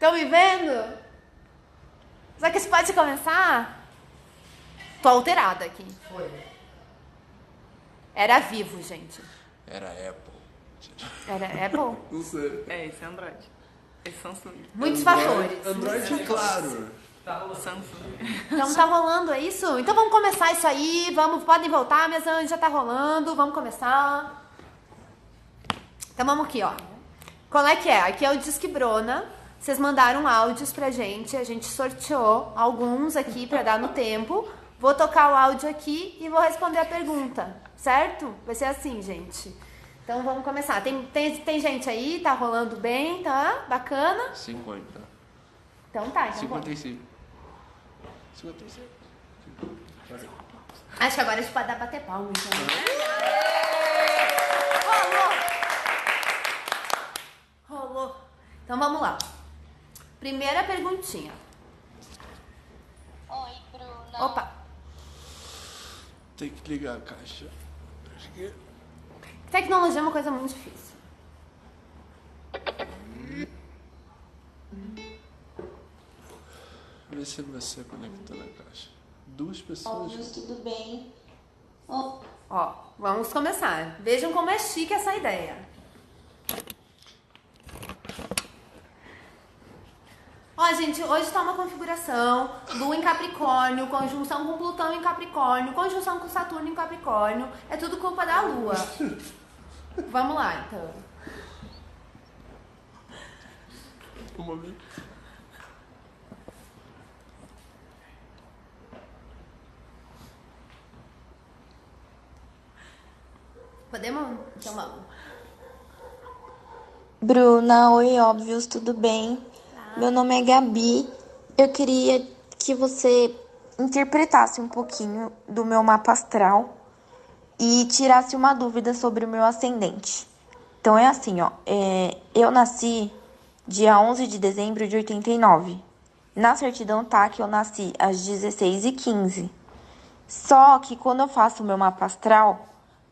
Estão me vendo? Será que isso pode começar? Tô alterada aqui. Foi. Era vivo, gente. Era Apple. Era Apple? Não sei. Esse é Android. Esse é Samsung. Muitos fatores. Android, claro. Samsung. Então tá rolando, é isso? Então vamos começar isso aí. Podem voltar, minhas anjas, já tá rolando. Vamos começar. Então vamos aqui, ó. Qual é que é? Aqui é o Disque Brona. Vocês mandaram áudios pra gente. A gente sorteou alguns aqui pra dar no tempo. Vou tocar o áudio aqui e vou responder a pergunta. Certo? Vai ser assim, gente. Então vamos começar. Tem gente aí? Tá rolando bem? Tá? Bacana? 50. Então tá. Então 55. 56. Acho que agora a gente pode dar bater palma, então. Rolou. Então vamos lá. Primeira perguntinha. Oi, Bruna. Opa. Tem que ligar a caixa. Acho que... Tecnologia é uma coisa muito difícil. Vê se você conectou na caixa. Duas pessoas. Óbvio, tudo bem. Oh, Ó, vamos começar. Vejam como é chique essa ideia. Ó, gente, hoje tá uma configuração Lua em Capricórnio, conjunção com Plutão em Capricórnio, conjunção com Saturno em Capricórnio. É tudo culpa da Lua. Vamos lá, então. Um momento. Podemos? Então vamos. Bruna, oi, óbvios, tudo bem? Meu nome é Gabi. Eu queria que você interpretasse um pouquinho do meu mapa astral e tirasse uma dúvida sobre o meu ascendente. Então é assim, ó. Eu nasci dia 11 de dezembro de 89. Na certidão tá que eu nasci às 16h15. Só que quando eu faço o meu mapa astral,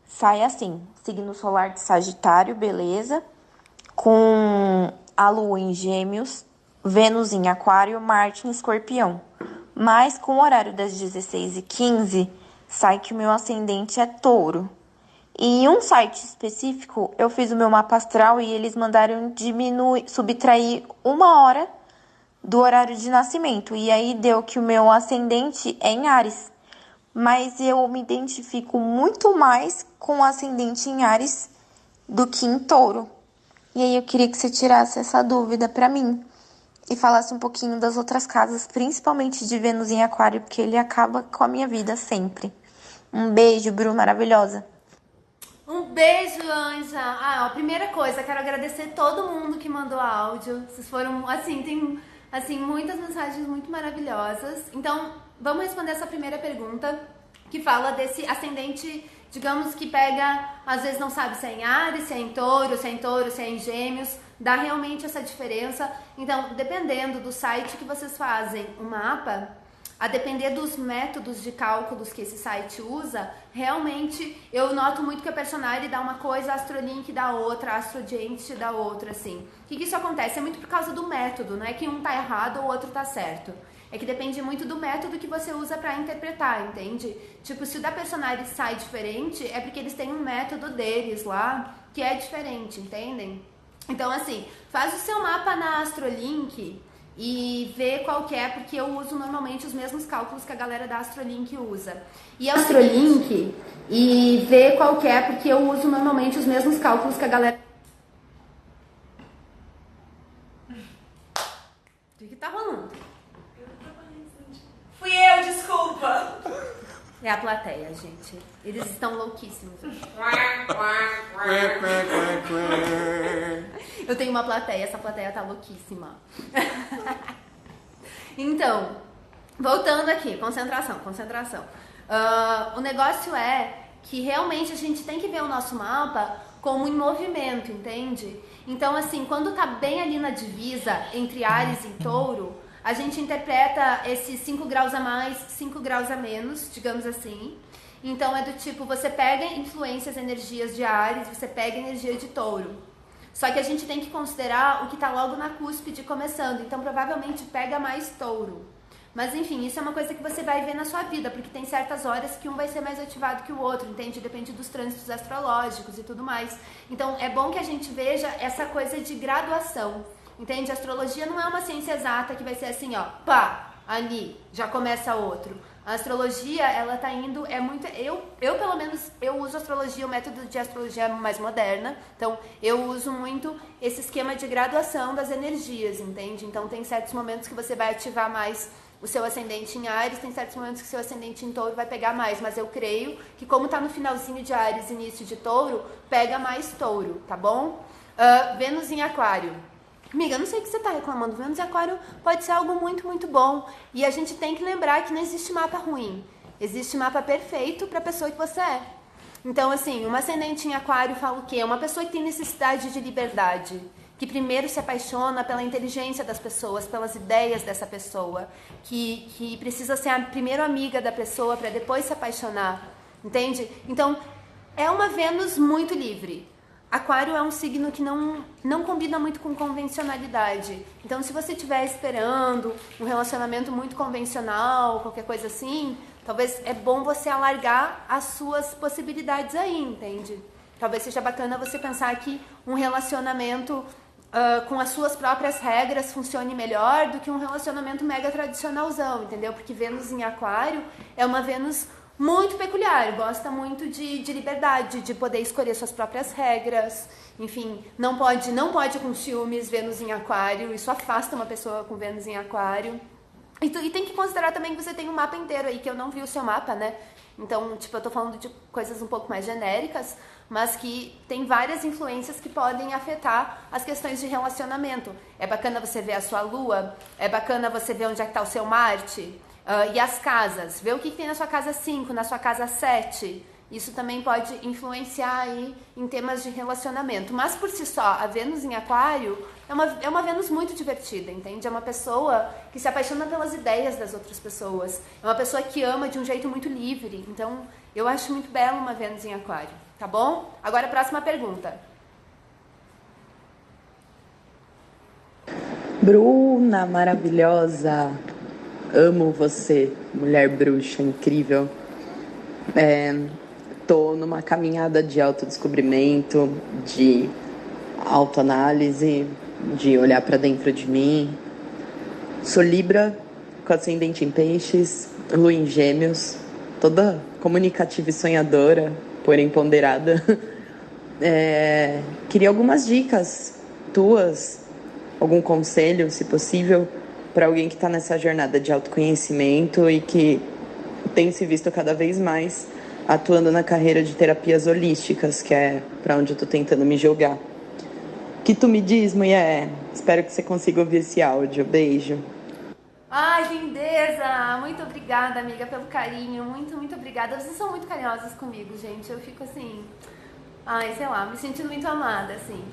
sai assim: signo solar de Sagitário, beleza, com a Lua em Gêmeos, Vênus em Aquário, Marte em Escorpião. Mas com o horário das 16h15, sai que o meu ascendente é Touro. E em um site específico, eu fiz o meu mapa astral e eles mandaram subtrair 1 hora do horário de nascimento. E aí deu que o meu ascendente é em Áries. Mas eu me identifico muito mais com o ascendente em Áries do que em Touro. E aí eu queria que você tirasse essa dúvida pra mim e falasse um pouquinho das outras casas, principalmente de Vênus em Aquário, porque ele acaba com a minha vida sempre. Um beijo, Bru, maravilhosa. Um beijo, Anja. A primeira coisa, quero agradecer todo mundo que mandou áudio. Vocês foram, assim, tem muitas mensagens muito maravilhosas. Então, vamos responder essa primeira pergunta, que fala desse ascendente, digamos, que pega, às vezes não sabe se é em Áries, se é em Touro, se é em Gêmeos. Dá realmente essa diferença. Então, dependendo do site que vocês fazem o mapa, a depender dos métodos de cálculos que esse site usa, realmente eu noto muito que a Personality dá uma coisa, a Astrolink dá outra, a AstroGente dá outra, assim. O que isso acontece? É muito por causa do método, não é que um tá errado ou o outro tá certo. É que depende muito do método que você usa pra interpretar, entende? Tipo, se o da Personality sai diferente, é porque eles têm um método deles lá que é diferente, entendem? Então, assim, faz o seu mapa na Astrolink e vê qual que é, porque eu uso normalmente os mesmos cálculos que a galera da Astrolink usa. E é o Astrolink e vê qual que é, porque eu uso normalmente os mesmos cálculos que a galera... O que tá rolando? Fui eu, desculpa. É a plateia, gente. Eles estão louquíssimos. Eu tenho uma plateia, essa plateia tá louquíssima. Então, voltando aqui, concentração. O negócio é que realmente a gente tem que ver o nosso mapa como em movimento, entende? Então, assim, quando tá bem ali na divisa entre Áries e Touro, a gente interpreta esses 5 graus a mais, 5 graus a menos, digamos assim. Então é do tipo, você pega influências, energias de Áries, você pega energia de Touro. Só que a gente tem que considerar o que tá logo na cúspide começando, então provavelmente pega mais touro. Mas enfim, isso é uma coisa que você vai ver na sua vida, porque tem certas horas que um vai ser mais ativado que o outro, entende? Depende dos trânsitos astrológicos e tudo mais. Então é bom que a gente veja essa coisa de graduação, entende? A astrologia não é uma ciência exata que vai ser assim, ó, pá, ali, já começa outro. A astrologia, ela tá indo, é muito... Eu pelo menos, eu uso astrologia, o método de astrologia mais moderna. Então, eu uso muito esse esquema de graduação das energias, entende? Então, tem certos momentos que você vai ativar mais o seu ascendente em Áries, tem certos momentos que o seu ascendente em Touro vai pegar mais. Mas eu creio que como tá no finalzinho de Áries, início de Touro, pega mais Touro, tá bom? Vênus em Aquário. Amiga, eu não sei o que você está reclamando. Vênus em Aquário pode ser algo muito, muito bom. E a gente tem que lembrar que não existe mapa ruim. Existe mapa perfeito para a pessoa que você é. Então, assim, uma ascendente em Aquário fala o quê? É uma pessoa que tem necessidade de liberdade. Que primeiro se apaixona pela inteligência das pessoas, pelas ideias dessa pessoa. Que precisa ser a primeira amiga da pessoa para depois se apaixonar. Entende? Então, é uma Vênus muito livre. Aquário é um signo que não combina muito com convencionalidade. Então, se você estiver esperando um relacionamento muito convencional, qualquer coisa assim, talvez é bom você alargar as suas possibilidades aí, entende? Talvez seja bacana você pensar que um relacionamento com as suas próprias regras funcione melhor do que um relacionamento mega tradicionalzão, entendeu? Porque Vênus em Aquário é uma Vênus muito peculiar, gosta muito de liberdade, de poder escolher suas próprias regras, enfim, não pode com ciúmes, Vênus em Aquário, isso afasta uma pessoa com Vênus em Aquário. E tem que considerar também que você tem um mapa inteiro aí, que eu não vi o seu mapa, né? Então, tipo, eu tô falando de coisas um pouco mais genéricas, mas que tem várias influências que podem afetar as questões de relacionamento. É bacana você ver a sua Lua, é bacana você ver onde é que tá o seu Marte, e as casas, ver o que tem na sua casa 5, na sua casa 7. Isso também pode influenciar aí em temas de relacionamento. Mas por si só, a Vênus em Aquário é uma Vênus muito divertida, entende? É uma pessoa que se apaixona pelas ideias das outras pessoas. É uma pessoa que ama de um jeito muito livre. Então, eu acho muito bela uma Vênus em Aquário, tá bom? Agora a próxima pergunta. Bruna, maravilhosa. Amo você, mulher bruxa, incrível. Tô numa caminhada de autodescobrimento, de autoanálise, de olhar para dentro de mim. Sou Libra, com ascendente em Peixes, Lua em Gêmeos, toda comunicativa e sonhadora, porém ponderada. Queria algumas dicas tuas, algum conselho, se possível, para alguém que está nessa jornada de autoconhecimento e que tem se visto cada vez mais atuando na carreira de terapias holísticas, que é para onde eu estou tentando me jogar. O que tu me diz, mulher? Espero que você consiga ouvir esse áudio. Beijo. Ai, lindeza! Muito obrigada, amiga, pelo carinho. Muito, muito obrigada. Vocês são muito carinhosas comigo, gente. Eu fico assim... Ai, sei lá, me sentindo muito amada, assim.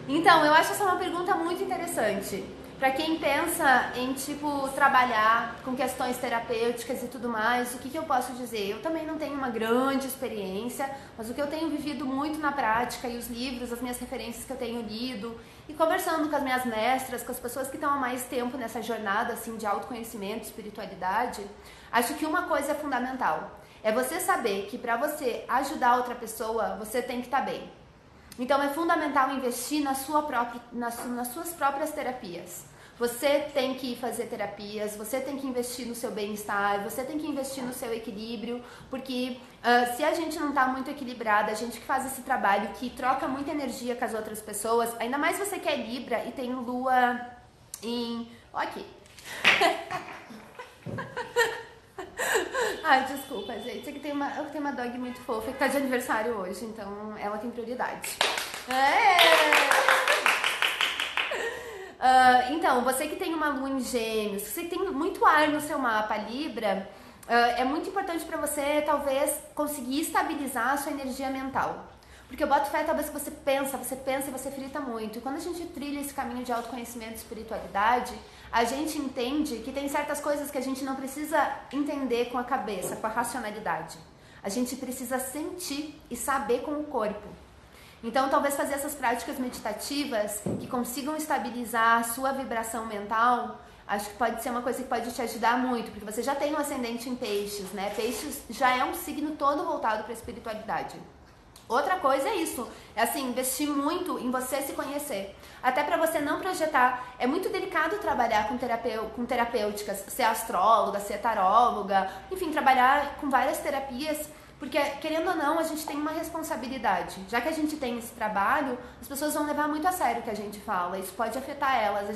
Então, eu acho essa uma pergunta muito interessante. Pra quem pensa em, tipo, trabalhar com questões terapêuticas e tudo mais, o que eu posso dizer? Eu também não tenho uma grande experiência, mas o que eu tenho vivido muito na prática e os livros, as minhas referências que eu tenho lido e conversando com as minhas mestras, com as pessoas que estão há mais tempo nessa jornada, assim, de autoconhecimento, espiritualidade, acho que uma coisa é fundamental. É você saber que pra você ajudar outra pessoa, você tem que estar bem. Então é fundamental investir nas suas próprias terapias. Você tem que fazer terapias, você tem que investir no seu bem-estar, você tem que investir no seu equilíbrio, porque se a gente não está muito equilibrada, a gente que faz esse trabalho, que troca muita energia com as outras pessoas, ainda mais você que é Libra e tem Lua em... Ó aqui. Ai, desculpa, gente. Aqui tem uma dog muito fofa que tá de aniversário hoje, então ela tem prioridade. Então, você que tem uma Lua em Gêmeos, você que tem muito ar no seu mapa Libra, é muito importante pra você, talvez, conseguir estabilizar a sua energia mental. Porque eu boto fé, talvez, que você pensa e você frita muito. E quando a gente trilha esse caminho de autoconhecimento e espiritualidade, a gente entende que tem certas coisas que a gente não precisa entender com a cabeça, com a racionalidade. A gente precisa sentir e saber com o corpo. Então, talvez fazer essas práticas meditativas que consigam estabilizar a sua vibração mental, acho que pode ser uma coisa que pode te ajudar muito, porque você já tem um ascendente em peixes, né? Peixes já é um signo todo voltado para a espiritualidade. Outra coisa é isso, é assim, investir muito em você se conhecer. Até para você não projetar, é muito delicado trabalhar com terapêuticas, ser astróloga, ser taróloga, enfim, trabalhar com várias terapias, porque, querendo ou não, a gente tem uma responsabilidade. Já que a gente tem esse trabalho, as pessoas vão levar muito a sério o que a gente fala. Isso pode afetar elas.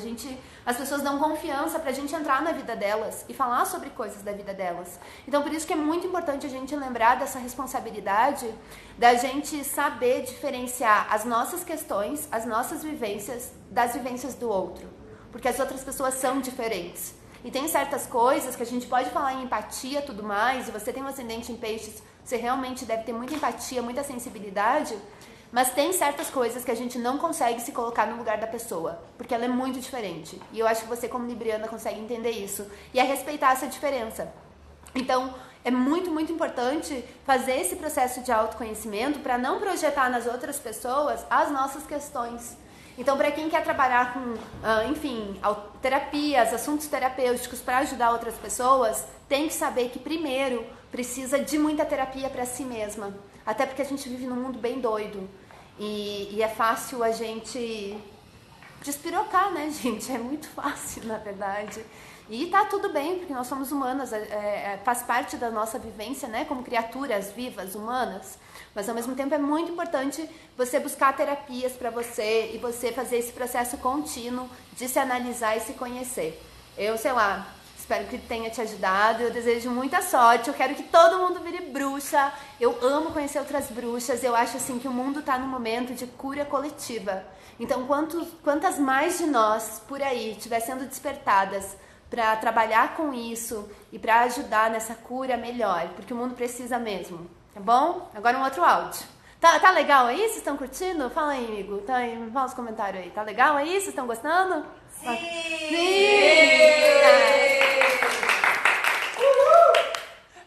As pessoas dão confiança pra gente entrar na vida delas e falar sobre coisas da vida delas. Então, por isso que é muito importante a gente lembrar dessa responsabilidade, da gente saber diferenciar as nossas questões, as nossas vivências, das vivências do outro. Porque as outras pessoas são diferentes. E tem certas coisas que a gente pode falar em empatia e tudo mais, e você tem um ascendente em peixes, você realmente deve ter muita empatia, muita sensibilidade, mas tem certas coisas que a gente não consegue se colocar no lugar da pessoa, porque ela é muito diferente. E eu acho que você, como libriana, consegue entender isso. E é respeitar essa diferença. Então, é muito, muito importante fazer esse processo de autoconhecimento para não projetar nas outras pessoas as nossas questões. Então, para quem quer trabalhar com, enfim, terapias, assuntos terapêuticos para ajudar outras pessoas, tem que saber que, primeiro, precisa de muita terapia para si mesma. Até porque a gente vive num mundo bem doido. E é fácil a gente despirocar, né, gente? É muito fácil, na verdade. E tá tudo bem, porque nós somos humanas, faz parte da nossa vivência, né, como criaturas vivas, humanas. Mas, ao mesmo tempo, é muito importante você buscar terapias para você e você fazer esse processo contínuo de se analisar e se conhecer. Eu, sei lá, espero que tenha te ajudado, eu desejo muita sorte, eu quero que todo mundo vire bruxa, eu amo conhecer outras bruxas, eu acho assim que o mundo está num momento de cura coletiva. Então, quantas mais de nós por aí estiver sendo despertadas para trabalhar com isso e para ajudar nessa cura, melhor, porque o mundo precisa mesmo. Tá bom? Agora um outro áudio. Tá legal aí? Vocês estão curtindo? Fala aí, amigo. Tá aí, fala os comentários aí. Tá legal aí? Vocês estão gostando? Sim! Sim!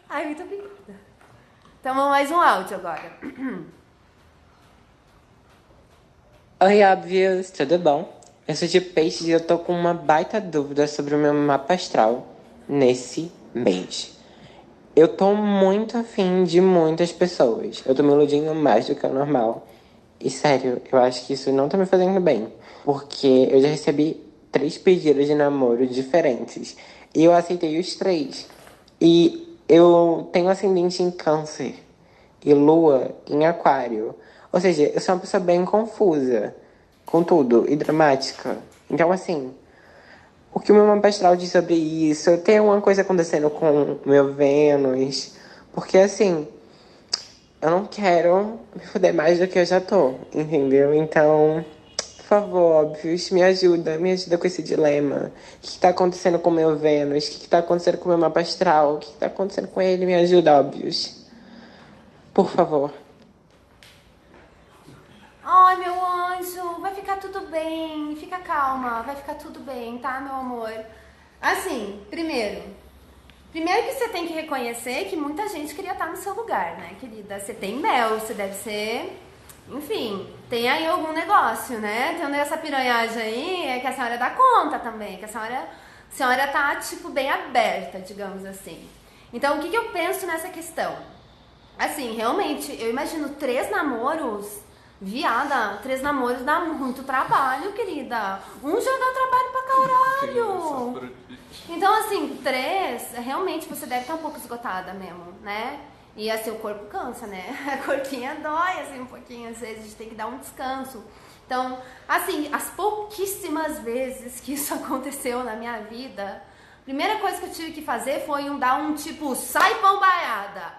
Ai, muito obrigada. Então vamos mais um áudio agora. Oi, óbvios, tudo bom? Eu sou de peixes e eu tô com uma baita dúvida sobre o meu mapa astral nesse mês. Eu tô muito afim de muitas pessoas. Eu tô me iludindo mais do que o normal. E sério, eu acho que isso não tá me fazendo bem. Porque eu já recebi 3 pedidos de namoro diferentes. E eu aceitei os 3. E eu tenho ascendente em câncer. E lua em aquário. Ou seja, eu sou uma pessoa bem confusa. Com tudo. E dramática. Então, assim, o que o meu mapa astral diz sobre isso? Tem alguma coisa acontecendo com o meu Vênus? Porque, assim, eu não quero me fuder mais do que eu já tô, entendeu? Então, por favor, óbvios, me ajuda com esse dilema. O que tá acontecendo com o meu Vênus? O que tá acontecendo com o meu mapa astral? O que tá acontecendo com ele? Me ajuda, óbvios. Por favor. Ai, meu anjo, vai ficar tudo bem, fica calma, vai ficar tudo bem, tá, meu amor? Assim, primeiro que você tem que reconhecer que muita gente queria estar no seu lugar, né, querida? Você tem mel, você deve ser, enfim, tem aí algum negócio, né? Tendo essa piranhagem aí, é que a senhora dá conta também, que a senhora tá, tipo, bem aberta, digamos assim. Então, o que eu penso nessa questão? Assim, realmente, eu imagino 3 namoros... Viada, 3 namoros dá muito trabalho, querida. Um já dá trabalho pra caralho. Então, assim, 3, realmente você deve estar um pouco esgotada mesmo, né? E assim, o corpo cansa, né? A corpinha dói, assim, um pouquinho. Às vezes a gente tem que dar um descanso. Então, assim, as pouquíssimas vezes que isso aconteceu na minha vida, a primeira coisa que eu tive que fazer foi dar um tipo, sai pombaiada,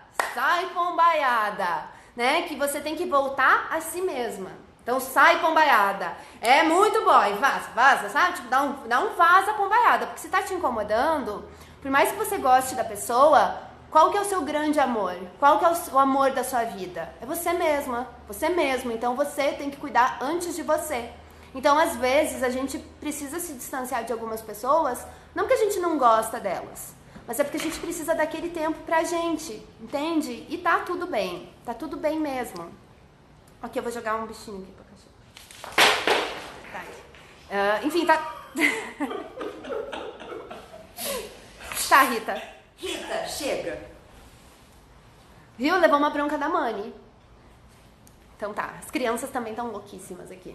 né? Que você tem que voltar a si mesma. Então sai pombaiada. É muito boy, vaza, sabe? Tipo, dá um vaza pombaiada. Porque se tá te incomodando, por mais que você goste da pessoa, qual que é o seu grande amor? Qual que é o amor da sua vida? É você mesma, você mesmo. Então você tem que cuidar antes de você. Então, às vezes, a gente precisa se distanciar de algumas pessoas, não porque a gente não gosta delas, mas é porque a gente precisa daquele tempo pra gente, entende? E tá tudo bem mesmo. Aqui eu vou jogar um bichinho aqui pra cachorro. Tá. Enfim, tá... Tá, Rita. Rita, chega. Viu? Levou uma bronca da Mani. Então tá, as crianças também estão louquíssimas aqui.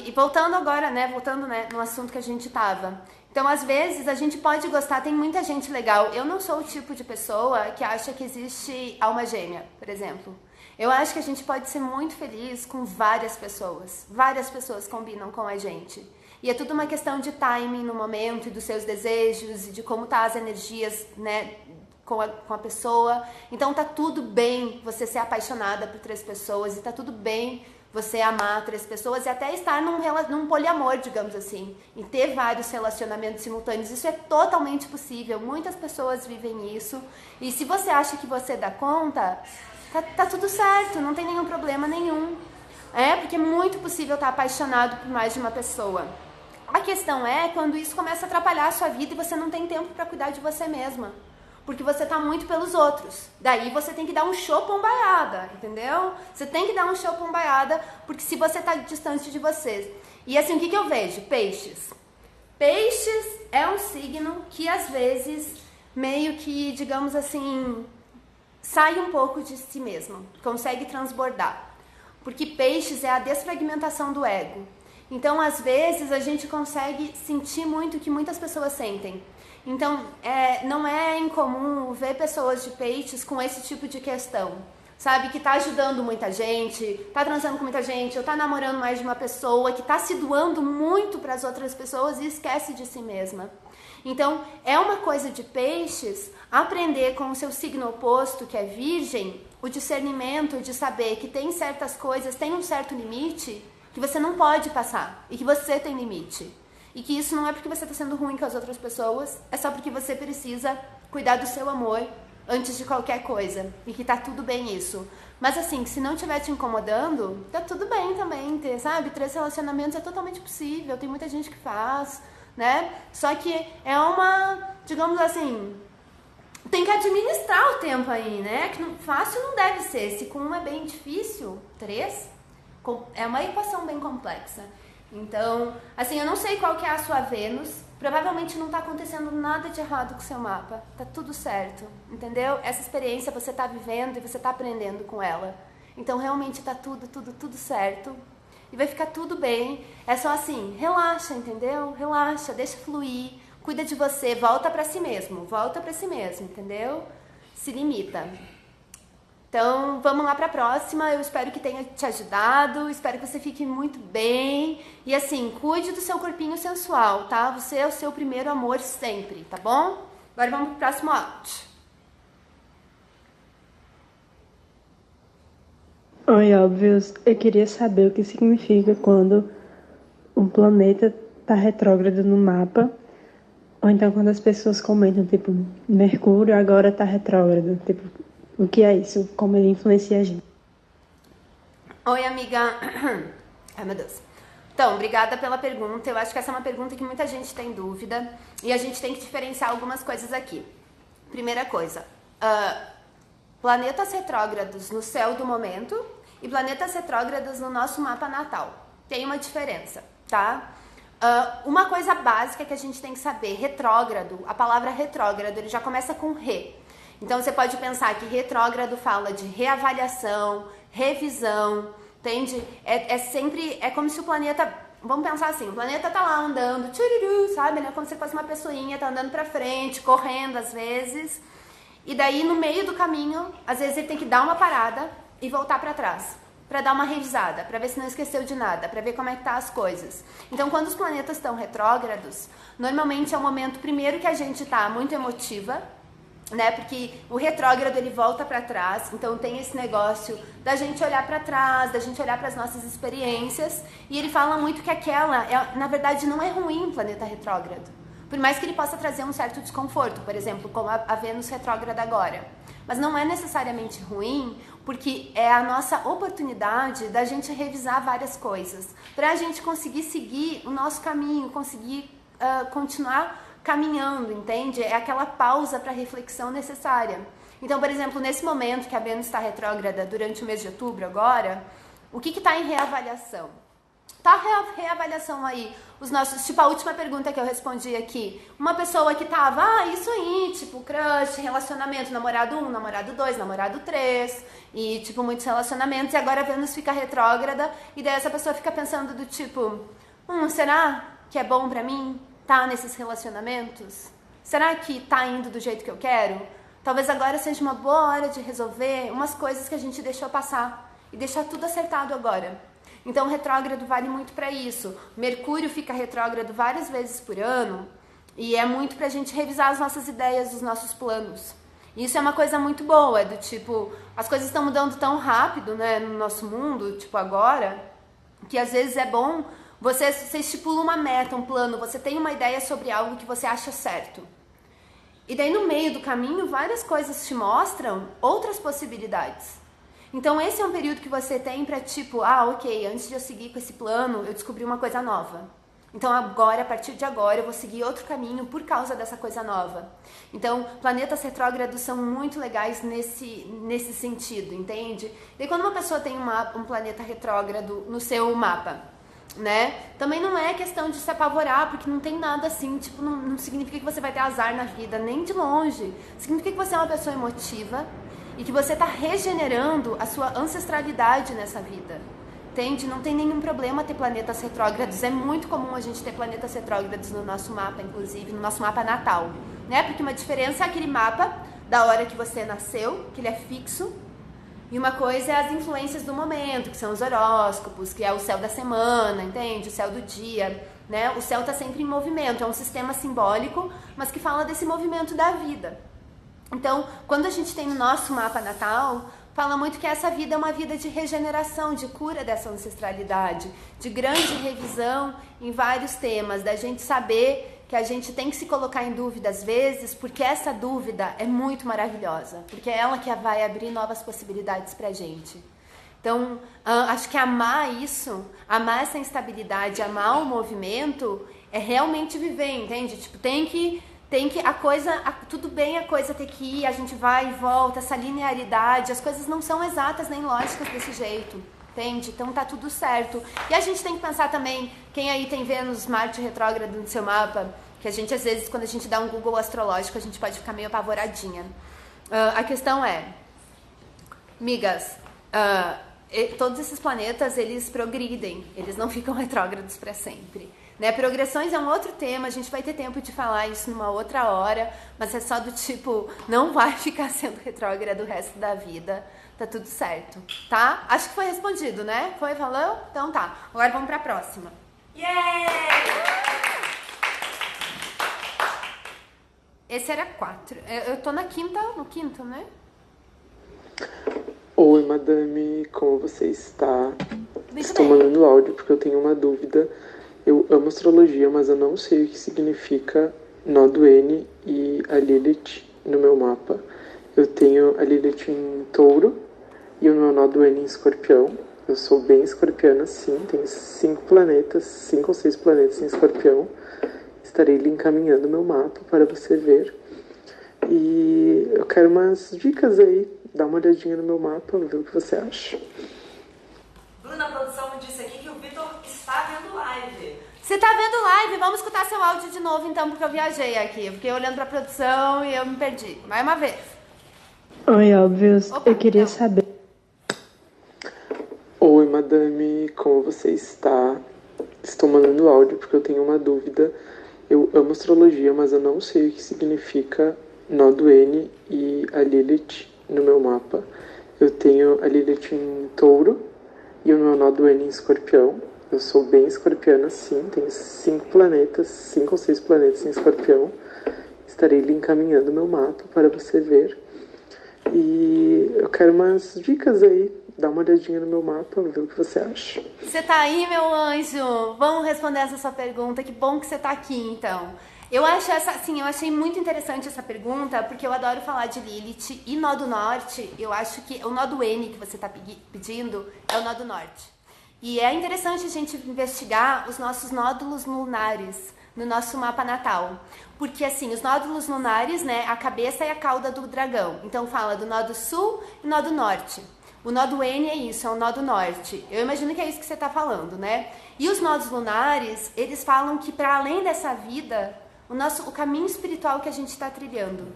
E voltando agora, né? Voltando, né, no assunto que a gente tava. Então, às vezes, a gente pode gostar, tem muita gente legal. Eu não sou o tipo de pessoa que acha que existe alma gêmea, por exemplo. Eu acho que a gente pode ser muito feliz com várias pessoas. Várias pessoas combinam com a gente. E é tudo uma questão de timing no momento, e dos seus desejos, e de como tá as energias, né, com a pessoa. Então tá tudo bem você ser apaixonada por 3 pessoas, e tá tudo bem você amar 3 pessoas, e até estar num poliamor, digamos assim, e ter vários relacionamentos simultâneos. Isso é totalmente possível, muitas pessoas vivem isso, e se você acha que você dá conta, tá tudo certo, não tem nenhum problema nenhum. Porque é muito possível estar apaixonado por mais de uma pessoa. A questão é quando isso começa a atrapalhar a sua vida e você não tem tempo para cuidar de você mesma. Porque você tá muito pelos outros. Daí você tem que dar um show pombaiada, entendeu? Você tem que dar um show pombaiada, porque se você tá distante de você. E assim, o que eu vejo? Peixes. Peixes é um signo que às vezes meio que, digamos assim, sai um pouco de si mesmo. Consegue transbordar. Porque peixes é a desfragmentação do ego. Então, às vezes, a gente consegue sentir muito o que muitas pessoas sentem. Então, não é incomum ver pessoas de peixes com esse tipo de questão. Sabe? Que tá ajudando muita gente, tá transando com muita gente, ou tá namorando mais de uma pessoa, que tá se doando muito para as outras pessoas e esquece de si mesma. Então, é uma coisa de peixes aprender com o seu signo oposto, que é virgem, o discernimento de saber que tem certas coisas, tem um certo limite, que você não pode passar, e que você tem limite. E que isso não é porque você está sendo ruim com as outras pessoas, é só porque você precisa cuidar do seu amor antes de qualquer coisa. E que tá tudo bem isso. Mas assim, se não estiver te incomodando, tá tudo bem também ter, sabe? 3 relacionamentos é totalmente possível, tem muita gente que faz, né? Só que é uma, digamos assim, tem que administrar o tempo aí, né? Que fácil não deve ser. Se com 1 é bem difícil, 3... é uma equação bem complexa. Então, assim, eu não sei qual que é a sua Vênus. Provavelmente não está acontecendo nada de errado com o seu mapa. Tá tudo certo, entendeu? Essa experiência você está vivendo e você está aprendendo com ela. Então, realmente tá tudo certo. E vai ficar tudo bem. É só assim, relaxa, entendeu? Relaxa, deixa fluir. Cuida de você, volta para si mesmo, entendeu? Se limita. Então, vamos lá para a próxima. Eu espero que tenha te ajudado, espero que você fique muito bem. E assim, cuide do seu corpinho sensual, tá? Você é o seu primeiro amor sempre, tá bom? Agora vamos pro próximo áudio. Oi, óbvios. Eu queria saber o que significa quando um planeta tá retrógrado no mapa, ou então quando as pessoas comentam, tipo, Mercúrio agora tá retrógrado, tipo... O que é isso? Como ele influencia a gente? Oi, amiga. Ai, meu Deus. Então, obrigada pela pergunta. Eu acho que essa é uma pergunta que muita gente tem dúvida. E a gente tem que diferenciar algumas coisas aqui. Primeira coisa. Planetas retrógrados no céu do momento e planetas retrógrados no nosso mapa natal. Tem uma diferença, tá? Uma coisa básica que a gente tem que saber. Retrógrado, a palavra retrógrado, ele já começa com re. Então, você pode pensar que retrógrado fala de reavaliação, revisão, entende? É como se o planeta... Vamos pensar assim, o planeta tá lá andando, tchururu, sabe? Né? Como se fosse uma pessoinha, tá andando pra frente, correndo às vezes. E daí, no meio do caminho, às vezes ele tem que dar uma parada e voltar pra trás. Pra dar uma revisada, pra ver se não esqueceu de nada, pra ver como é que tá as coisas. Então, quando os planetas estão retrógrados, normalmente é o momento, primeiro, que a gente tá muito emotiva, né? Porque o retrógrado ele volta para trás, então tem esse negócio da gente olhar para trás, da gente olhar para as nossas experiências, e ele fala muito que na verdade não é ruim o planeta retrógrado, por mais que ele possa trazer um certo desconforto, por exemplo, como a Vênus retrógrada agora, mas não é necessariamente ruim, porque é a nossa oportunidade da gente revisar várias coisas, para a gente conseguir seguir o nosso caminho, conseguir continuar caminhando, entende? É aquela pausa para reflexão necessária. Então, por exemplo, nesse momento que a Vênus está retrógrada durante o mês de outubro agora, o que está em reavaliação? Tá reavaliação aí, os nossos, tipo a última pergunta que eu respondi aqui, uma pessoa que tava, isso aí, tipo, crush, relacionamento, namorado 1, namorado 2, namorado 3, e tipo, muitos relacionamentos, e agora a Vênus fica retrógrada, e daí essa pessoa fica pensando do tipo, será que é bom pra mim tá nesses relacionamentos? Será que tá indo do jeito que eu quero? Talvez agora seja uma boa hora de resolver umas coisas que a gente deixou passar, e deixar tudo acertado agora. Então, o retrógrado vale muito para isso. Mercúrio fica retrógrado várias vezes por ano e é muito pra gente revisar as nossas ideias, os nossos planos. E isso é uma coisa muito boa, do tipo, as coisas estão mudando tão rápido, né, no nosso mundo, tipo agora, que às vezes é bom você estipula uma meta, um plano, você tem uma ideia sobre algo que você acha certo. E daí no meio do caminho, várias coisas te mostram outras possibilidades. Então esse é um período que você tem pra tipo, ok, antes de eu seguir com esse plano, eu descobri uma coisa nova. Então agora, a partir de agora, eu vou seguir outro caminho por causa dessa coisa nova. Então, planetas retrógrados são muito legais nesse sentido, entende? E quando uma pessoa tem um planeta retrógrado no seu mapa, né? Também não é questão de se apavorar, porque não tem nada assim, tipo, não significa que você vai ter azar na vida, nem de longe. Significa que você é uma pessoa emotiva, e que você está regenerando a sua ancestralidade nessa vida, entende? Não tem nenhum problema ter planetas retrógrados, é muito comum a gente ter planetas retrógrados no nosso mapa, inclusive no nosso mapa natal, né? Porque uma diferença é aquele mapa da hora que você nasceu, que ele é fixo, e uma coisa é as influências do momento, que são os horóscopos, que é o céu da semana, entende? O céu do dia, né? O céu está sempre em movimento, é um sistema simbólico, mas que fala desse movimento da vida. Então, quando a gente tem no nosso mapa natal, fala muito que essa vida é uma vida de regeneração, de cura dessa ancestralidade, de grande revisão em vários temas, da gente saber que a gente tem que se colocar em dúvida às vezes, porque essa dúvida é muito maravilhosa, porque é ela que vai abrir novas possibilidades pra gente. Então, acho que amar isso, amar essa instabilidade, amar o movimento, é realmente viver, entende? Tipo, tudo bem a coisa ter que ir, a gente vai e volta, essa linearidade, as coisas não são exatas nem lógicas desse jeito, entende? Então tá tudo certo. E a gente tem que pensar também, quem aí tem Vênus, Marte retrógrado no seu mapa, que a gente às vezes, quando a gente dá um Google astrológico, a gente pode ficar meio apavoradinha. A questão é, migas, todos esses planetas, eles progridem, eles não ficam retrógrados para sempre. Né? Progressões é um outro tema, a gente vai ter tempo de falar isso numa outra hora, mas é só do tipo, não vai ficar sendo retrógrado o resto da vida, tá tudo certo, tá? Acho que foi respondido, né? Foi, falou? Então tá, agora vamos pra próxima. Yeah! Esse era 4, eu tô no quinto, né? Oi, madame, como você está? Muito Estou bem. mandando áudio porque eu tenho uma dúvida. Eu amo astrologia, mas eu não sei o que significa nó do N e a Lilith no meu mapa. Eu tenho a Lilith em touro e o meu nó do N em escorpião. Eu sou bem escorpiana, sim. Tenho 5 ou 6 planetas em escorpião. Estarei lhe encaminhando meu mapa para você ver. E eu quero umas dicas aí. Dá uma olhadinha no meu mapa, ver o que você acha. Bruna, a produção me disse aqui que o Vitor está vendo live. Você tá vendo live? Vamos escutar seu áudio de novo então, porque eu viajei aqui. Eu fiquei olhando pra produção e eu me perdi. Mais uma vez. Oi, óbvios. Opa, Eu queria não. saber. Oi, madame, como você está? Estou mandando áudio porque eu tenho uma dúvida. Eu amo astrologia, mas eu não sei o que significa nó do N e a Lilith no meu mapa. Eu tenho a Lilith em touro e o meu nó do N em escorpião. Eu sou bem escorpiana, sim. Tenho 5 ou 6 planetas em escorpião. Estarei lhe encaminhando meu mapa para você ver. E eu quero umas dicas aí. Dá uma olhadinha no meu mapa, ver o que você acha. Você tá aí, meu anjo? Vamos responder essa sua pergunta. Que bom que você tá aqui, então. Eu achei muito interessante essa pergunta, porque eu adoro falar de Lilith e nó do norte. Eu acho que o nó do N que você tá pedindo é o nó do norte. E é interessante a gente investigar os nossos nódulos lunares, no nosso mapa natal. Porque assim, os nódulos lunares, né, a cabeça e a cauda do dragão. Então fala do nodo sul e nodo norte. O nodo N é isso, é o nodo norte. Eu imagino que é isso que você está falando, né? E os nodos lunares, eles falam que para além dessa vida, o caminho espiritual que a gente está trilhando.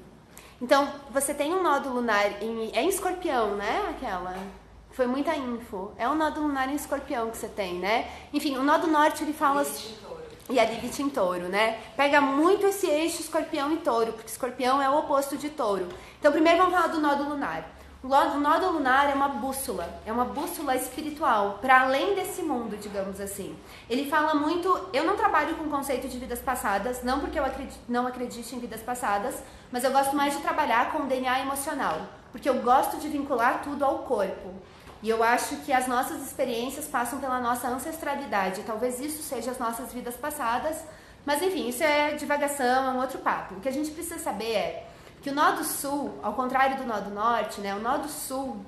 Então, você tem um nodo lunar em Escorpião, né? Aquela... Foi muita info. É um nodo lunar em Escorpião que você tem, né? Enfim, o nodo norte, ele fala... E a Lilith em Touro, né? Pega muito esse eixo Escorpião e Touro, porque Escorpião é o oposto de Touro. Então, primeiro vamos falar do nodo lunar. O nodo lunar é uma bússola espiritual, para além desse mundo, digamos assim. Ele fala muito... Eu não trabalho com o conceito de vidas passadas, não porque eu não acredite em vidas passadas, mas eu gosto mais de trabalhar com o DNA emocional, porque eu gosto de vincular tudo ao corpo. E eu acho que as nossas experiências passam pela nossa ancestralidade. Talvez isso seja as nossas vidas passadas. Mas enfim, isso é divagação, é um outro papo. O que a gente precisa saber é que o nodo sul, ao contrário do nodo norte, né, o nodo sul,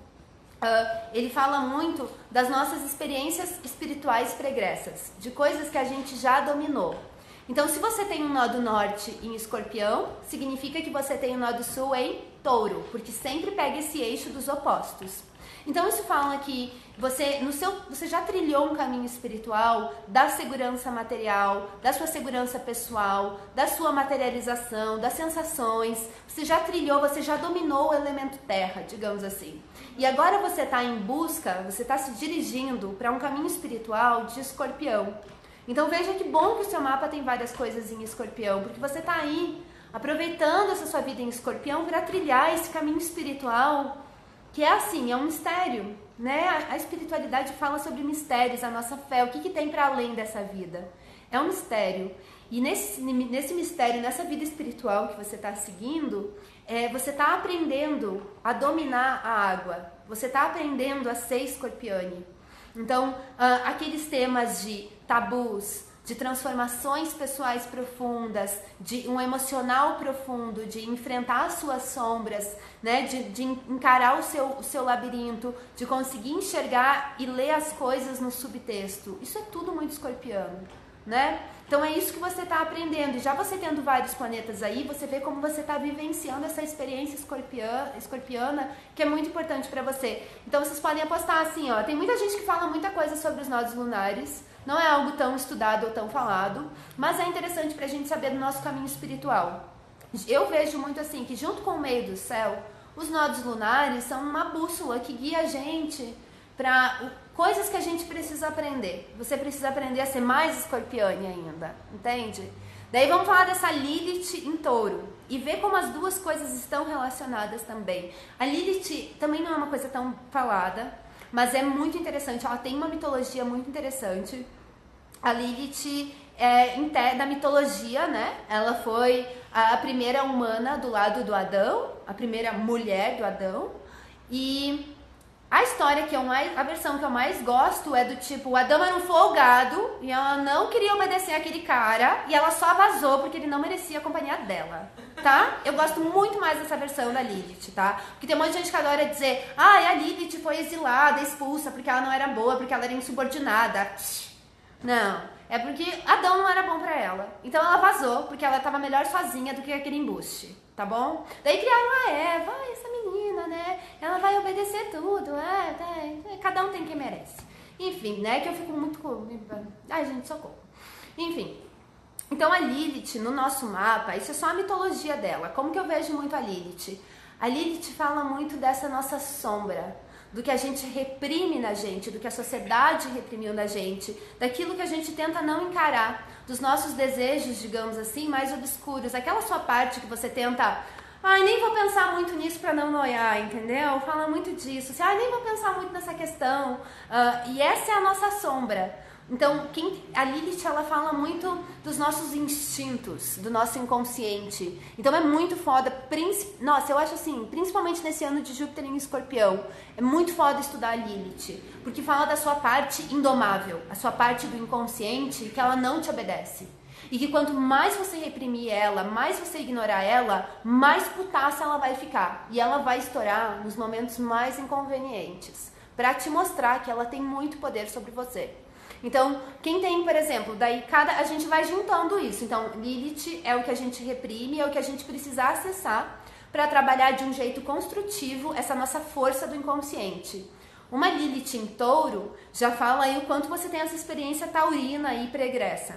ele fala muito das nossas experiências espirituais pregressas. De coisas que a gente já dominou. Então, se você tem um nodo norte em Escorpião, significa que você tem um nodo sul em Touro. Porque sempre pega esse eixo dos opostos. Então isso fala que você já trilhou um caminho espiritual da segurança material, da sua segurança pessoal, da sua materialização, das sensações. Você já trilhou, você já dominou o elemento terra, digamos assim. E agora você está em busca, você está se dirigindo para um caminho espiritual de Escorpião. Então veja que bom que o seu mapa tem várias coisas em Escorpião, porque você está aí aproveitando essa sua vida em Escorpião para trilhar esse caminho espiritual. Que é assim, é um mistério, né? A espiritualidade fala sobre mistérios, a nossa fé, o que tem para além dessa vida. É um mistério. E nesse mistério, nessa vida espiritual que você está seguindo, você está aprendendo a dominar a água. Você está aprendendo a ser escorpiane. Então, aqueles temas de tabus, de transformações pessoais profundas, de um emocional profundo, de enfrentar as suas sombras, né? de encarar o seu labirinto, de conseguir enxergar e ler as coisas no subtexto. Isso é tudo muito escorpiano, né? Então é isso que você está aprendendo. E já você tendo vários planetas aí, você vê como você está vivenciando essa experiência escorpiana, que é muito importante para você. Então vocês podem apostar assim, ó, tem muita gente que fala muita coisa sobre os nodos lunares, não é algo tão estudado ou tão falado, mas é interessante para a gente saber do nosso caminho espiritual. Eu vejo muito assim, que junto com o meio do céu, os nodos lunares são uma bússola que guia a gente para coisas que a gente precisa aprender. Você precisa aprender a ser mais escorpiane ainda, entende? Daí vamos falar dessa Lilith em Touro e ver como as duas coisas estão relacionadas também. A Lilith também não é uma coisa tão falada, mas é muito interessante, ela tem uma mitologia muito interessante. A Lilith da mitologia, né? Ela foi a primeira humana do lado do Adão, a primeira mulher do Adão. E a história a versão que eu mais gosto é do tipo, o Adão era um folgado e ela não queria obedecer aquele cara e ela só vazou porque ele não merecia a companhia dela, tá? Eu gosto muito mais dessa versão da Lilith, tá? Porque tem um monte de gente que adora dizer, a Lilith foi exilada, expulsa porque ela não era boa, porque ela era insubordinada. Não, é porque Adão não era bom pra ela. Então ela vazou porque ela tava melhor sozinha do que aquele embuste, tá bom? Daí criaram a Eva, essa menina, né? Ela vai obedecer tudo, cada um tem quem merece. Enfim, né? Que eu fico muito... Ai, gente, socorro. Enfim. Então a Lilith, no nosso mapa, isso é só a mitologia dela. Como que eu vejo muito a Lilith? A Lilith fala muito dessa nossa sombra, do que a gente reprime na gente, do que a sociedade reprimiu na gente, daquilo que a gente tenta não encarar, dos nossos desejos, digamos assim, mais obscuros, aquela sua parte que você tenta, nem vou pensar muito nisso para não noiar, entendeu? Fala muito disso, assim, nem vou pensar muito nessa questão, e essa é a nossa sombra. Então, a Lilith, ela fala muito dos nossos instintos, do nosso inconsciente. Então, é muito foda. Nossa, eu acho assim, principalmente nesse ano de Júpiter em Escorpião, é muito foda estudar a Lilith. Porque fala da sua parte indomável, a sua parte do inconsciente, que ela não te obedece. E que quanto mais você reprimir ela, mais você ignorar ela, mais putaça ela vai ficar. E ela vai estourar nos momentos mais inconvenientes, para te mostrar que ela tem muito poder sobre você. Então, quem tem, por exemplo, daí a gente vai juntando isso. Então, Lilith é o que a gente reprime, é o que a gente precisa acessar para trabalhar de um jeito construtivo essa nossa força do inconsciente. Uma Lilith em touro já fala aí o quanto você tem essa experiência taurina e pregressa.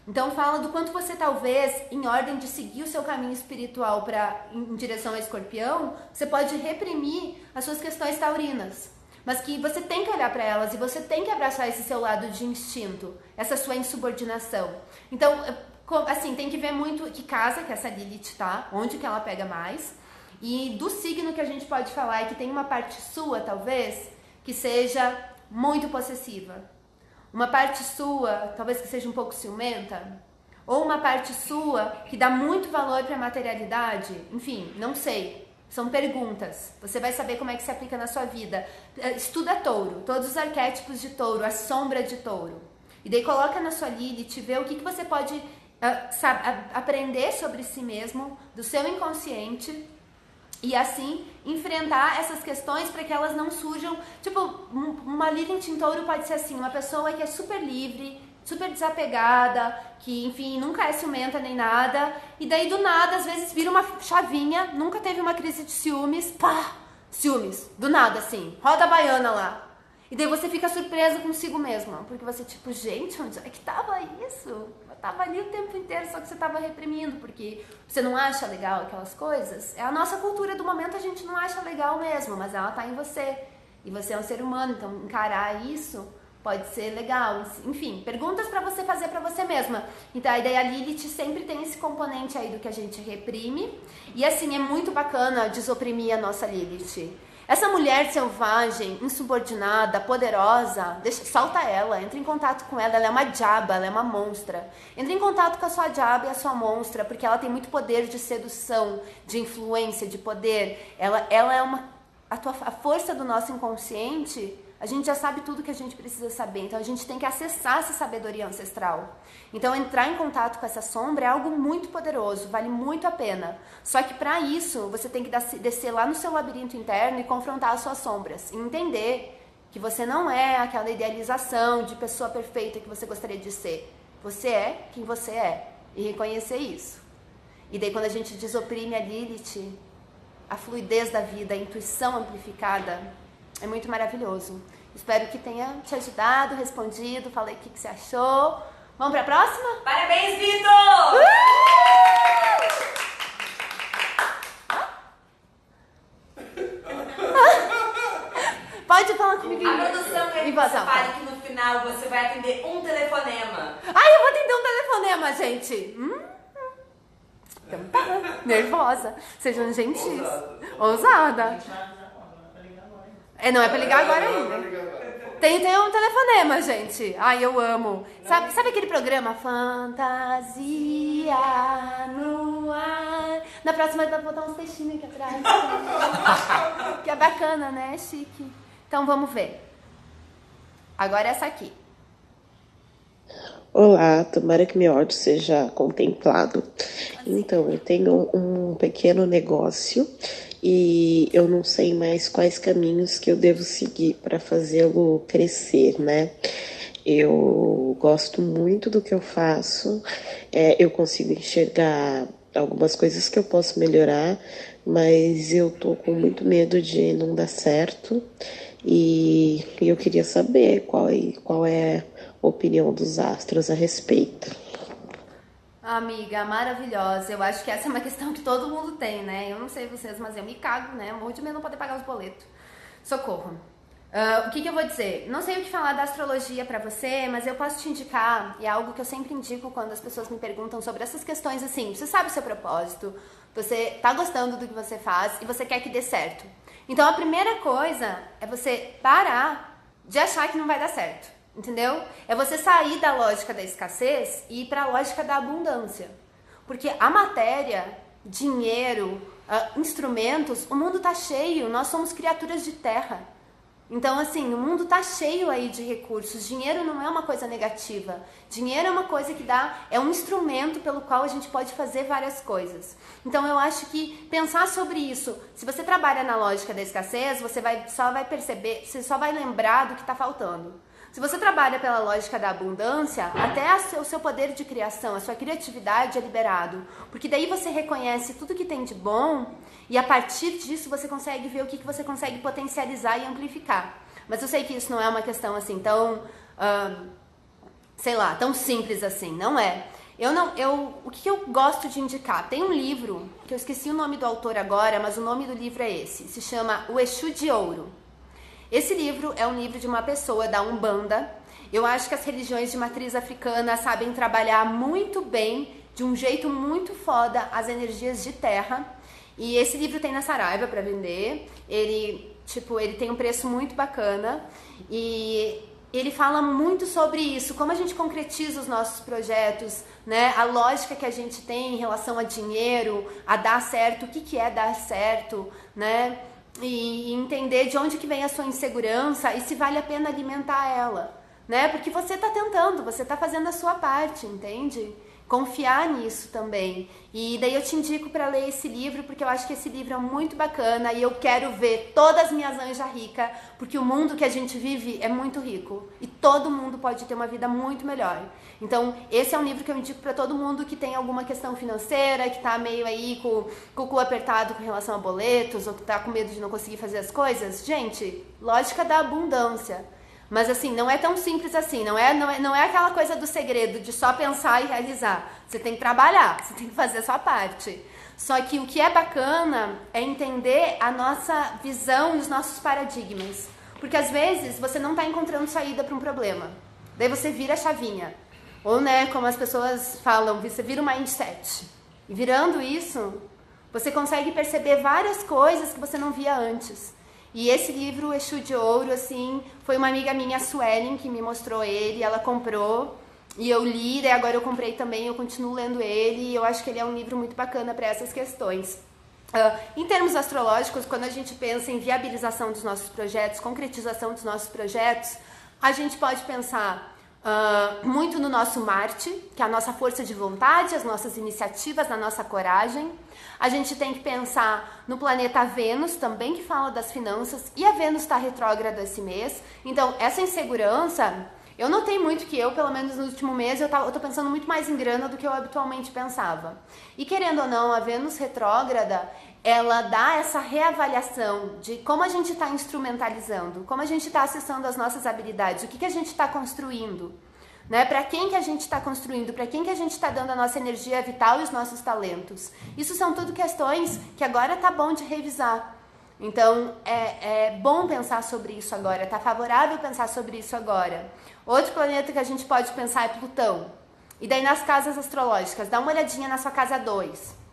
Então fala do quanto você talvez, em ordem de seguir o seu caminho espiritual em direção ao escorpião, você pode reprimir as suas questões taurinas. Mas que você tem que olhar para elas e você tem que abraçar esse seu lado de instinto, essa sua insubordinação. Então, assim, tem que ver muito que casa que essa Lilith tá, onde que ela pega mais. E do signo que a gente pode falar é que tem uma parte sua, talvez, que seja muito possessiva. Uma parte sua, talvez que seja um pouco ciumenta. Ou uma parte sua que dá muito valor para a materialidade. Enfim, não sei. São perguntas. Você vai saber como é que se aplica na sua vida. Estuda touro, todos os arquétipos de touro, a sombra de touro. E daí coloca na sua Lilith, vê o que você pode aprender sobre si mesmo, do seu inconsciente, e assim enfrentar essas questões para que elas não surjam. Tipo, uma Lilith em touro pode ser assim, uma pessoa que é super livre, super desapegada, que, enfim, nunca é ciumenta nem nada, e daí do nada, às vezes, vira uma chavinha, nunca teve uma crise de ciúmes, pá, ciúmes, do nada, assim, roda a baiana lá. E daí você fica surpresa consigo mesma, porque você, tipo, gente, onde é que tava isso? Eu tava ali o tempo inteiro, só que você tava reprimindo, porque você não acha legal aquelas coisas. É a nossa cultura do momento, a gente não acha legal mesmo, mas ela tá em você. E você é um ser humano, então encarar isso pode ser legal. Enfim, perguntas para você fazer para você mesma. Então a ideia Lilith sempre tem esse componente aí do que a gente reprime. E assim, é muito bacana desoprimir a nossa Lilith. Essa mulher selvagem, insubordinada, poderosa, solta ela, entra em contato com ela, ela é uma diaba, ela é uma monstra. Entra em contato com a sua diaba e a sua monstra, porque ela tem muito poder de sedução, de influência, de poder. Ela é a força do nosso inconsciente. A gente já sabe tudo que a gente precisa saber, então a gente tem que acessar essa sabedoria ancestral. Então entrar em contato com essa sombra é algo muito poderoso, vale muito a pena. Só que para isso você tem que descer lá no seu labirinto interno e confrontar as suas sombras. E entender que você não é aquela idealização de pessoa perfeita que você gostaria de ser. Você é quem você é. E reconhecer isso. E daí quando a gente desoprime a Lilith, a fluidez da vida, a intuição amplificada, é muito maravilhoso. Espero que tenha te ajudado, respondido, falei o que você achou. Vamos pra próxima? Parabéns, Vitor! Pode falar comigo. A produção quer que você fale que no final você vai atender um telefonema. Ai, eu vou atender um telefonema, gente. Então tá, nervosa. Sejam gentis. Ousada. Não é pra ligar agora ainda. Tem um telefonema, gente. Ai, eu amo. Sabe aquele programa? Fantasia no ar. Na próxima eu vou botar uns peixinhos aqui atrás. Que é bacana, né? É chique. Então vamos ver. Agora essa aqui. Olá, tomara que meu áudio seja contemplado. Então, eu tenho um pequeno negócio e eu não sei mais quais caminhos que eu devo seguir para fazê-lo crescer, né? Eu gosto muito do que eu faço, eu consigo enxergar algumas coisas que eu posso melhorar, mas eu tô com muito medo de não dar certo e eu queria saber qual é a opinião dos astros a respeito. Amiga, maravilhosa. Eu acho que essa é uma questão que todo mundo tem, né? Eu não sei vocês, mas eu me cago, né? Eu morro de medo de não poder pagar os boletos. Socorro. O que eu vou dizer? Não sei o que falar da astrologia pra você, mas eu posso te indicar, e é algo que eu sempre indico quando as pessoas me perguntam sobre essas questões assim, você sabe o seu propósito, você tá gostando do que você faz e você quer que dê certo. Então a primeira coisa é você parar de achar que não vai dar certo, entendeu? É você sair da lógica da escassez e ir pra lógica da abundância. Porque a matéria, dinheiro, instrumentos, o mundo tá cheio, nós somos criaturas de terra. Então, assim, o mundo tá cheio aí de recursos. Dinheiro não é uma coisa negativa. Dinheiro é uma coisa que é um instrumento pelo qual a gente pode fazer várias coisas. Então, eu acho que pensar sobre isso, se você trabalha na lógica da escassez, você só vai perceber, você só vai lembrar do que tá faltando. Se você trabalha pela lógica da abundância, até o seu poder de criação, a sua criatividade é liberado. Porque daí você reconhece tudo que tem de bom e a partir disso você consegue ver o que você consegue potencializar e amplificar. Mas eu sei que isso não é uma questão assim tão, sei lá, tão simples assim, não é. O que eu gosto de indicar? Tem um livro, que eu esqueci o nome do autor agora, mas o nome do livro é esse. Se chama O Exu de Ouro. Esse livro é um livro de uma pessoa da Umbanda. Eu acho que as religiões de matriz africana sabem trabalhar muito bem, de um jeito muito foda, as energias de terra. E esse livro tem na Saraiva para vender. Ele tem um preço muito bacana. E ele fala muito sobre isso, como a gente concretiza os nossos projetos, né? A lógica que a gente tem em relação a dinheiro, a dar certo, o que é dar certo, né? E entender de onde que vem a sua insegurança e se vale a pena alimentar ela, né? Porque você está tentando, você está fazendo a sua parte, entende? Confiar nisso também. E daí eu te indico para ler esse livro, porque eu acho que esse livro é muito bacana e eu quero ver todas as minhas anjas ricas, porque o mundo que a gente vive é muito rico e todo mundo pode ter uma vida muito melhor. Então, esse é um livro que eu indico para todo mundo que tem alguma questão financeira, que tá meio aí com o cu apertado com relação a boletos, ou que tá com medo de não conseguir fazer as coisas. Gente, lógica da abundância. Mas assim, não é tão simples assim, não é aquela coisa do segredo de só pensar e realizar. Você tem que trabalhar, você tem que fazer a sua parte. Só que o que é bacana é entender a nossa visão e os nossos paradigmas. Porque às vezes você não está encontrando saída para um problema. Daí você vira a chavinha. Ou, né, como as pessoas falam, você vira o mindset. E virando isso, você consegue perceber várias coisas que você não via antes. E esse livro, Exu de Ouro, assim, foi uma amiga minha, a Suelen, que me mostrou ele, ela comprou, e eu li, daí agora eu comprei também, eu continuo lendo ele, e eu acho que ele é um livro muito bacana para essas questões. Em termos astrológicos, quando a gente pensa em viabilização dos nossos projetos, concretização dos nossos projetos, a gente pode pensar muito no nosso Marte, que é a nossa força de vontade, as nossas iniciativas, na nossa coragem. A gente tem que pensar no planeta Vênus, também que fala das finanças, e a Vênus está retrógrada esse mês. Então, essa insegurança, eu notei muito que pelo menos no último mês, eu tô pensando muito mais em grana do que eu habitualmente pensava. E querendo ou não, a Vênus retrógrada, ela dá essa reavaliação de como a gente está instrumentalizando, como a gente está acessando as nossas habilidades, o que a gente está construindo, né? Para quem que a gente está construindo, para quem que a gente está dando a nossa energia vital e os nossos talentos. Isso são tudo questões que agora tá bom de revisar. Então, é bom pensar sobre isso agora, tá favorável pensar sobre isso agora. Outro planeta que a gente pode pensar é Plutão. E daí nas casas astrológicas, dá uma olhadinha na sua casa 2.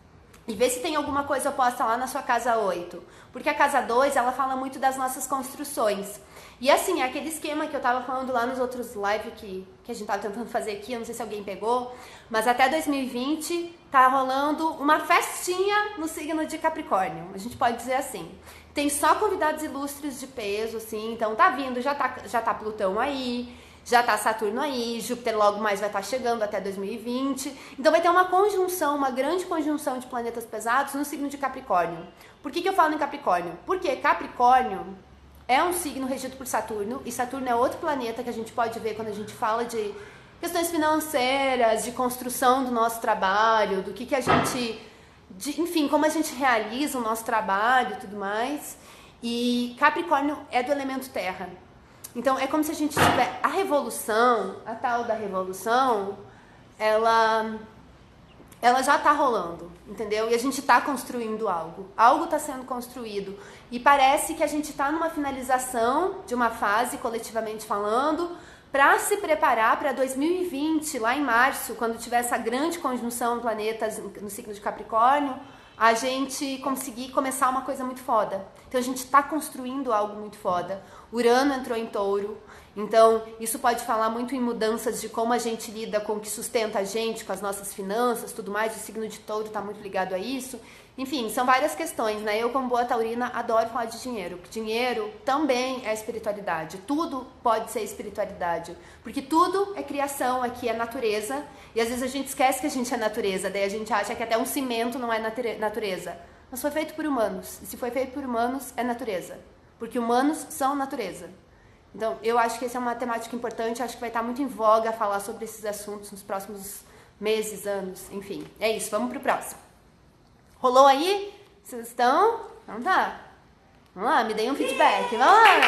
E vê se tem alguma coisa oposta lá na sua casa 8. Porque a casa 2, ela fala muito das nossas construções. E assim, é aquele esquema que eu tava falando lá nos outros lives que a gente tava tentando fazer aqui, eu não sei se alguém pegou, mas até 2020 tá rolando uma festinha no signo de Capricórnio, a gente pode dizer assim. Tem só convidados ilustres de peso, assim, então tá vindo, já tá Plutão aí, já tá Saturno aí, Júpiter logo mais vai estar chegando até 2020. Então vai ter uma conjunção, uma grande conjunção de planetas pesados no signo de Capricórnio. Por que eu falo em Capricórnio? Porque Capricórnio é um signo regido por Saturno, e Saturno é outro planeta que a gente pode ver quando a gente fala de questões financeiras, de construção do nosso trabalho, do que a gente... enfim, como a gente realiza o nosso trabalho e tudo mais. E Capricórnio é do elemento terra. Então, é como se a gente tiver... A revolução, a tal da revolução, ela já está rolando, entendeu? E a gente está construindo algo. Algo está sendo construído. E parece que a gente está numa finalização de uma fase, coletivamente falando, para se preparar para 2020, lá em março, quando tiver essa grande conjunção de planetas no signo de Capricórnio, a gente conseguir começar uma coisa muito foda. Então a gente está construindo algo muito foda. Urano entrou em Touro, então isso pode falar muito em mudanças de como a gente lida com o que sustenta a gente, com as nossas finanças, tudo mais. O signo de Touro está muito ligado a isso. Enfim, são várias questões, né? Eu, como boa taurina, adoro falar de dinheiro, porque dinheiro também é espiritualidade. Tudo pode ser espiritualidade, porque tudo é criação, aqui é natureza, e às vezes a gente esquece que a gente é natureza, daí a gente acha que até um cimento não é natureza. Mas foi feito por humanos, e se foi feito por humanos, é natureza, porque humanos são natureza. Então, eu acho que essa é uma temática importante, acho que vai estar muito em voga falar sobre esses assuntos nos próximos meses, anos, enfim. É isso, vamos pro próximo. Rolou aí? Vocês estão? Não tá? Vamos lá, me deem um feedback. Vamos lá.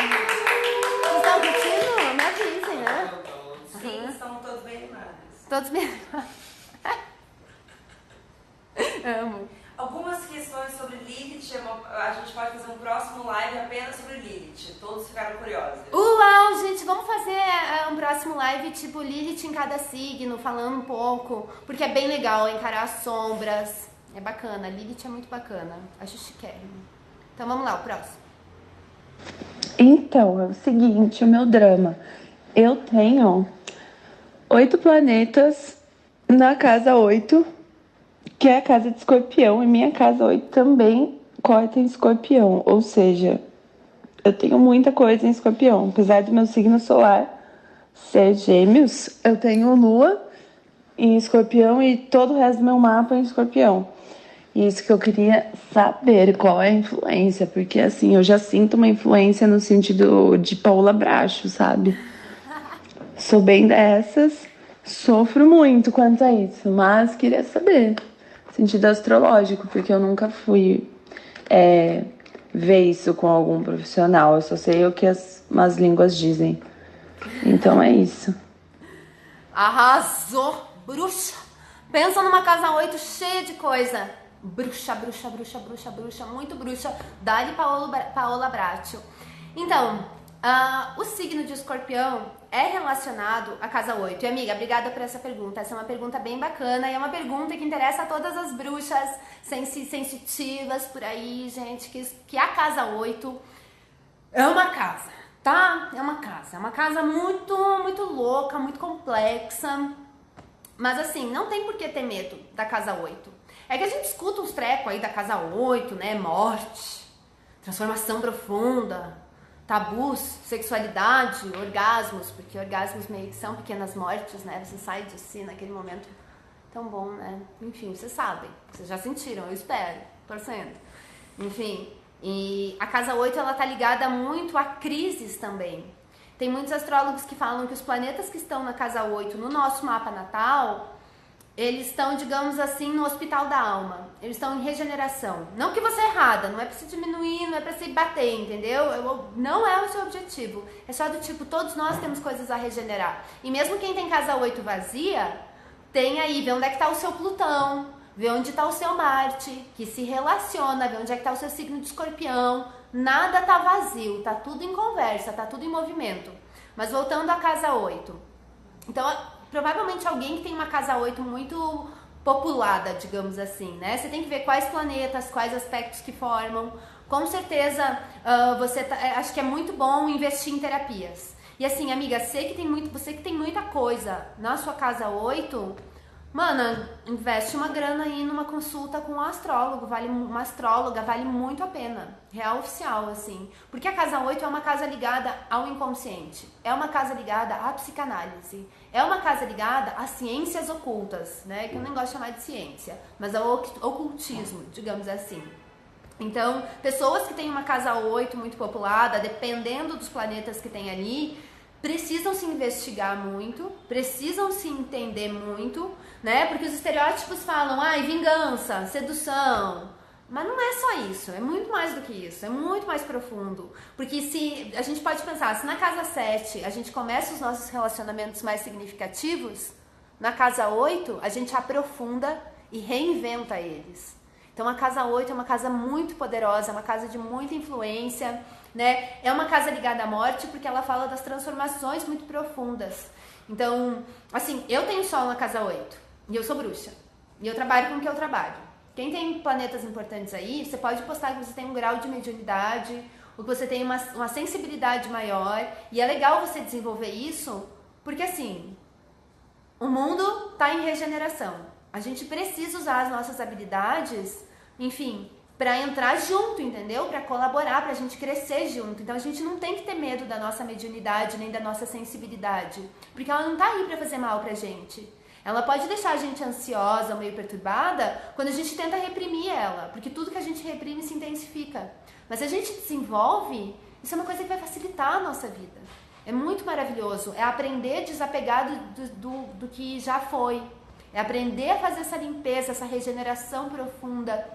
Vocês estão curtindo? Me avisem, né? Sim, estão todos bem animados. Todos bem animados. Amo. Algumas questões sobre Lilith, a gente pode fazer um próximo live apenas sobre Lilith. Todos ficaram curiosos. Uau, gente, vamos fazer um próximo live tipo Lilith em cada signo, falando um pouco, porque é bem legal encarar as sombras. É bacana, Lilith é muito bacana. Acho chiquérrimo. Então vamos lá, o próximo. Então, é o seguinte, o meu drama. Eu tenho 8 planetas na casa 8, que é a casa de Escorpião, e minha casa 8 também corta em Escorpião. Ou seja, eu tenho muita coisa em Escorpião. Apesar do meu signo solar ser Gêmeos, eu tenho Lua em Escorpião e todo o resto do meu mapa em Escorpião. E isso que eu queria saber, qual é a influência, porque assim, eu já sinto uma influência no sentido de Paula Bracho, sabe? Sou bem dessas, sofro muito quanto a isso, mas queria saber, sentido astrológico, porque eu nunca fui ver isso com algum profissional, eu só sei o que as línguas dizem. Então é isso. Arrasou, bruxa! Pensa numa casa 8 cheia de coisa. Bruxa, bruxa, bruxa, bruxa, bruxa, muito bruxa. Dá-lhe Paola Bracho. Então, o signo de Escorpião é relacionado à casa 8. E amiga, obrigada por essa pergunta. Essa é uma pergunta bem bacana e é uma pergunta que interessa a todas as bruxas sensitivas por aí, gente, que a casa 8 é uma casa, tá? É uma casa muito, muito louca, muito complexa. Mas assim, não tem por que ter medo da casa 8. É que a gente escuta uns trecos aí da casa 8, né? Morte, transformação profunda, tabus, sexualidade, orgasmos, porque orgasmos meio que são pequenas mortes, né? Você sai de si naquele momento tão bom, né? Enfim, vocês sabem, vocês já sentiram, eu espero, torcendo. Enfim, e a casa 8, ela tá ligada muito a crises também. Tem muitos astrólogos que falam que os planetas que estão na casa 8 no nosso mapa natal, eles estão, digamos assim, no hospital da alma. Eles estão em regeneração. Não que você é errada, não é pra se diminuir, não é pra se bater, entendeu? Não é o seu objetivo. É só do tipo, todos nós temos coisas a regenerar. E mesmo quem tem casa 8 vazia, tem aí, vê onde é que tá o seu Plutão, vê onde tá o seu Marte, que se relaciona, vê onde é que tá o seu signo de Escorpião. Nada tá vazio, tá tudo em conversa, tá tudo em movimento. Mas voltando à casa 8. Então, provavelmente alguém que tem uma casa 8 muito populada, digamos assim, né? Você tem que ver quais planetas, quais aspectos que formam. Com certeza, acho que é muito bom investir em terapias. E assim, amiga, você que tem muita coisa na sua casa 8, mano, investe uma grana aí numa consulta com um astrólogo, uma astróloga, vale muito a pena. Real oficial, assim. Porque a casa 8 é uma casa ligada ao inconsciente. É uma casa ligada à psicanálise. É uma casa ligada às ciências ocultas, né? Que eu nem gosto de chamar de ciência, mas ao ocultismo, digamos assim. Então, pessoas que têm uma casa 8 muito populada, dependendo dos planetas que tem ali, precisam se investigar muito, precisam se entender muito, né? Porque os estereótipos falam, vingança, sedução. Mas não é só isso, é muito mais do que isso, é muito mais profundo. Porque se a gente pode pensar, se na casa 7 a gente começa os nossos relacionamentos mais significativos, na casa 8 a gente aprofunda e reinventa eles. Então a casa 8 é uma casa muito poderosa, é uma casa de muita influência, né? É uma casa ligada à morte porque ela fala das transformações muito profundas. Então, assim, eu tenho sol na casa 8 e eu sou bruxa. E eu trabalho com o que eu trabalho. Quem tem planetas importantes aí, você pode postar que você tem um grau de mediunidade, ou que você tem uma sensibilidade maior. E é legal você desenvolver isso, porque assim, o mundo está em regeneração. A gente precisa usar as nossas habilidades, enfim, para entrar junto, entendeu? Para colaborar, para a gente crescer junto. Então a gente não tem que ter medo da nossa mediunidade, nem da nossa sensibilidade, porque ela não está aí para fazer mal pra gente. Ela pode deixar a gente ansiosa, meio perturbada, quando a gente tenta reprimir ela, porque tudo que a gente reprime se intensifica. Mas se a gente desenvolve, isso é uma coisa que vai facilitar a nossa vida. É muito maravilhoso. É aprender a desapegar do que já foi. É aprender a fazer essa limpeza, essa regeneração profunda.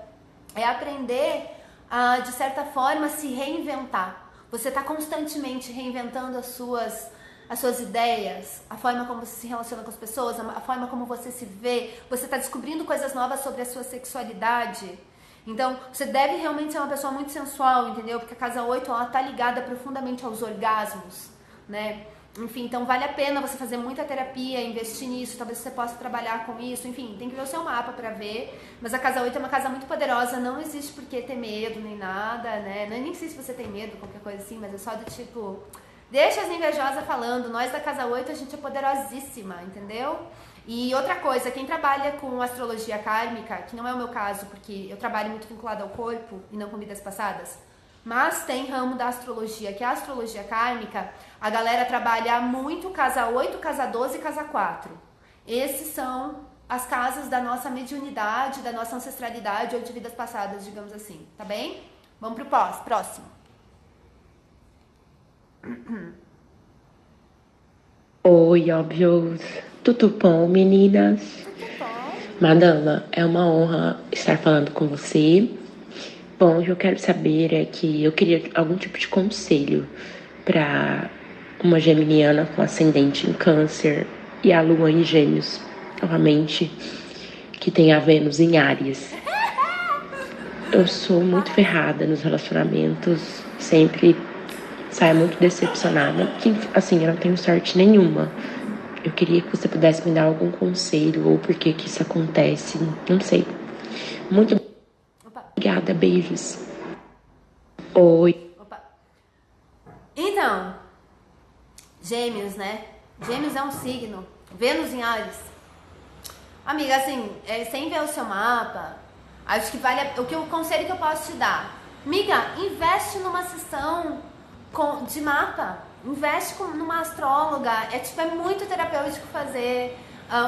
É aprender a, de certa forma, se reinventar. Você está constantemente reinventando as suas ideias, a forma como você se relaciona com as pessoas, a forma como você se vê. Você está descobrindo coisas novas sobre a sua sexualidade. Então, você deve realmente ser uma pessoa muito sensual, entendeu? Porque a casa 8, ela tá ligada profundamente aos orgasmos, né? Enfim, então vale a pena você fazer muita terapia, investir nisso, talvez você possa trabalhar com isso, enfim, tem que ver o seu mapa pra ver. Mas a casa 8 é uma casa muito poderosa, não existe por que ter medo nem nada, né? Nem sei se você tem medo, qualquer coisa assim, mas é só do tipo, deixa as invejosas falando, nós da casa 8 a gente é poderosíssima, entendeu? E outra coisa, quem trabalha com astrologia kármica, que não é o meu caso, porque eu trabalho muito vinculado ao corpo e não com vidas passadas, mas tem ramo da astrologia, que é a astrologia kármica, a galera trabalha muito casa 8, casa 12 e casa 4. Esses são as casas da nossa mediunidade, da nossa ancestralidade ou de vidas passadas, digamos assim, tá bem? Vamos pro próximo. Oi, óbvios. Tudo bom, meninas? Tudo bom? Madama, é uma honra estar falando com você. Bom, o que eu quero saber é que eu queria algum tipo de conselho para uma geminiana com ascendente em câncer e a lua em gêmeos, novamente, que tem a Vênus em Áries. Eu sou muito ferrada nos relacionamentos, sempre saio muito decepcionada, que assim, eu não tenho sorte nenhuma. Eu queria que você pudesse me dar algum conselho ou por que isso acontece, não sei. Muito obrigada, beijos. Oi. Então, Gêmeos, né? Gêmeos é um signo. Vênus em Áries. Amiga, assim, sem ver o seu mapa, acho que o conselho que eu posso te dar. Amiga, investe numa sessão de mapa. Investe numa astróloga. É muito terapêutico fazer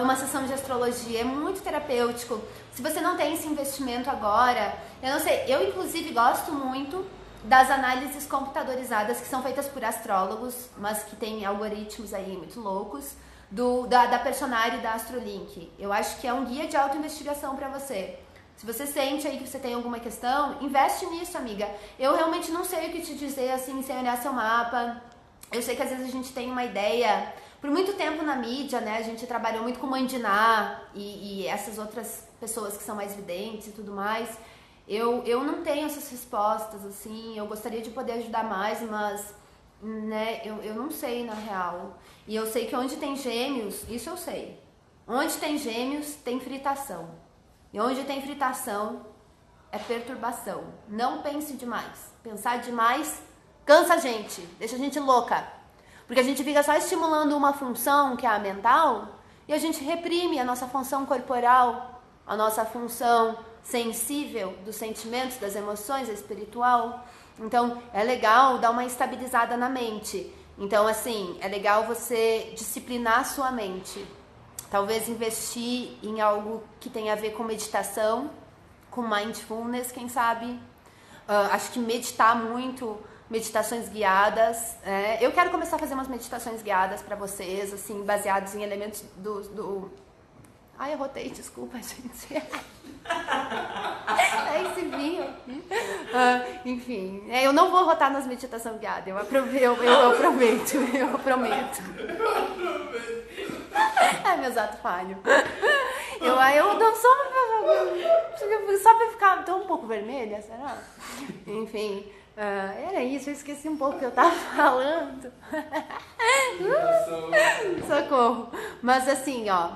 uma sessão de astrologia. É muito terapêutico. Se você não tem esse investimento agora, eu não sei, eu inclusive gosto muito das análises computadorizadas que são feitas por astrólogos, mas que tem algoritmos aí muito loucos, da Personari e da Astrolink. Eu acho que é um guia de autoinvestigação para você. Se você sente aí que você tem alguma questão, investe nisso, amiga. Eu realmente não sei o que te dizer, assim, sem olhar seu mapa. Eu sei que às vezes a gente tem uma ideia. Por muito tempo na mídia, né, a gente trabalhou muito com Mãe de Ná e essas outras pessoas que são mais videntes e tudo mais. Eu não tenho essas respostas, assim, eu gostaria de poder ajudar mais, mas, né, eu não sei, na real. E eu sei que onde tem gêmeos, isso eu sei. Onde tem gêmeos, tem fritação. E onde tem fritação, é perturbação. Não pense demais. Pensar demais cansa a gente, deixa a gente louca. Porque a gente fica só estimulando uma função, que é a mental, e a gente reprime a nossa função corporal, a nossa função sensível dos sentimentos, das emoções, a espiritual. Então, é legal dar uma estabilizada na mente. Então, assim, é legal você disciplinar a sua mente. Talvez investir em algo que tenha a ver com meditação, com mindfulness, quem sabe. Acho que meditar muito, meditações guiadas. Eu quero começar a fazer umas meditações guiadas para vocês, assim, baseados em elementos do... Ai, eu rotei, desculpa, gente. É esse vinho aqui. Enfim, eu não vou rotar nas meditações guiadas, eu prometo. É meu ato falho. Eu não sou só pra ficar tão um pouco vermelha, será? Enfim, era isso, eu esqueci um pouco o que eu tava falando. Socorro. Mas assim, ó,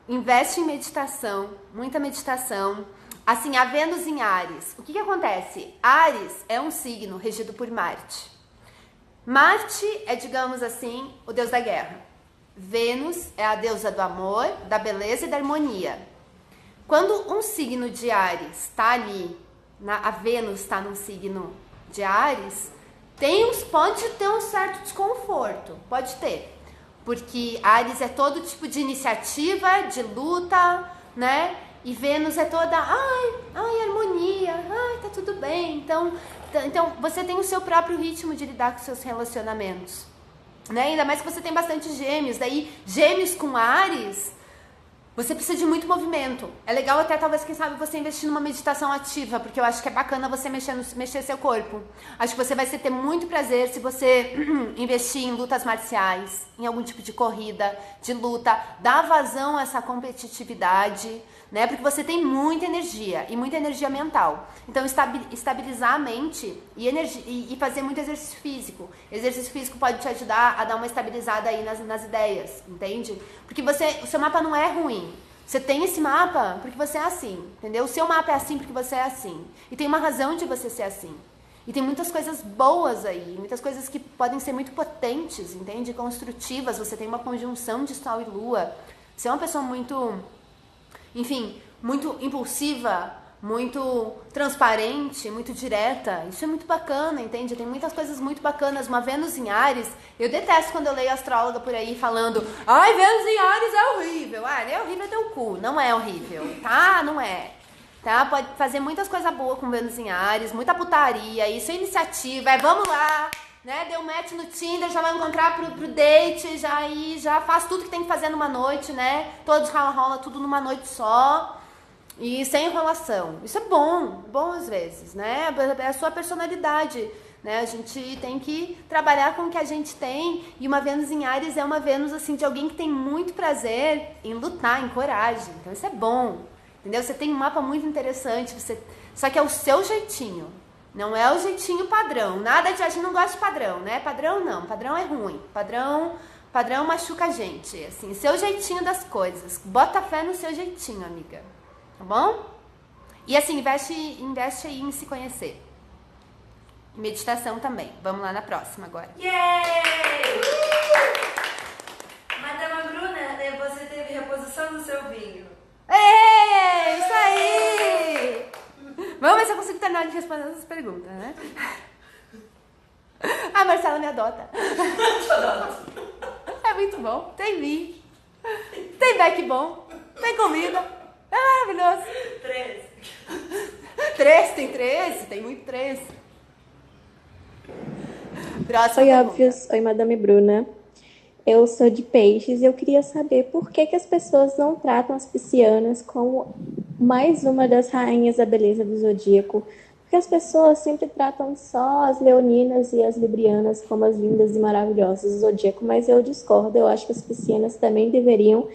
investe em meditação, muita meditação. Assim, a Vênus em Áries. O que acontece? Áries é um signo regido por Marte. Marte é, digamos assim, o deus da guerra. Vênus é a deusa do amor, da beleza e da harmonia. Quando um signo de Áries está ali, a Vênus está num signo de Áries, pode ter um certo desconforto, pode ter. Porque Áries é todo tipo de iniciativa, de luta, né? E Vênus é toda, harmonia, tá tudo bem. Então você tem o seu próprio ritmo de lidar com seus relacionamentos. né? Ainda mais que você tem bastante gêmeos. Daí, gêmeos com Áries, você precisa de muito movimento. É legal até, talvez, quem sabe, você investir numa meditação ativa, porque eu acho que é bacana você mexer seu corpo. Acho que você vai ter muito prazer se você investir em lutas marciais, em algum tipo de corrida, de luta, dar vazão a essa competitividade, né? Porque você tem muita energia, e muita energia mental. Então, estabilizar a mente e fazer muito exercício físico. Exercício físico pode te ajudar a dar uma estabilizada aí nas ideias, entende? Porque o seu mapa não é ruim. Você tem esse mapa porque você é assim, entendeu? O seu mapa é assim porque você é assim. E tem uma razão de você ser assim. E tem muitas coisas boas aí, muitas coisas que podem ser muito potentes, entende? Construtivas. Você tem uma conjunção de Sol e Lua. Você é uma pessoa muito, enfim, muito impulsiva, muito transparente, muito direta. Isso é muito bacana, entende? Tem muitas coisas muito bacanas. Uma Vênus em Áries, eu detesto quando eu leio astróloga por aí falando: ai, Vênus em Áries é horrível. Ah, é horrível teu cu. Não é horrível, tá? Não é. Tá? Pode fazer muitas coisas boas com Vênus em Áries, muita putaria, isso é iniciativa, vamos lá, né? Deu match no Tinder, já vai encontrar pro date, já faz tudo que tem que fazer numa noite, né? Todos rola tudo numa noite só. E sem enrolação. Isso é bom às vezes, né? É a sua personalidade, né? A gente tem que trabalhar com o que a gente tem. E uma Vênus em Áries é uma Vênus, assim, de alguém que tem muito prazer em lutar, em coragem. Então isso é bom, entendeu? Você tem um mapa muito interessante, só que é o seu jeitinho. Não é o jeitinho padrão. Nada de... A gente não gosta de padrão, né? Padrão não. Padrão é ruim. Padrão machuca a gente. Assim, seu jeitinho das coisas. Bota fé no seu jeitinho, amiga. Tá bom? E assim, investe aí em se conhecer. Meditação também. Vamos lá na próxima agora. Yay! Madama Bruna, você teve reposição do seu vinho. Ei, isso aí! Vamos ver se eu consigo terminar de responder essas perguntas, né? A Marcela me adota. É muito bom. Tem vinho. Tem beck bom. Tem comida. É maravilhoso. 13. Tem 13? Tem muito 13. Próxima Oi, pergunta. óbvios. Oi, Madame Bruna. Eu sou de Peixes e eu queria saber por que as pessoas não tratam as piscianas como mais uma das rainhas da beleza do zodíaco. Porque as pessoas sempre tratam só as leoninas e as librianas como as lindas e maravilhosas do zodíaco, mas eu discordo. Eu acho que as piscianas também deveriam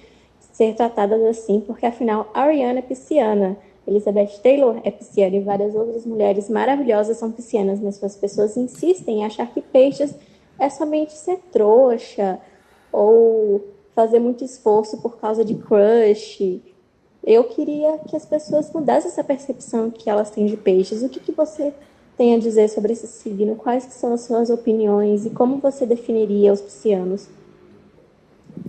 ser tratadas assim, porque afinal a Ariana é pisciana, Elizabeth Taylor é pisciana e várias outras mulheres maravilhosas são piscianas, mas as pessoas insistem em achar que Peixes é somente ser trouxa ou fazer muito esforço por causa de crush. Eu queria que as pessoas mudassem essa percepção que elas têm de Peixes. O que você tem a dizer sobre esse signo? Quais que são as suas opiniões e como você definiria os piscianos?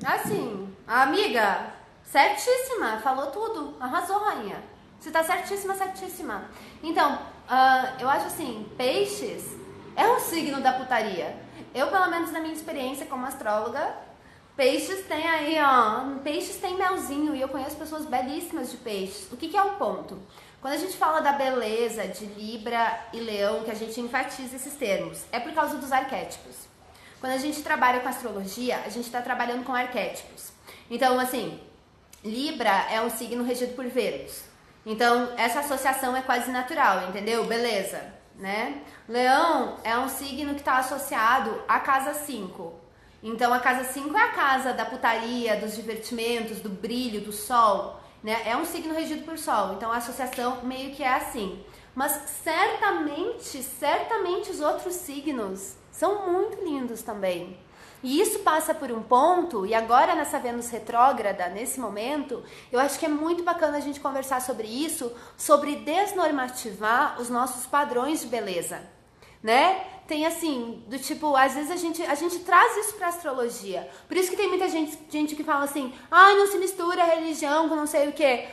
Assim, amiga, certíssima, falou tudo, arrasou, rainha. Você tá certíssima, certíssima. Então, eu acho assim, Peixes é um signo da putaria. Eu, pelo menos na minha experiência como astróloga, Peixes tem aí, ó, Peixes tem melzinho e eu conheço pessoas belíssimas de Peixes. O que é o ponto? Quando a gente fala da beleza de Libra e Leão, que a gente enfatiza esses termos, é por causa dos arquétipos. Quando a gente trabalha com astrologia, a gente está trabalhando com arquétipos. Então, assim, Libra é um signo regido por Vênus. Então, essa associação é quase natural, entendeu? Beleza, né? Leão é um signo que está associado à casa 5. Então, a casa 5 é a casa da putaria, dos divertimentos, do brilho, do sol, né? É um signo regido por sol. Então, a associação meio que é assim. Mas, certamente os outros signos são muito lindos também. E isso passa por um ponto, e agora nessa Vênus retrógrada, nesse momento, eu acho que é muito bacana a gente conversar sobre isso, sobre desnormativar os nossos padrões de beleza, né? Tem assim, do tipo, às vezes a gente traz isso pra astrologia. Por isso que tem muita gente que fala assim, não se mistura religião com não sei o quê.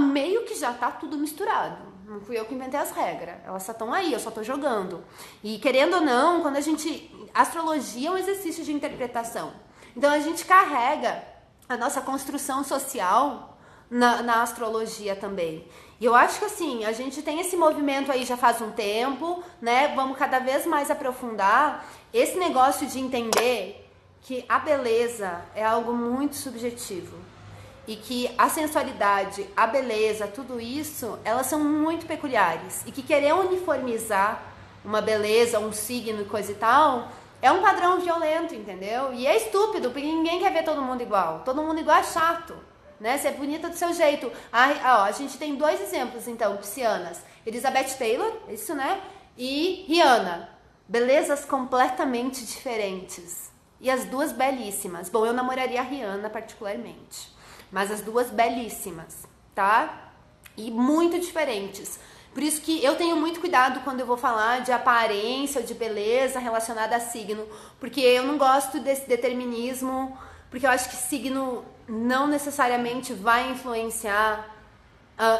Meio que já tá tudo misturado. Não fui eu que inventei as regras. Elas só estão aí, eu só tô jogando. E querendo ou não, quando a gente... Astrologia é um exercício de interpretação. Então a gente carrega a nossa construção social na astrologia também. E eu acho que assim, a gente tem esse movimento aí já faz um tempo, né? Vamos cada vez mais aprofundar esse negócio de entender que a beleza é algo muito subjetivo e que a sensualidade, a beleza, tudo isso, elas são muito peculiares e que querer uniformizar uma beleza, um signo e coisa e tal, é um padrão violento, entendeu? E é estúpido, porque ninguém quer ver todo mundo igual. Todo mundo igual é chato, né? Você é bonita do seu jeito. A gente tem 2 exemplos, então, piscianas. Elizabeth Taylor, isso, né? E Rihanna. Belezas completamente diferentes. E as duas belíssimas. Bom, eu namoraria a Rihanna particularmente. Mas as duas belíssimas, tá? E muito diferentes. Por isso que eu tenho muito cuidado quando eu vou falar de aparência ou de beleza relacionada a signo. Porque eu não gosto desse determinismo. Porque eu acho que signo não necessariamente vai influenciar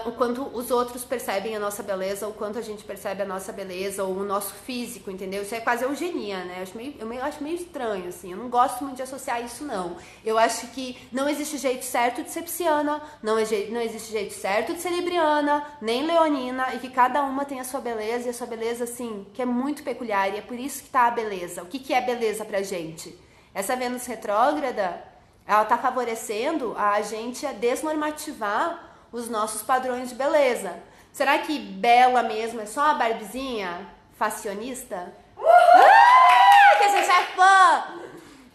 o quanto os outros percebem a nossa beleza, o quanto a gente percebe a nossa beleza, ou o nosso físico, entendeu? Isso é quase eugenia, né? Eu acho meio estranho, assim. Eu não gosto muito de associar isso, não. Eu acho que não existe jeito certo de ser pisciana, não existe jeito certo de ser libriana, nem leonina, e que cada uma tem a sua beleza, e a sua beleza, assim, que é muito peculiar, e é por isso que tá a beleza. O que é beleza pra gente? Essa Vênus retrógrada, ela tá favorecendo a gente a desnormativar os nossos padrões de beleza. Será que bela mesmo é só a Barbizinha fashionista? Que a gente é fã!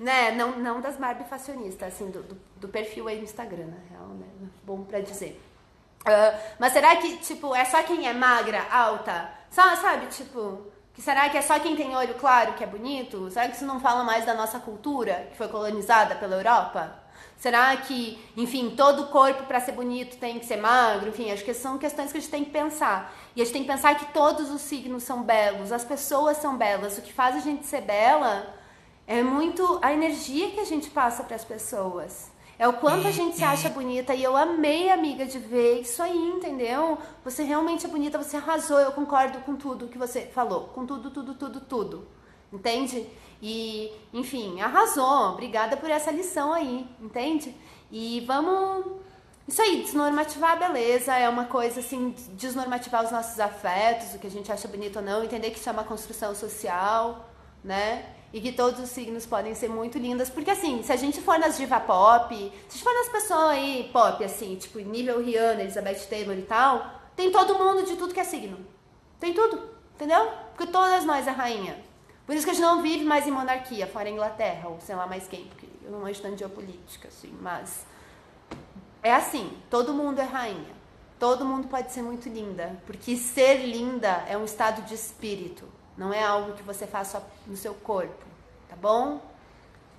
Né? Não das Barbie fashionistas, assim, do perfil aí no Instagram, na real, né? Bom pra dizer. Mas será que, tipo, é só quem é magra, alta? Só, sabe, tipo... Será que é só quem tem olho claro que é bonito? Será que isso não fala mais da nossa cultura, que foi colonizada pela Europa? Será que, enfim, todo corpo para ser bonito tem que ser magro? Enfim, acho que são questões que a gente tem que pensar. E a gente tem que pensar que todos os signos são belos, as pessoas são belas. O que faz a gente ser bela é muito a energia que a gente passa para as pessoas. É o quanto a gente se acha bonita. E eu amei, amiga, de ver isso aí, entendeu? Você realmente é bonita, você arrasou. Eu concordo com tudo que você falou. Com tudo. Entende? E, enfim, arrasou. Obrigada por essa lição aí, entende? E vamos... Isso aí, desnormativar a beleza é uma coisa, assim, desnormativar os nossos afetos, o que a gente acha bonito ou não, entender que isso é uma construção social, né? E que todos os signos podem ser muito lindas. Porque, assim, se a gente for nas diva pop, se a gente for nas pessoas aí pop, assim, tipo, nível Rihanna, Elizabeth Taylor e tal, tem todo mundo de tudo que é signo. Tem tudo, entendeu? Porque todas nós é rainha. Por isso que a gente não vive mais em monarquia, fora a Inglaterra, ou sei lá mais quem, porque eu não manjo tanto de geopolítica, assim, mas... É assim, todo mundo é rainha. Todo mundo pode ser muito linda, porque ser linda é um estado de espírito, não é algo que você faz só no seu corpo, tá bom?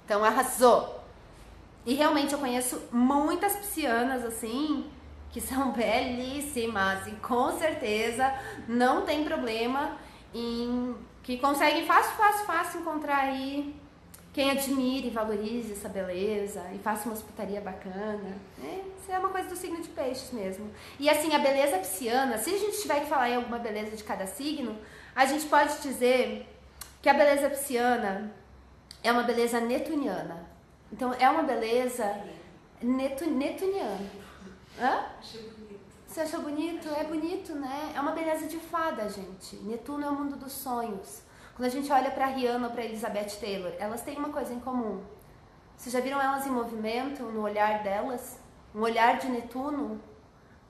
Então, arrasou! E realmente eu conheço muitas piscianas, assim, que são belíssimas e com certeza não tem problema em... que conseguem fácil encontrar aí quem admire e valorize essa beleza e faça uma hospitaria bacana. Isso é uma coisa do signo de peixes mesmo. E assim, a beleza pisciana, se a gente tiver que falar em alguma beleza de cada signo, a gente pode dizer que a beleza pisciana é uma beleza netuniana. Então, é uma beleza netuniana. Hã? Você achou bonito? É bonito, né? É uma beleza de fada, gente. Netuno é o mundo dos sonhos. Quando a gente olha para Rihanna ou para Elizabeth Taylor, elas têm uma coisa em comum. Vocês já viram elas em movimento, no olhar delas? Um olhar de Netuno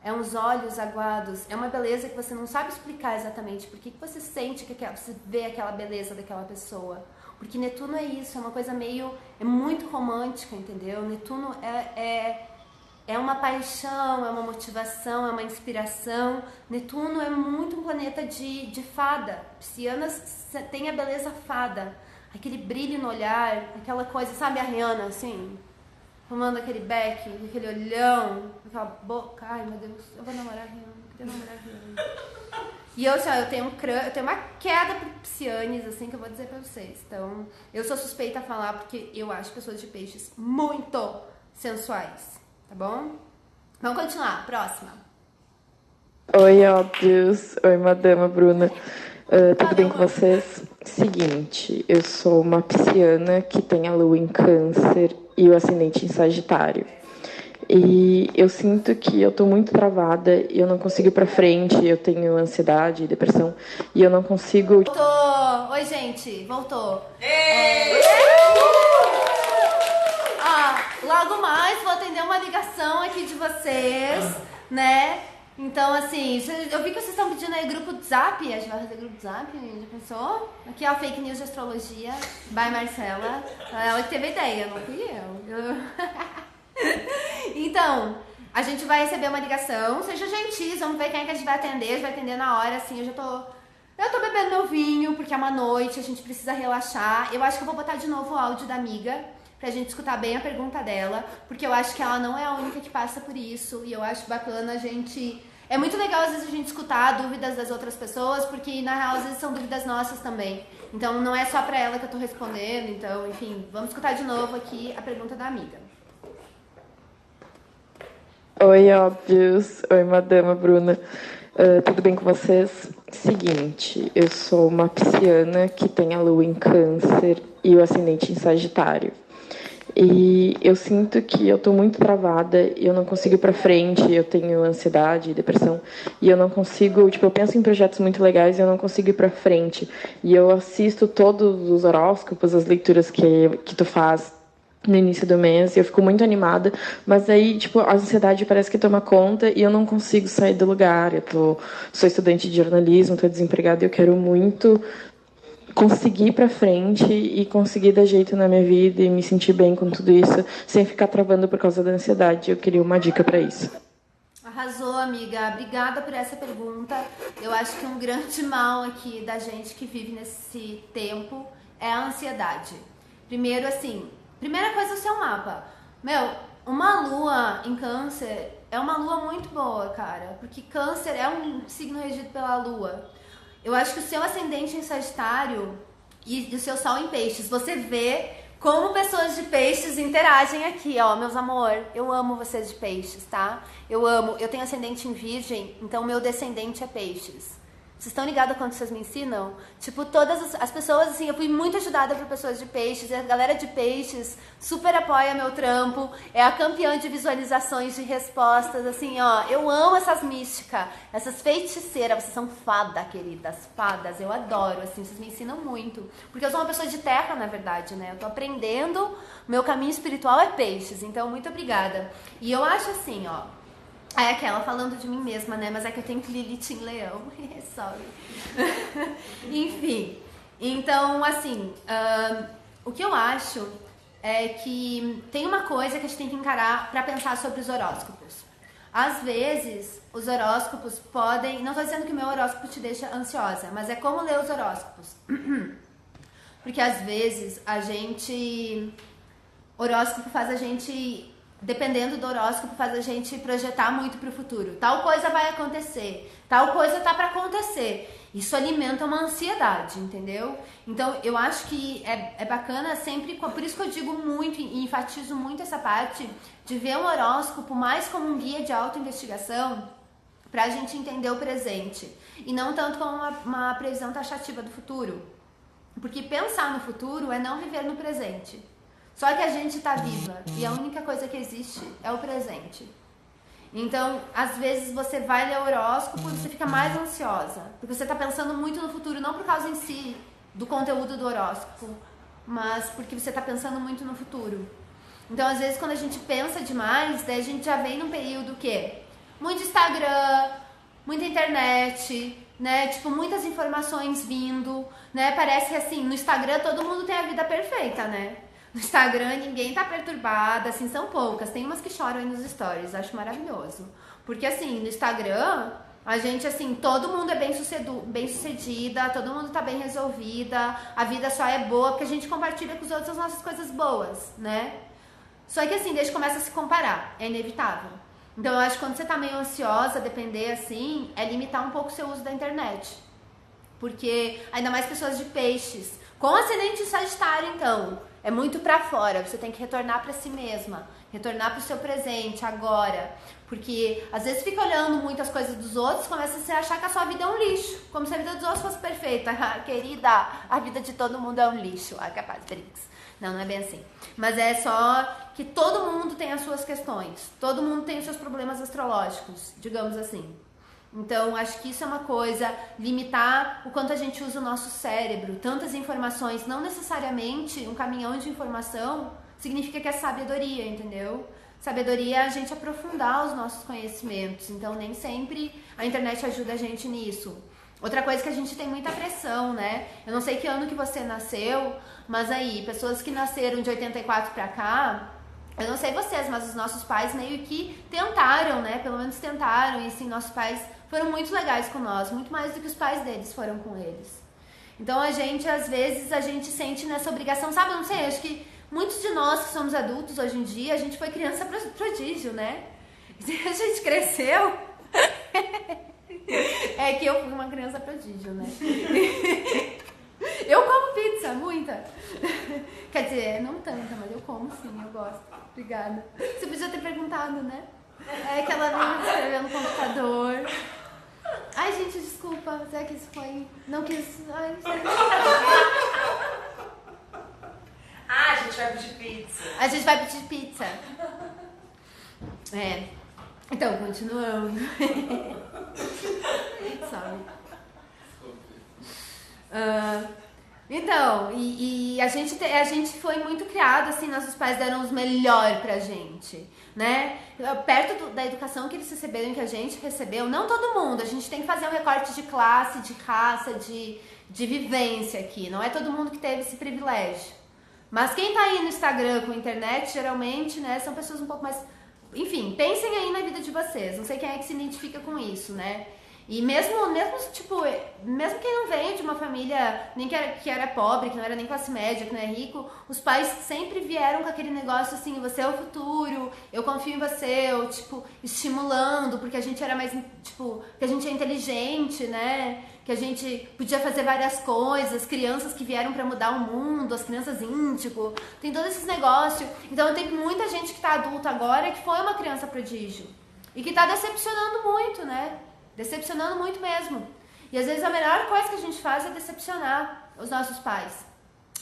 é uns olhos aguados. É uma beleza que você não sabe explicar exatamente. Por que você sente que você vê aquela beleza daquela pessoa? Porque Netuno é isso, é uma coisa meio... É muito romântica, entendeu? Netuno é uma paixão, é uma motivação, é uma inspiração. Netuno é muito um planeta de fada. Piscianas tem a beleza fada. Aquele brilho no olhar, aquela coisa, sabe a Rihanna, assim? Fumando aquele beck, aquele olhão, aquela boca. Ai, meu Deus, eu vou namorar a Rihanna, eu quero namorar a Rihanna. E eu tenho uma queda por piscianes, assim, que eu vou dizer pra vocês. Então, eu sou suspeita a falar porque eu acho pessoas de peixes muito sensuais. Tá bom? Vamos continuar. Próxima. Oi, óbvios. Oi, madama Bruna. Tudo bem com vocês? Seguinte, eu sou uma pisciana que tem a lua em câncer e o ascendente em sagitário. E eu sinto que eu tô muito travada e eu não consigo ir pra frente, eu tenho ansiedade e depressão e eu não consigo... Voltou! Oi, gente, voltou. logo mais vou atender uma ligação aqui de vocês, né? Então, assim, eu vi que vocês estão pedindo aí grupo do Zap. A gente vai fazer grupo do Zap, já pensou? Aqui, ó, Fake News de Astrologia, by Marcela. Ela que teve a ideia, não fui eu. Então, a gente vai receber uma ligação. Seja gentis, vamos ver quem é que a gente vai atender. A gente vai atender na hora, assim, eu tô bebendo meu vinho, porque é uma noite, a gente precisa relaxar. Eu acho que eu vou botar de novo o áudio da amiga, pra gente escutar bem a pergunta dela, porque eu acho que ela não é a única que passa por isso, e eu acho bacana a gente... É muito legal, às vezes, a gente escutar dúvidas das outras pessoas, porque, na real, às vezes são dúvidas nossas também. Então, não é só pra ela que eu tô respondendo, então, enfim, vamos escutar de novo aqui a pergunta da amiga. Oi, óbvios. Oi, madama Bruna. Tudo bem com vocês? Seguinte, eu sou uma pisciana que tem a lua em Câncer e o ascendente em Sagitário. E eu sinto que eu tô muito travada e eu não consigo ir pra frente, eu tenho ansiedade, depressão, e eu não consigo, eu penso em projetos muito legais e eu não consigo ir pra frente. E eu assisto todos os horóscopos, as leituras que tu faz no início do mês, e eu fico muito animada, mas aí, a ansiedade parece que toma conta e eu não consigo sair do lugar. Sou estudante de jornalismo, tô desempregada e eu quero muito conseguir ir pra frente e conseguir dar jeito na minha vida e me sentir bem com tudo isso, sem ficar travando por causa da ansiedade. Eu queria uma dica pra isso. Arrasou, amiga. Obrigada por essa pergunta. Eu acho que um grande mal aqui da gente que vive nesse tempo é a ansiedade. Primeiro, assim, primeira coisa é o seu mapa. Uma lua em Câncer é uma lua muito boa, cara, porque Câncer é um signo regido pela lua. Eu acho que o seu ascendente em Sagitário e o seu sol em Peixes, você vê como pessoas de Peixes interagem aqui, ó, meus amor. Eu amo vocês de Peixes, tá? Eu tenho ascendente em Virgem, então meu descendente é Peixes. Vocês estão ligados quando vocês me ensinam? Todas as pessoas, assim, eu fui muito ajudada por pessoas de Peixes, e a galera de Peixes super apoia meu trampo, é a campeã de visualizações, de respostas, assim, ó, eu amo essas místicas, essas feiticeiras, vocês são fada, queridas, fadas, eu adoro, assim, vocês me ensinam muito, porque eu sou uma pessoa de terra, na verdade, né, eu tô aprendendo, meu caminho espiritual é Peixes, então muito obrigada. E eu acho assim, ó, é aquela falando de mim mesma, né? Mas é que eu tenho Lilith em Leão. Sorry. Enfim. Então, assim, o que eu acho é que tem uma coisa que a gente tem que encarar pra pensar sobre os horóscopos. Às vezes, os horóscopos podem... Não tô dizendo que o meu horóscopo te deixa ansiosa, mas é como ler os horóscopos. Porque às vezes horóscopo faz a gente... Dependendo do horóscopo, faz a gente projetar muito pro futuro. Tal coisa vai acontecer, tal coisa tá pra acontecer. Isso alimenta uma ansiedade, entendeu? Então, eu acho que é bacana sempre... Por isso que eu digo muito e enfatizo muito essa parte de ver um horóscopo mais como um guia de autoinvestigação pra gente entender o presente. E não tanto como uma previsão taxativa do futuro. Porque pensar no futuro é não viver no presente. Só que a gente tá viva e a única coisa que existe é o presente. Então, às vezes você vai ler o horóscopo e você fica mais ansiosa, porque você tá pensando muito no futuro, não por causa em si do conteúdo do horóscopo, mas porque você tá pensando muito no futuro. Então, às vezes, quando a gente pensa demais, daí a gente já vem num período que muito Instagram, muita internet, né? Muitas informações vindo, né? Parece que assim, no Instagram todo mundo tem a vida perfeita, né? No Instagram ninguém tá perturbada, assim, são poucas. Tem umas que choram aí nos stories, acho maravilhoso. Porque assim, no Instagram, a gente, assim, todo mundo é bem sucedida, todo mundo tá bem resolvida, a vida só é boa porque a gente compartilha com os outros as nossas coisas boas, né? Só que assim, desde que começa a se comparar, é inevitável. Então eu acho que quando você tá meio ansiosa, depender assim, é limitar um pouco o seu uso da internet. Porque, ainda mais pessoas de Peixes, com ascendente Sagitário, então, é muito pra fora, você tem que retornar pra si mesma, retornar pro seu presente, agora. Porque às vezes fica olhando muito as coisas dos outros, começa a se achar que a sua vida é um lixo, como se a vida dos outros fosse perfeita. Querida, a vida de todo mundo é um lixo. Ai, capaz, brinks. Não é bem assim. Mas é só que todo mundo tem as suas questões, todo mundo tem os seus problemas astrológicos, digamos assim. Então, acho que isso é uma coisa, limitar o quanto a gente usa o nosso cérebro, tantas informações, não necessariamente um caminhão de informação significa que é sabedoria, entendeu? Sabedoria é a gente aprofundar os nossos conhecimentos, então nem sempre a internet ajuda a gente nisso. Outra coisa que a gente tem muita pressão, né? Eu não sei que ano que você nasceu, mas aí, pessoas que nasceram de 84 pra cá, eu não sei vocês, mas os nossos pais meio que tentaram, né? Pelo menos tentaram, e assim, nossos pais foram muito legais com nós, muito mais do que os pais deles foram com eles. Então a gente, às vezes, a gente sente nessa obrigação, sabe? Eu não sei, acho que muitos de nós que somos adultos hoje em dia, a gente foi criança prodígio, né? A gente cresceu. É que eu fui uma criança prodígio, né? Eu como pizza, muita. Quer dizer, não tanta, mas eu como sim, eu gosto. Obrigada. Você podia ter perguntado, né? É que ela veio escrever no computador. Ai, gente, desculpa. Será que isso foi... Não quis... Ai, não sei. Ah, a gente vai pedir pizza. A gente vai pedir pizza. É. Então, continuando. Sabe? Então, a gente foi muito criado, assim, nossos pais deram os melhor pra gente, né? Perto da educação que eles receberam, que a gente recebeu, não todo mundo, a gente tem que fazer um recorte de classe, de raça, de vivência aqui, não é todo mundo que teve esse privilégio. Mas quem tá aí no Instagram com internet, geralmente, né, são pessoas um pouco mais... Enfim, pensem aí na vida de vocês, não sei quem é que se identifica com isso, né? E mesmo quem não veio de uma família nem que era pobre, que não era nem classe média, que não é rico, os pais sempre vieram com aquele negócio assim, você é o futuro, eu confio em você, ou tipo, estimulando, porque a gente era mais, tipo, que a gente é inteligente, né? Que a gente podia fazer várias coisas, crianças que vieram pra mudar o mundo, as crianças índigo, tem todos esses negócios. Então tem muita gente que tá adulta agora que foi uma criança prodígio e que tá decepcionando muito, né? Decepcionando muito mesmo. E às vezes a melhor coisa que a gente faz é decepcionar os nossos pais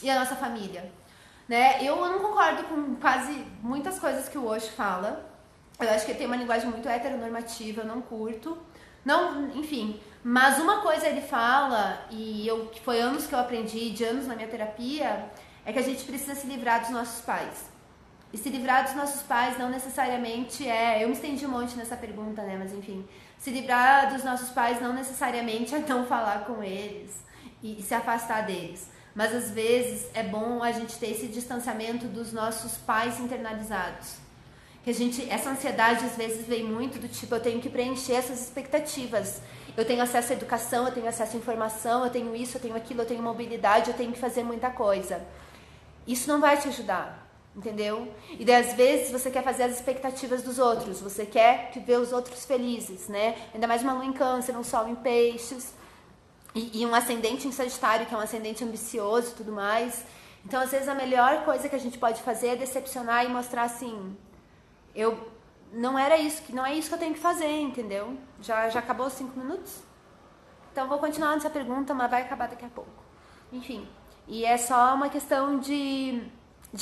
e a nossa família, né? Eu não concordo com quase muitas coisas que o Osho fala. Eu acho que ele tem uma linguagem muito heteronormativa, eu não curto. Não, enfim, mas uma coisa ele fala, que foi anos que eu aprendi, de anos na minha terapia, é que a gente precisa se livrar dos nossos pais. E se livrar dos nossos pais não necessariamente é... Eu me estendi um monte nessa pergunta, né? Mas enfim, se livrar dos nossos pais não necessariamente é não falar com eles e se afastar deles. Mas às vezes é bom a gente ter esse distanciamento dos nossos pais internalizados. Que essa ansiedade às vezes vem muito do tipo, eu tenho que preencher essas expectativas. Eu tenho acesso à educação, eu tenho acesso à informação, eu tenho isso, eu tenho aquilo, eu tenho mobilidade, eu tenho que fazer muita coisa. Isso não vai te ajudar. Entendeu? E daí, às vezes, você quer fazer as expectativas dos outros, você quer ver os outros felizes, né? Ainda mais uma lua em câncer, um sol em peixes, e um ascendente em sagitário, que é um ascendente ambicioso e tudo mais. Então, às vezes, a melhor coisa que a gente pode fazer é decepcionar e mostrar assim, não é isso que eu tenho que fazer, entendeu? Já acabou os 5 minutos? Então, vou continuar nessa pergunta, mas vai acabar daqui a pouco. Enfim, e é só uma questão de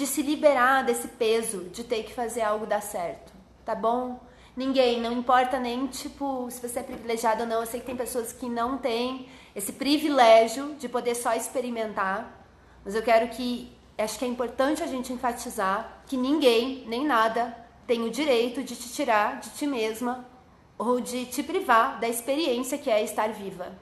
se liberar desse peso de ter que fazer algo dar certo, tá bom? Ninguém, não importa nem, tipo, se você é privilegiado ou não, eu sei que tem pessoas que não têm esse privilégio de poder só experimentar, mas acho que é importante a gente enfatizar que ninguém, nem nada, tem o direito de te tirar de ti mesma ou de te privar da experiência que é estar viva.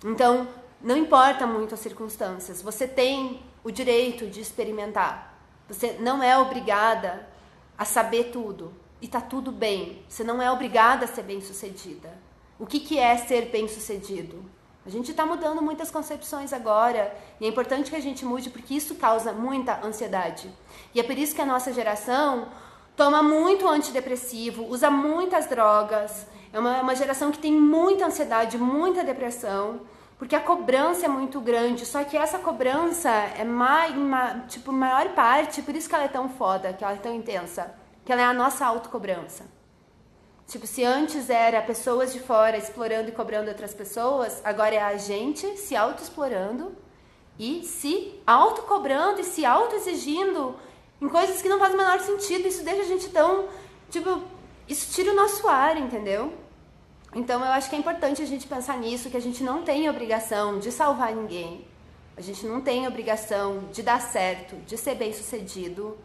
Então, não importa muito as circunstâncias, você tem o direito de experimentar. Você não é obrigada a saber tudo. E tá tudo bem. Você não é obrigada a ser bem-sucedida. O que é ser bem-sucedido? A gente está mudando muitas concepções agora. E é importante que a gente mude, porque isso causa muita ansiedade. E é por isso que a nossa geração toma muito antidepressivo, usa muitas drogas. É uma geração que tem muita ansiedade, muita depressão. Porque a cobrança é muito grande, só que essa cobrança é maior parte, por isso que ela é tão foda, que ela é tão intensa, que ela é a nossa autocobrança. Tipo, se antes era pessoas de fora explorando e cobrando outras pessoas, agora é a gente se autoexplorando e se autocobrando e se autoexigindo em coisas que não fazem o menor sentido. Isso deixa a gente tão, tipo, isso tira o nosso ar, entendeu? Então, eu acho que é importante a gente pensar nisso, que a gente não tem obrigação de salvar ninguém. A gente não tem obrigação de dar certo, de ser bem-sucedido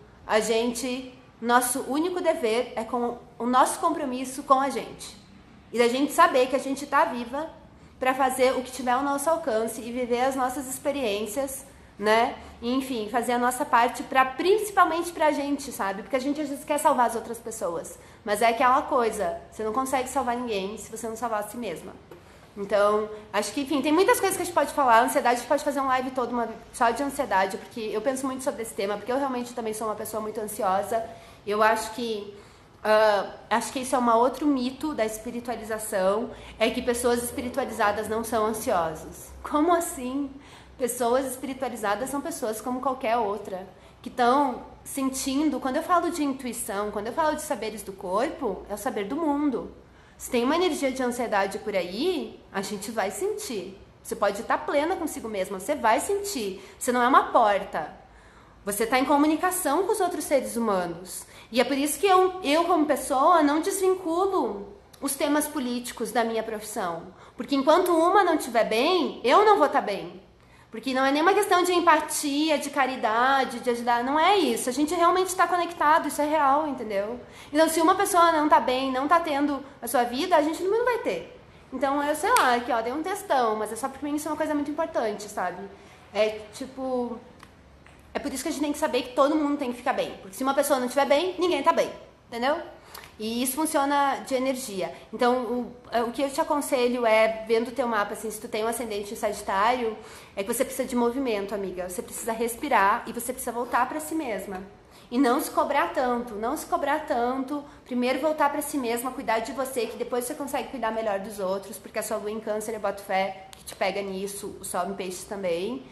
nosso único dever é com o nosso compromisso com a gente. E da gente saber que a gente tá viva para fazer o que tiver ao nosso alcance e viver as nossas experiências, né? E, enfim, fazer a nossa parte principalmente pra gente, sabe? Porque a gente às vezes quer salvar as outras pessoas, mas é aquela coisa, você não consegue salvar ninguém se você não salvar a si mesma. Então, acho que, enfim, tem muitas coisas que a gente pode falar. A ansiedade, a gente pode fazer um live todo só de ansiedade, porque eu penso muito sobre esse tema, porque eu realmente também sou uma pessoa muito ansiosa. Eu acho que isso é um outro mito da espiritualização, é que pessoas espiritualizadas não são ansiosas. Como assim? Pessoas espiritualizadas são pessoas como qualquer outra, que estão sentindo. Quando eu falo de intuição, quando eu falo de saberes do corpo, é o saber do mundo. Se tem uma energia de ansiedade por aí, a gente vai sentir. Você pode estar plena consigo mesma, você vai sentir. Você não é uma porta. Você está em comunicação com os outros seres humanos. E é por isso que eu como pessoa, não desvinculo os temas políticos da minha profissão. Porque enquanto uma não estiver bem, eu não vou estar bem. Porque não é nenhuma questão de empatia, de caridade, de ajudar. Não é isso. A gente realmente está conectado, isso é real, entendeu? Então, se uma pessoa não está bem, não está tendo a sua vida, a gente não vai ter. Então, eu sei lá, aqui ó, dei um textão, mas é só porque pra mim isso é uma coisa muito importante, sabe? É tipo... É por isso que a gente tem que saber que todo mundo tem que ficar bem. Porque se uma pessoa não estiver bem, ninguém está bem, entendeu? E isso funciona de energia. Então, o que eu te aconselho é, vendo o teu mapa, assim, se tu tem um ascendente em Sagitário, é que você precisa de movimento, amiga. Você precisa respirar e você precisa voltar para si mesma. E não se cobrar tanto, não se cobrar tanto. Primeiro voltar para si mesma, cuidar de você, que depois você consegue cuidar melhor dos outros, porque a sua lua em Câncer, eu boto fé que te pega nisso, o sol em Peixes também.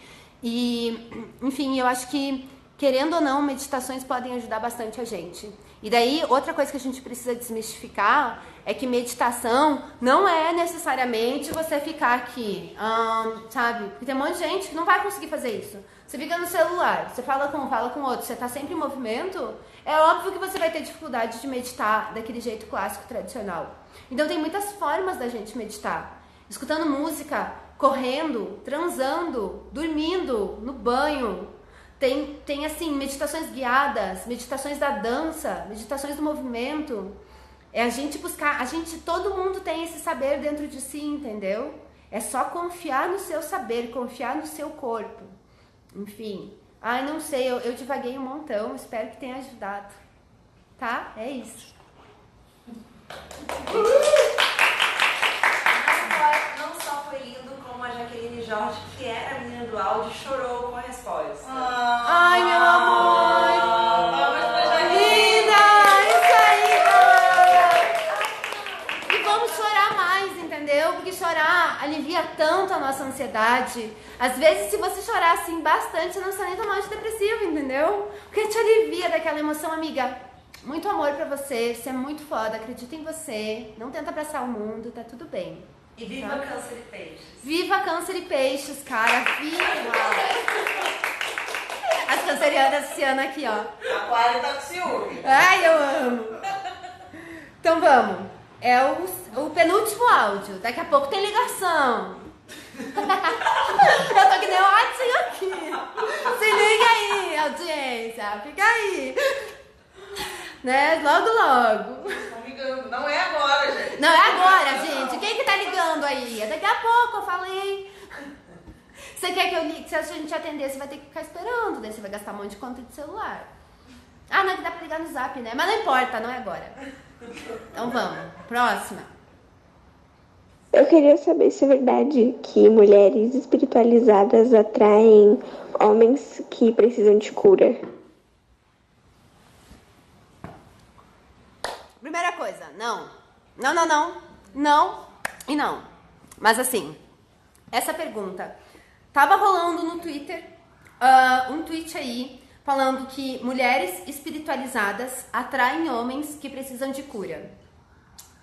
E, enfim, eu acho que, querendo ou não, meditações podem ajudar bastante a gente. E daí, outra coisa que a gente precisa desmistificar é que meditação não é necessariamente você ficar aqui, sabe? Porque tem um monte de gente que não vai conseguir fazer isso. Você fica no celular, você fala com um, fala com outro, você tá sempre em movimento, é óbvio que você vai ter dificuldade de meditar daquele jeito clássico, tradicional. Então tem muitas formas da gente meditar. Escutando música, correndo, transando, dormindo, no banho. Tem assim, meditações guiadas, meditações da dança, meditações do movimento. É a gente buscar, todo mundo tem esse saber dentro de si, entendeu? É só confiar no seu saber, confiar no seu corpo. Enfim, não sei, eu divaguei um montão, espero que tenha ajudado. Tá? É isso. Não só foi lindo, como a Jaqueline Jorge, que era a menina do áudio, chorou com a resposta. Ai, meu amor! Linda! Isso aí, galera! E vamos chorar mais, entendeu? Porque chorar alivia tanto a nossa ansiedade. Às vezes, se você chorar assim bastante, você não precisa nem tomar antidepressivo, entendeu? Porque te alivia daquela emoção, amiga. Muito amor pra você, você é muito foda, acredita em você. Não tenta abraçar o mundo, tá tudo bem. E viva Câncer e Peixes. Viva Câncer e Peixes, cara. Viva! As cancerianas esse ano aqui, ó. Aquário tá com ciúme. Ai, eu amo. Então vamos. É o penúltimo áudio. Daqui a pouco tem ligação. Eu tô que nem o Watson aqui. Se liga aí, audiência. Fica aí. Né? Logo, logo. Estão ligando. Não é agora, gente. Não é agora, gente. Quem que tá ligando aí? É daqui a pouco, eu falei. Você quer que eu ligue? Se a gente atender, você vai ter que ficar esperando. Daí você vai gastar um monte de conta de celular. Não é que dá pra ligar no Zap, né? Mas não importa, não é agora. Então vamos. Próxima. Eu queria saber se é verdade que mulheres espiritualizadas atraem homens que precisam de cura. Primeira coisa, não. Não e não. Mas assim, essa pergunta. Tava rolando no Twitter um tweet aí falando que mulheres espiritualizadas atraem homens que precisam de cura.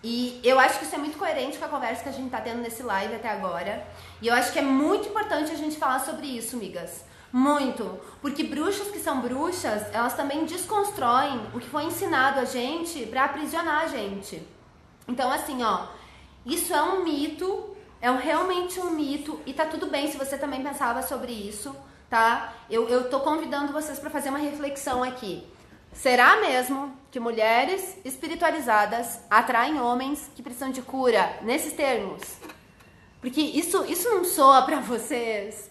E eu acho que isso é muito coerente com a conversa que a gente tá tendo nesse live até agora. E eu acho que é muito importante a gente falar sobre isso, migas. Muito. Porque bruxas que são bruxas, elas também desconstroem o que foi ensinado a gente pra aprisionar a gente. Então, assim, ó, isso é um mito, realmente um mito, e tá tudo bem se você também pensava sobre isso, tá? Eu tô convidando vocês pra fazer uma reflexão aqui. Será mesmo que mulheres espiritualizadas atraem homens que precisam de cura nesses termos? Porque isso não soa pra vocês?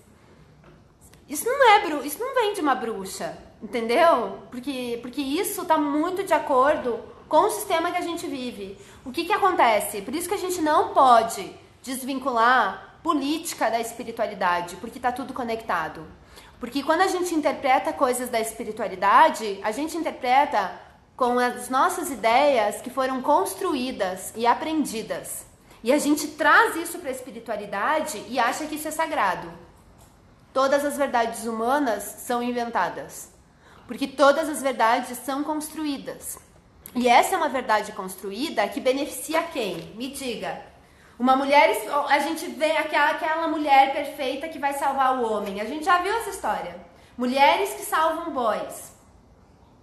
Isso não vem de uma bruxa, entendeu? Porque isso tá muito de acordo com o sistema que a gente vive. O que acontece? Por isso que a gente não pode desvincular política da espiritualidade, porque tá tudo conectado. Porque quando a gente interpreta coisas da espiritualidade, a gente interpreta com as nossas ideias que foram construídas e aprendidas. E a gente traz isso para a espiritualidade e acha que isso é sagrado. Todas as verdades humanas são inventadas. Porque todas as verdades são construídas. E essa é uma verdade construída que beneficia quem? Me diga. Uma mulher, a gente vê aquela mulher perfeita que vai salvar o homem. A gente já viu essa história. Mulheres que salvam boys.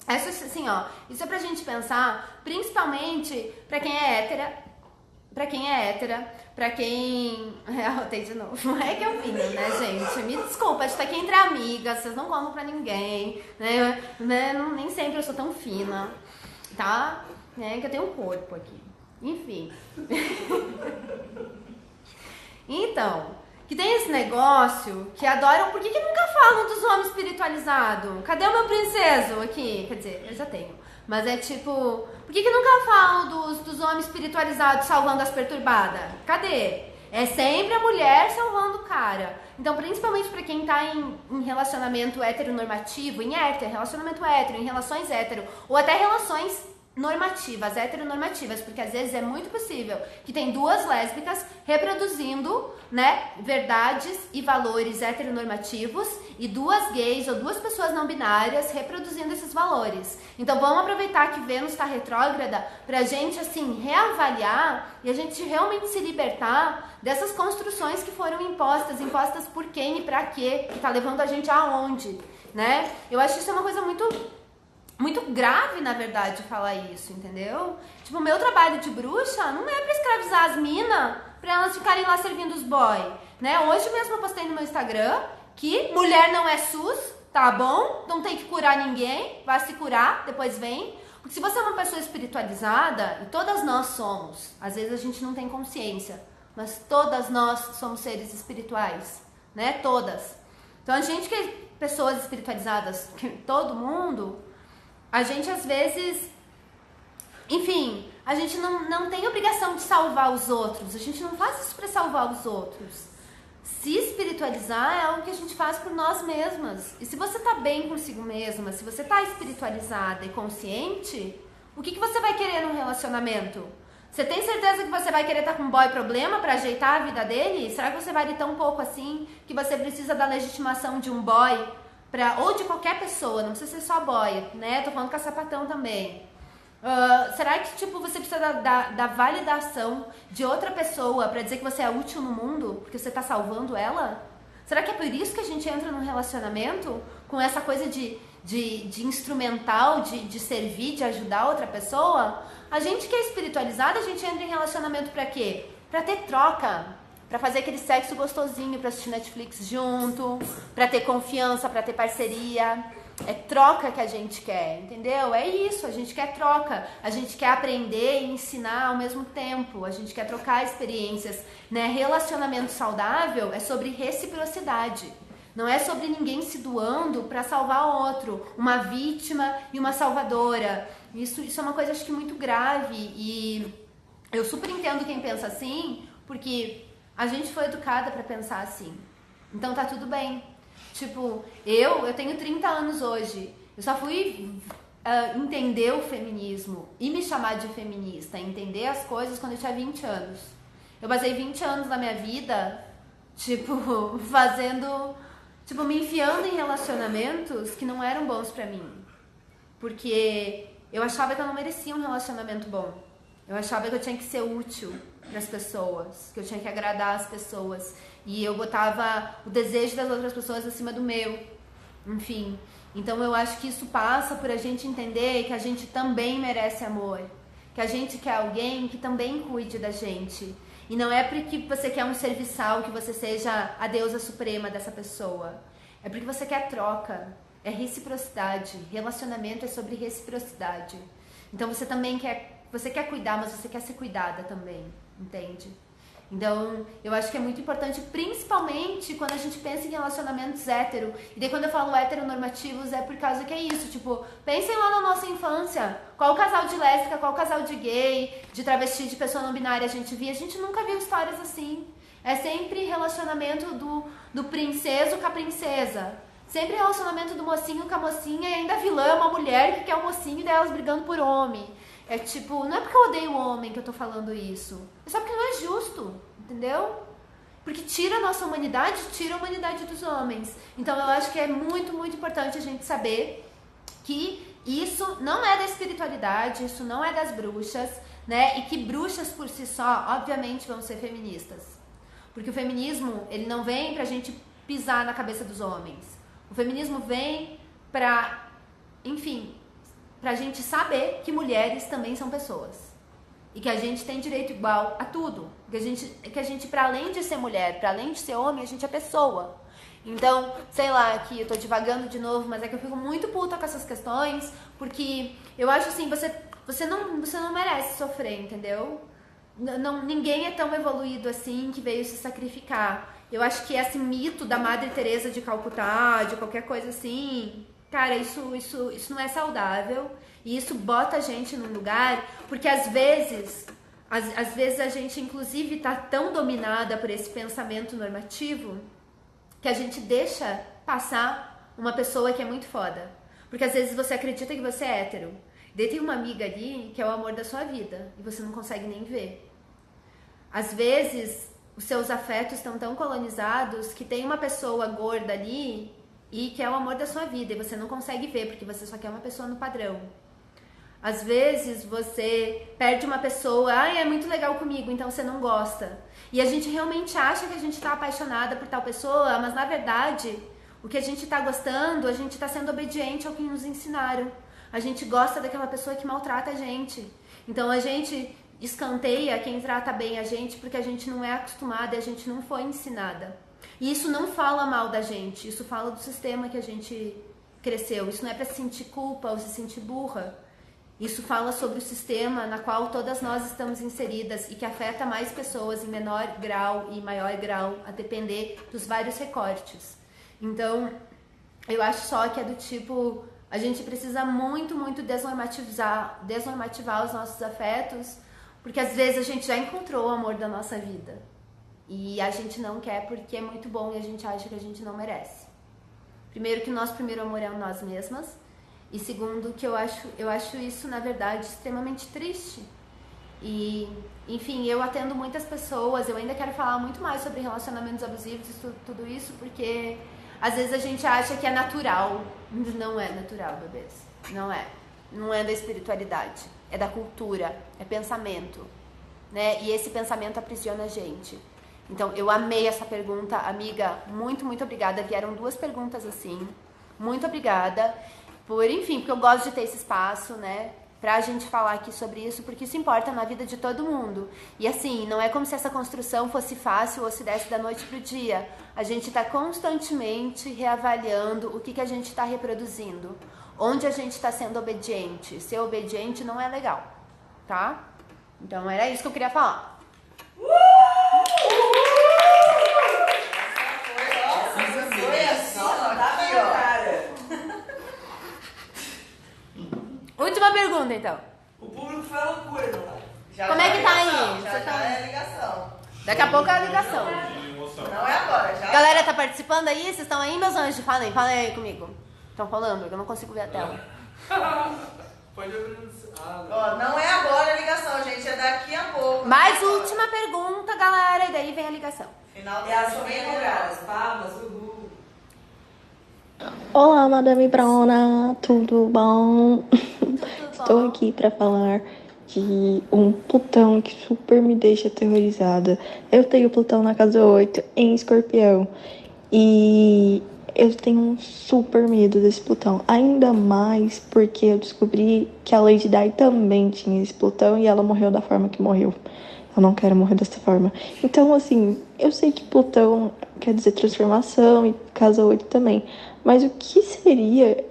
Isso assim, ó, isso é pra gente pensar, principalmente pra quem é hétera. Pra quem... Eu rotei de novo. Não é que eu vim, né, gente? Me desculpa, a gente tá aqui entre amigas, vocês não contam pra ninguém, né? Nem sempre eu sou tão fina, tá? Que eu tenho um corpo aqui. Enfim. Então, que tem esse negócio que adoram... Por que nunca falam dos homens espiritualizados? Cadê o meu princeso aqui? Quer dizer, eu já tenho. Mas é tipo... Por que nunca falam dos homens espiritualizados salvando as perturbadas? Cadê? É sempre a mulher salvando o cara. Então, principalmente pra quem tá em relacionamento heteronormativo, relacionamento hétero, em relações hétero, ou até relações normativas, heteronormativas, porque às vezes é muito possível que tem duas lésbicas reproduzindo, né, verdades e valores heteronormativos e duas gays ou duas pessoas não binárias reproduzindo esses valores. Então vamos aproveitar que Vênus está retrógrada pra gente, assim, reavaliar e a gente realmente se libertar dessas construções que foram impostas por quem e pra quê, que tá levando a gente aonde, né? Eu acho isso uma coisa muito grave, na verdade, falar isso, entendeu? Tipo, o meu trabalho de bruxa não é pra escravizar as minas, pra elas ficarem lá servindo os boy, né? Hoje mesmo eu postei no meu Instagram que mulher não é SUS, tá bom? Não tem que curar ninguém, vai se curar, depois vem. Porque se você é uma pessoa espiritualizada, e todas nós somos, às vezes a gente não tem consciência, mas todas nós somos seres espirituais, né? Todas. Então a gente que é pessoas espiritualizadas, todo mundo... A gente, às vezes, enfim, a gente não tem obrigação de salvar os outros. A gente não faz isso para salvar os outros. Se espiritualizar é algo que a gente faz por nós mesmas. E se você tá bem consigo mesma, se você tá espiritualizada e consciente, o que você vai querer num relacionamento? Você tem certeza que você vai querer estar com um boy problema para ajeitar a vida dele? Será que você vale tão pouco assim que você precisa da legitimação de um boy? Ou de qualquer pessoa, não precisa ser só boy, né? Tô falando com a sapatão também. Será que, tipo, você precisa da validação de outra pessoa pra dizer que você é útil no mundo? Porque você tá salvando ela? Será que é por isso que a gente entra num relacionamento? Com essa coisa de instrumental, de servir, de ajudar outra pessoa? A gente que é espiritualizada, a gente entra em relacionamento pra quê? Pra ter troca. Pra fazer aquele sexo gostosinho, pra assistir Netflix junto, pra ter confiança, pra ter parceria. É troca que a gente quer, entendeu? É isso, a gente quer troca. A gente quer aprender e ensinar ao mesmo tempo. A gente quer trocar experiências, né? Relacionamento saudável é sobre reciprocidade. Não é sobre ninguém se doando pra salvar o outro. Uma vítima e uma salvadora. Isso é uma coisa, acho que, muito grave. E eu super entendo quem pensa assim, porque... A gente foi educada pra pensar assim. Então tá tudo bem. Tipo, eu tenho 30 anos hoje. Eu só fui entender o feminismo e me chamar de feminista, entender as coisas quando eu tinha 20 anos. Eu passei 20 anos da minha vida, tipo, me enfiando em relacionamentos que não eram bons pra mim. Porque eu achava que eu não merecia um relacionamento bom. Eu achava que eu tinha que ser útil para as pessoas, que eu tinha que agradar as pessoas, e eu botava o desejo das outras pessoas acima do meu, enfim. Então eu acho que isso passa por a gente entender que a gente também merece amor, que a gente quer alguém que também cuide da gente, e não é porque você quer um serviçal que você seja a deusa suprema dessa pessoa, é porque você quer troca, é reciprocidade. Relacionamento é sobre reciprocidade. Então você também quer cuidar, mas você quer ser cuidada também, entende? Então, eu acho que é muito importante, principalmente quando a gente pensa em relacionamentos hétero. E daí quando eu falo heteronormativos é por causa que é isso, tipo, pensem lá na nossa infância. Qual casal de lésbica, qual casal de gay, de travesti, de pessoa não binária a gente via? A gente nunca viu histórias assim. É sempre relacionamento do princeso com a princesa. Sempre relacionamento do mocinho com a mocinha e ainda a vilã é uma mulher que quer o mocinho e daí elas brigando por homem. É tipo, não é porque eu odeio o homem que eu tô falando isso. É só porque não é justo, entendeu? Porque tira a nossa humanidade, tira a humanidade dos homens. Então eu acho que é muito, muito importante a gente saber que isso não é da espiritualidade, isso não é das bruxas, né? E que bruxas por si só, obviamente, vão ser feministas. Porque o feminismo, ele não vem pra gente pisar na cabeça dos homens. O feminismo vem pra, enfim, pra gente saber que mulheres também são pessoas. E que a gente tem direito igual a tudo. Que a gente, pra além de ser mulher, pra além de ser homem, a gente é pessoa. Então, sei lá, aqui eu tô divagando de novo, mas é que eu fico muito puta com essas questões, porque eu acho assim, você não merece sofrer, entendeu? Ninguém é tão evoluído assim que veio se sacrificar. Eu acho que esse mito da Madre Teresa de Calcutá, de qualquer coisa assim, cara, isso não é saudável. E isso bota a gente num lugar, porque às vezes a gente inclusive tá tão dominada por esse pensamento normativo que a gente deixa passar uma pessoa que é muito foda. Porque às vezes você acredita que você é hétero. Daí tem uma amiga ali que é o amor da sua vida e você não consegue nem ver. Às vezes os seus afetos estão tão colonizados que tem uma pessoa gorda ali e que é o amor da sua vida e você não consegue ver porque você só quer uma pessoa no padrão. Às vezes você perde uma pessoa, é muito legal comigo, então você não gosta. E a gente realmente acha que a gente tá apaixonada por tal pessoa, mas na verdade, o que a gente tá gostando, a gente tá sendo obediente ao que nos ensinaram. A gente gosta daquela pessoa que maltrata a gente. Então a gente escanteia quem trata bem a gente porque a gente não é acostumada e a gente não foi ensinada. E isso não fala mal da gente, isso fala do sistema que a gente cresceu. Isso não é pra se sentir culpa ou se sentir burra. Isso fala sobre o sistema na qual todas nós estamos inseridas e que afeta mais pessoas em menor grau e maior grau, a depender dos vários recortes. Então, eu acho só que é do tipo, a gente precisa muito, muito desnormativar os nossos afetos, porque às vezes a gente já encontrou o amor da nossa vida. E a gente não quer porque é muito bom e a gente acha que a gente não merece. Primeiro que o nosso primeiro amor é nós mesmas. E segundo, que eu acho isso, na verdade, extremamente triste. E, enfim, eu atendo muitas pessoas, eu ainda quero falar muito mais sobre relacionamentos abusivos e tudo isso, porque às vezes a gente acha que é natural. Não é natural, bebês. Não é. Não é da espiritualidade. É da cultura. É pensamento. Né? E esse pensamento aprisiona a gente. Então, eu amei essa pergunta, amiga. Muito, muito obrigada. Vieram 2 perguntas assim. Muito obrigada. Porque eu gosto de ter esse espaço, né, pra gente falar aqui sobre isso, porque isso importa na vida de todo mundo. E assim, não é como se essa construção fosse fácil ou se desse da noite pro dia. A gente tá constantemente reavaliando o que a gente tá reproduzindo, onde a gente tá sendo obediente. Ser obediente não é legal, tá? Então era isso que eu queria falar. Última pergunta, então. O público foi a loucura, não. Como é que tá aí? Já é a ligação. Daqui a pouco é a ligação. Não é agora, já. Galera, tá participando aí? Vocês estão aí, meus anjos? Falem aí comigo. Estão falando? Eu não consigo ver a tela. Pode abrir. Não é agora a ligação, gente. É daqui a pouco. Mais última pergunta, galera. E daí vem a ligação. Final da ligação bem lembrada. Palmas, uhul. Olá, Madame Brona, tudo bom? Estou aqui para falar de um Plutão que super me deixa aterrorizada. Eu tenho Plutão na casa 8 em Escorpião e eu tenho um super medo desse Plutão, ainda mais porque eu descobri que a Lady Di também tinha esse Plutão e ela morreu da forma que morreu. Eu não quero morrer dessa forma. Então, assim, eu sei que Plutão quer dizer transformação e casa 8 também. Mas o que seria,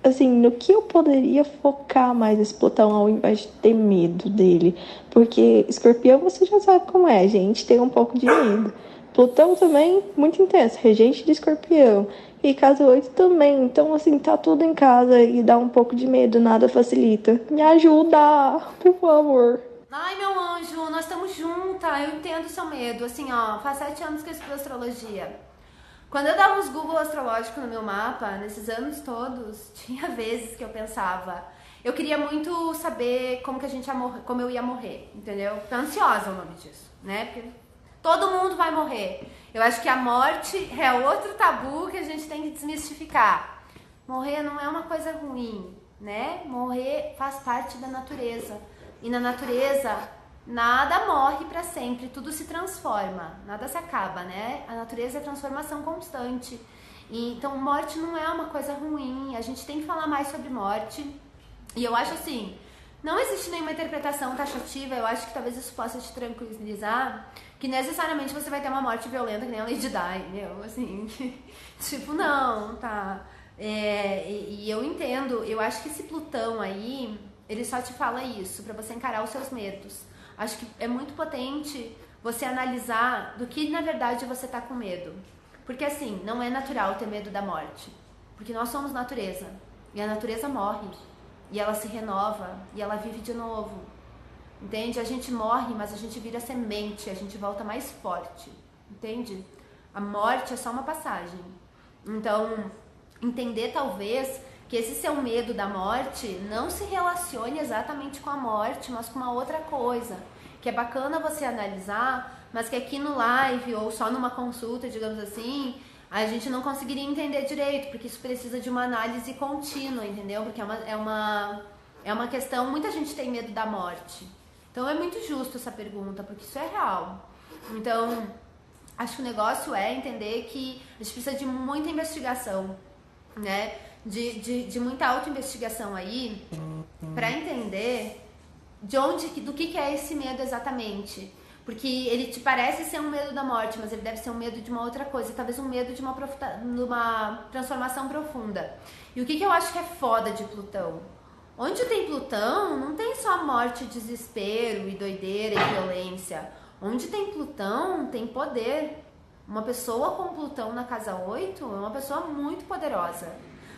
assim, no que eu poderia focar mais esse Plutão ao invés de ter medo dele? Porque Escorpião você já sabe como é, a gente tem um pouco de medo. Plutão também, muito intenso, regente de Escorpião. E casa 8 também. Então, assim, tá tudo em casa e dá um pouco de medo, nada facilita. Me ajuda, por favor. Ai, meu anjo, nós estamos juntas, eu entendo o seu medo. Assim, ó, faz 7 anos que eu estudo astrologia. Quando eu dava uns Google astrológicos no meu mapa, nesses anos todos, tinha vezes que eu pensava, eu queria muito saber como que a gente ia morrer, como eu ia morrer, entendeu? Tô ansiosa o nome disso, né? Porque todo mundo vai morrer. Eu acho que a morte é outro tabu que a gente tem que desmistificar. Morrer não é uma coisa ruim, né? Morrer faz parte da natureza. E na natureza, nada morre para sempre, tudo se transforma, nada se acaba, né? A natureza é transformação constante. E, então, morte não é uma coisa ruim, a gente tem que falar mais sobre morte. E eu acho assim, não existe nenhuma interpretação taxativa, eu acho que talvez isso possa te tranquilizar, que necessariamente você vai ter uma morte violenta que nem a Lady Di, entendeu? Assim, tipo, não, tá... e eu entendo, eu acho que esse Plutão aí... Ele só te fala isso, pra você encarar os seus medos. Acho que é muito potente você analisar do que na verdade você tá com medo. Porque assim, não é natural ter medo da morte. Porque nós somos natureza. E a natureza morre. E ela se renova. E ela vive de novo. Entende? A gente morre, mas a gente vira semente. A gente volta mais forte. Entende? A morte é só uma passagem. Então, entender talvez... que esse seu medo da morte não se relacione exatamente com a morte, mas com uma outra coisa, que é bacana você analisar, mas que aqui no live ou só numa consulta, digamos assim, a gente não conseguiria entender direito, porque isso precisa de uma análise contínua, entendeu? Porque é uma questão, muita gente tem medo da morte. Então é muito justo essa pergunta, porque isso é real. Então, acho que o negócio é entender que a gente precisa de muita investigação, né? De muita autoinvestigação aí, para entender do que é esse medo exatamente. Porque ele te parece ser um medo da morte, mas ele deve ser um medo de uma outra coisa, talvez um medo de uma transformação profunda. E o que eu acho que é foda de Plutão? Onde tem Plutão, não tem só morte, desespero e doideira e violência. Onde tem Plutão, tem poder. Uma pessoa com Plutão na casa 8 é uma pessoa muito poderosa.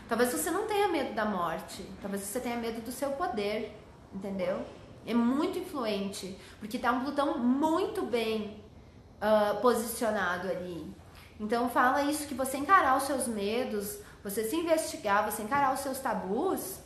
Talvez você não tenha medo da morte, talvez você tenha medo do seu poder, entendeu? É muito influente, porque tá um Plutão muito bem posicionado ali. Então fala isso, que você encarar os seus medos, você se investigar, você encarar os seus tabus,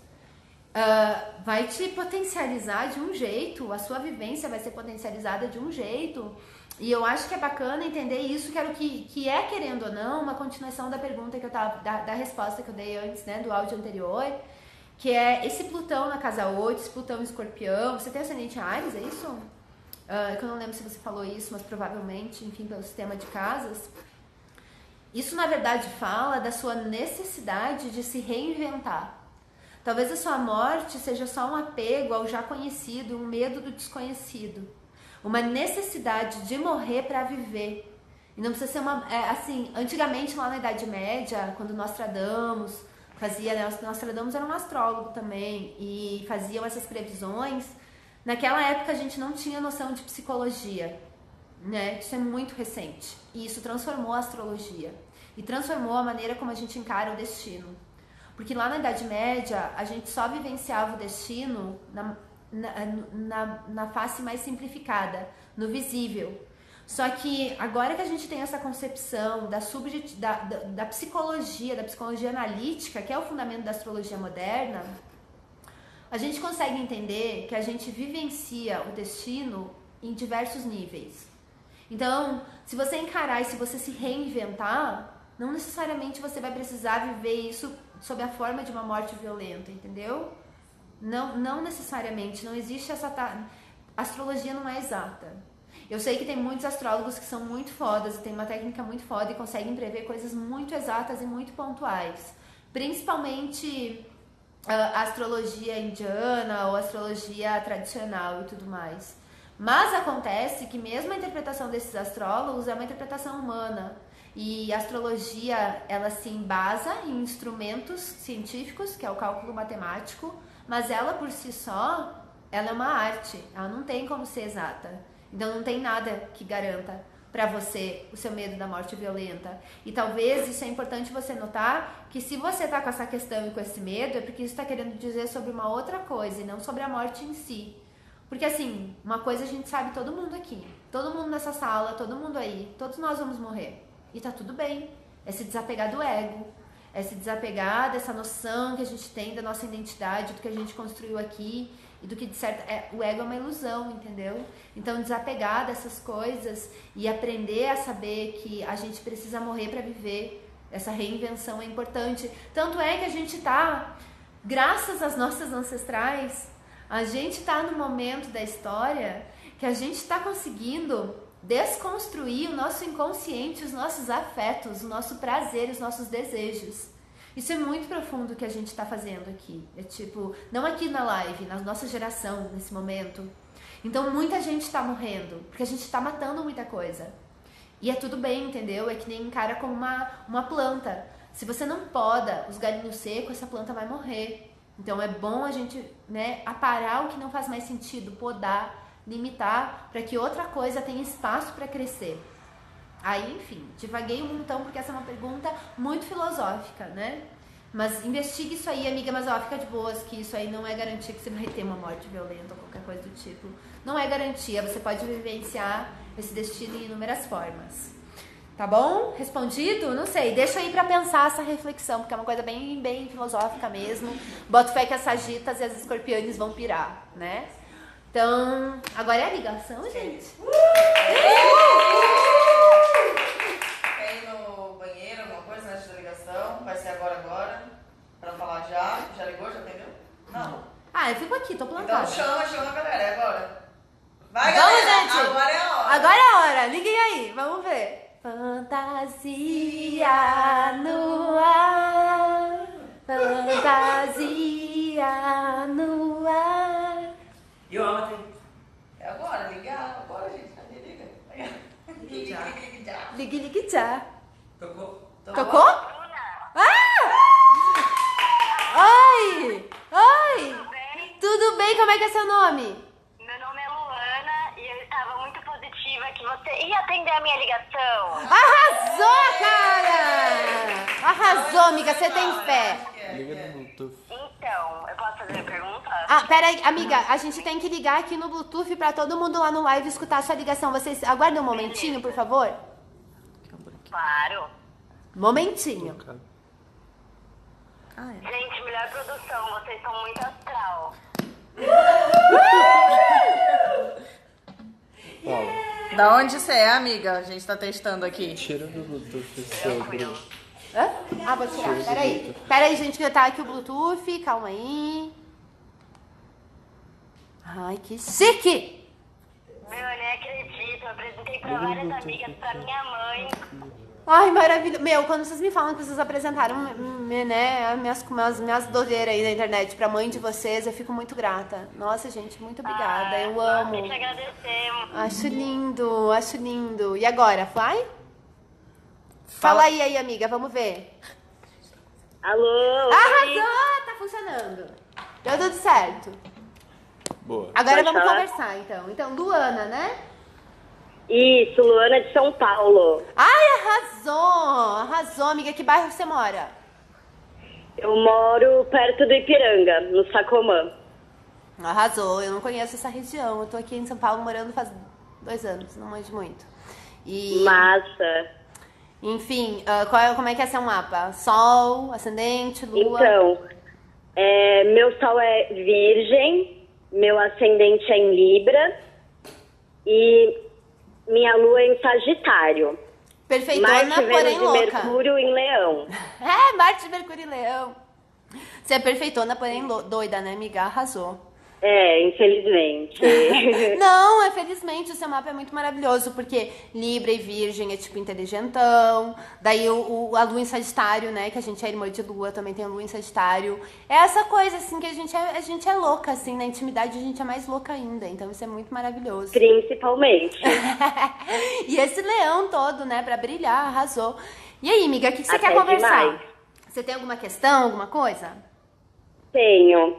vai te potencializar de um jeito, a sua vivência vai ser potencializada de um jeito. E eu acho que é bacana entender isso, que era o que é, querendo ou não, uma continuação da pergunta que eu tava, da resposta que eu dei antes, né, do áudio anterior, que é esse Plutão na casa 8, esse Plutão em Escorpião. Você tem ascendente em Áries, é isso? Que eu não lembro se você falou isso, mas provavelmente, enfim, pelo sistema de casas. Isso, na verdade, fala da sua necessidade de se reinventar. Talvez a sua morte seja só um apego ao já conhecido, um medo do desconhecido. Uma necessidade de morrer para viver. E não precisa ser uma... assim, antigamente, lá na Idade Média, quando Nostradamus fazia... Né, Nostradamus era um astrólogo também, e faziam essas previsões. Naquela época, a gente não tinha noção de psicologia, né? Isso é muito recente. E isso transformou a astrologia. E transformou a maneira como a gente encara o destino. Porque lá na Idade Média, a gente só vivenciava o destino na face mais simplificada, no visível. Só que agora que a gente tem essa concepção da psicologia analítica, que é o fundamento da astrologia moderna, a gente consegue entender que a gente vivencia o destino em diversos níveis. Então, se você encarar e se você se reinventar, não necessariamente você vai precisar viver isso sob a forma de uma morte violenta, entendeu? Não necessariamente, não existe essa... A astrologia não é exata. Eu sei que tem muitos astrólogos que são muito fodas e tem uma técnica muito foda e conseguem prever coisas muito exatas e muito pontuais. Principalmente a astrologia indiana ou a astrologia tradicional e tudo mais. Mas acontece que mesmo a interpretação desses astrólogos é uma interpretação humana. E a astrologia, ela se embasa em instrumentos científicos, que é o cálculo matemático, mas ela por si só, ela é uma arte, ela não tem como ser exata. Então não tem nada que garanta para você o seu medo da morte violenta. E talvez isso é importante você notar, que se você tá com essa questão e com esse medo, é porque isso está querendo dizer sobre uma outra coisa e não sobre a morte em si. Porque assim, uma coisa a gente sabe, todo mundo aqui, todo mundo nessa sala, todo mundo aí, todos nós vamos morrer. E tá tudo bem. É se desapegar do ego. É se desapegar dessa noção que a gente tem da nossa identidade, do que a gente construiu aqui. E do que de certo... o ego é uma ilusão, entendeu? Então desapegar dessas coisas e aprender a saber que a gente precisa morrer para viver. Essa reinvenção é importante. Tanto é que a gente tá, graças às nossas ancestrais, a gente tá no momento da história que a gente tá conseguindo desconstruir o nosso inconsciente, os nossos afetos, o nosso prazer, os nossos desejos. Isso é muito profundo o que a gente está fazendo aqui. É tipo, não aqui na live, na nossa geração, nesse momento. Então muita gente está morrendo, porque a gente está matando muita coisa. E é tudo bem, entendeu? É que nem encara como uma planta. Se você não poda os galinhos secos, essa planta vai morrer. Então é bom a gente, né, aparar o que não faz mais sentido, podar, limitar, para que outra coisa tenha espaço para crescer. Aí, enfim, divaguei um montão, porque essa é uma pergunta muito filosófica, né? Mas investigue isso aí, amiga, mas ó, fica de boas, que isso aí não é garantia que você vai ter uma morte violenta ou qualquer coisa do tipo. Não é garantia, você pode vivenciar esse destino em inúmeras formas. Tá bom? Respondido? Não sei, deixa aí pra pensar essa reflexão, porque é uma coisa bem, bem filosófica mesmo. Boto fé que as sagitas e as escorpianes vão pirar, né? Então, agora é a ligação, gente. Quer ir no banheiro, alguma coisa antes da ligação? Vai ser agora, pra falar já. Já ligou, já atendeu? Não. Ah, eu fico aqui, tô plantada. Então chama a galera, é agora. Vai, vamos, galera, gente. agora é a hora. Agora é a hora, liguem aí, vamos ver. Fantasia no ar, fantasia no ar. E ontem? É agora, ligar. Agora, gente. Cadê? Liga. Ligue já. Tocou? Tocou? Ah! Oi! Oi! Tudo bem? Como é que é seu nome? Meu nome é Luana e eu estava muito positiva que você ia atender a minha ligação. Arrasou, cara! Arrasou, amiga. Você tem fé. Liga no Bluetooth. Então, eu posso fazer a pergunta? Ah, peraí, amiga, a gente tem que ligar aqui no Bluetooth pra todo mundo lá no live escutar a sua ligação. Vocês aguardem um momentinho, por favor? Claro. Momentinho. Gente, melhor produção, vocês são muito astral. Da onde você é, amiga? A gente tá testando aqui. Tira do Bluetooth sobre... Hã? Ah, vou tirar. Peraí. Peraí, gente, que tá aqui o Bluetooth. Calma aí. Ai, que chique! Meu, eu nem acredito. Eu apresentei pra várias amigas, pra minha mãe. Ai, maravilha. Meu, quando vocês me falam que vocês apresentaram, né, minhas doveiras aí na internet pra mãe de vocês, eu fico muito grata. Nossa, gente, muito obrigada. Eu amo. Nós te agradecemos. Acho lindo, acho lindo. E agora, vai? Fala aí, amiga, vamos ver. Alô? Arrasou! Tá funcionando. Deu tudo certo. Boa. Agora Pode vamos falar? conversar, então. Então, Luana, né? Isso, Luana de São Paulo. Ai, arrasou! Arrasou, amiga. Que bairro você mora? Eu moro perto do Ipiranga, no Sacomã. Arrasou. Eu não conheço essa região. Eu tô aqui em São Paulo morando faz 2 anos. Não manjo muito. E... Massa. Enfim, como é que é seu mapa? Sol, ascendente, lua? Então, meu sol é Virgem, meu ascendente é em Libra e minha lua é em Sagitário. Perfeitona, Marte, porém Vênus e louca. Mercúrio em Leão. Marte, Mercúrio e Leão. Você é perfeitona, porém doida, né, amiga? Arrasou. Infelizmente. Não, felizmente o seu mapa é muito maravilhoso, porque Libra e Virgem é tipo inteligentão, daí a Lua em Sagitário, né, que a gente é irmã de Lua, também tem a Lua em Sagitário. É essa coisa, assim, que a gente é louca, assim, na intimidade a gente é mais louca ainda, então isso é muito maravilhoso. Principalmente. E esse leão todo, né, pra brilhar, arrasou. E aí, amiga, o que você Até quer conversar? demais. Você tem alguma questão, alguma coisa? Tenho.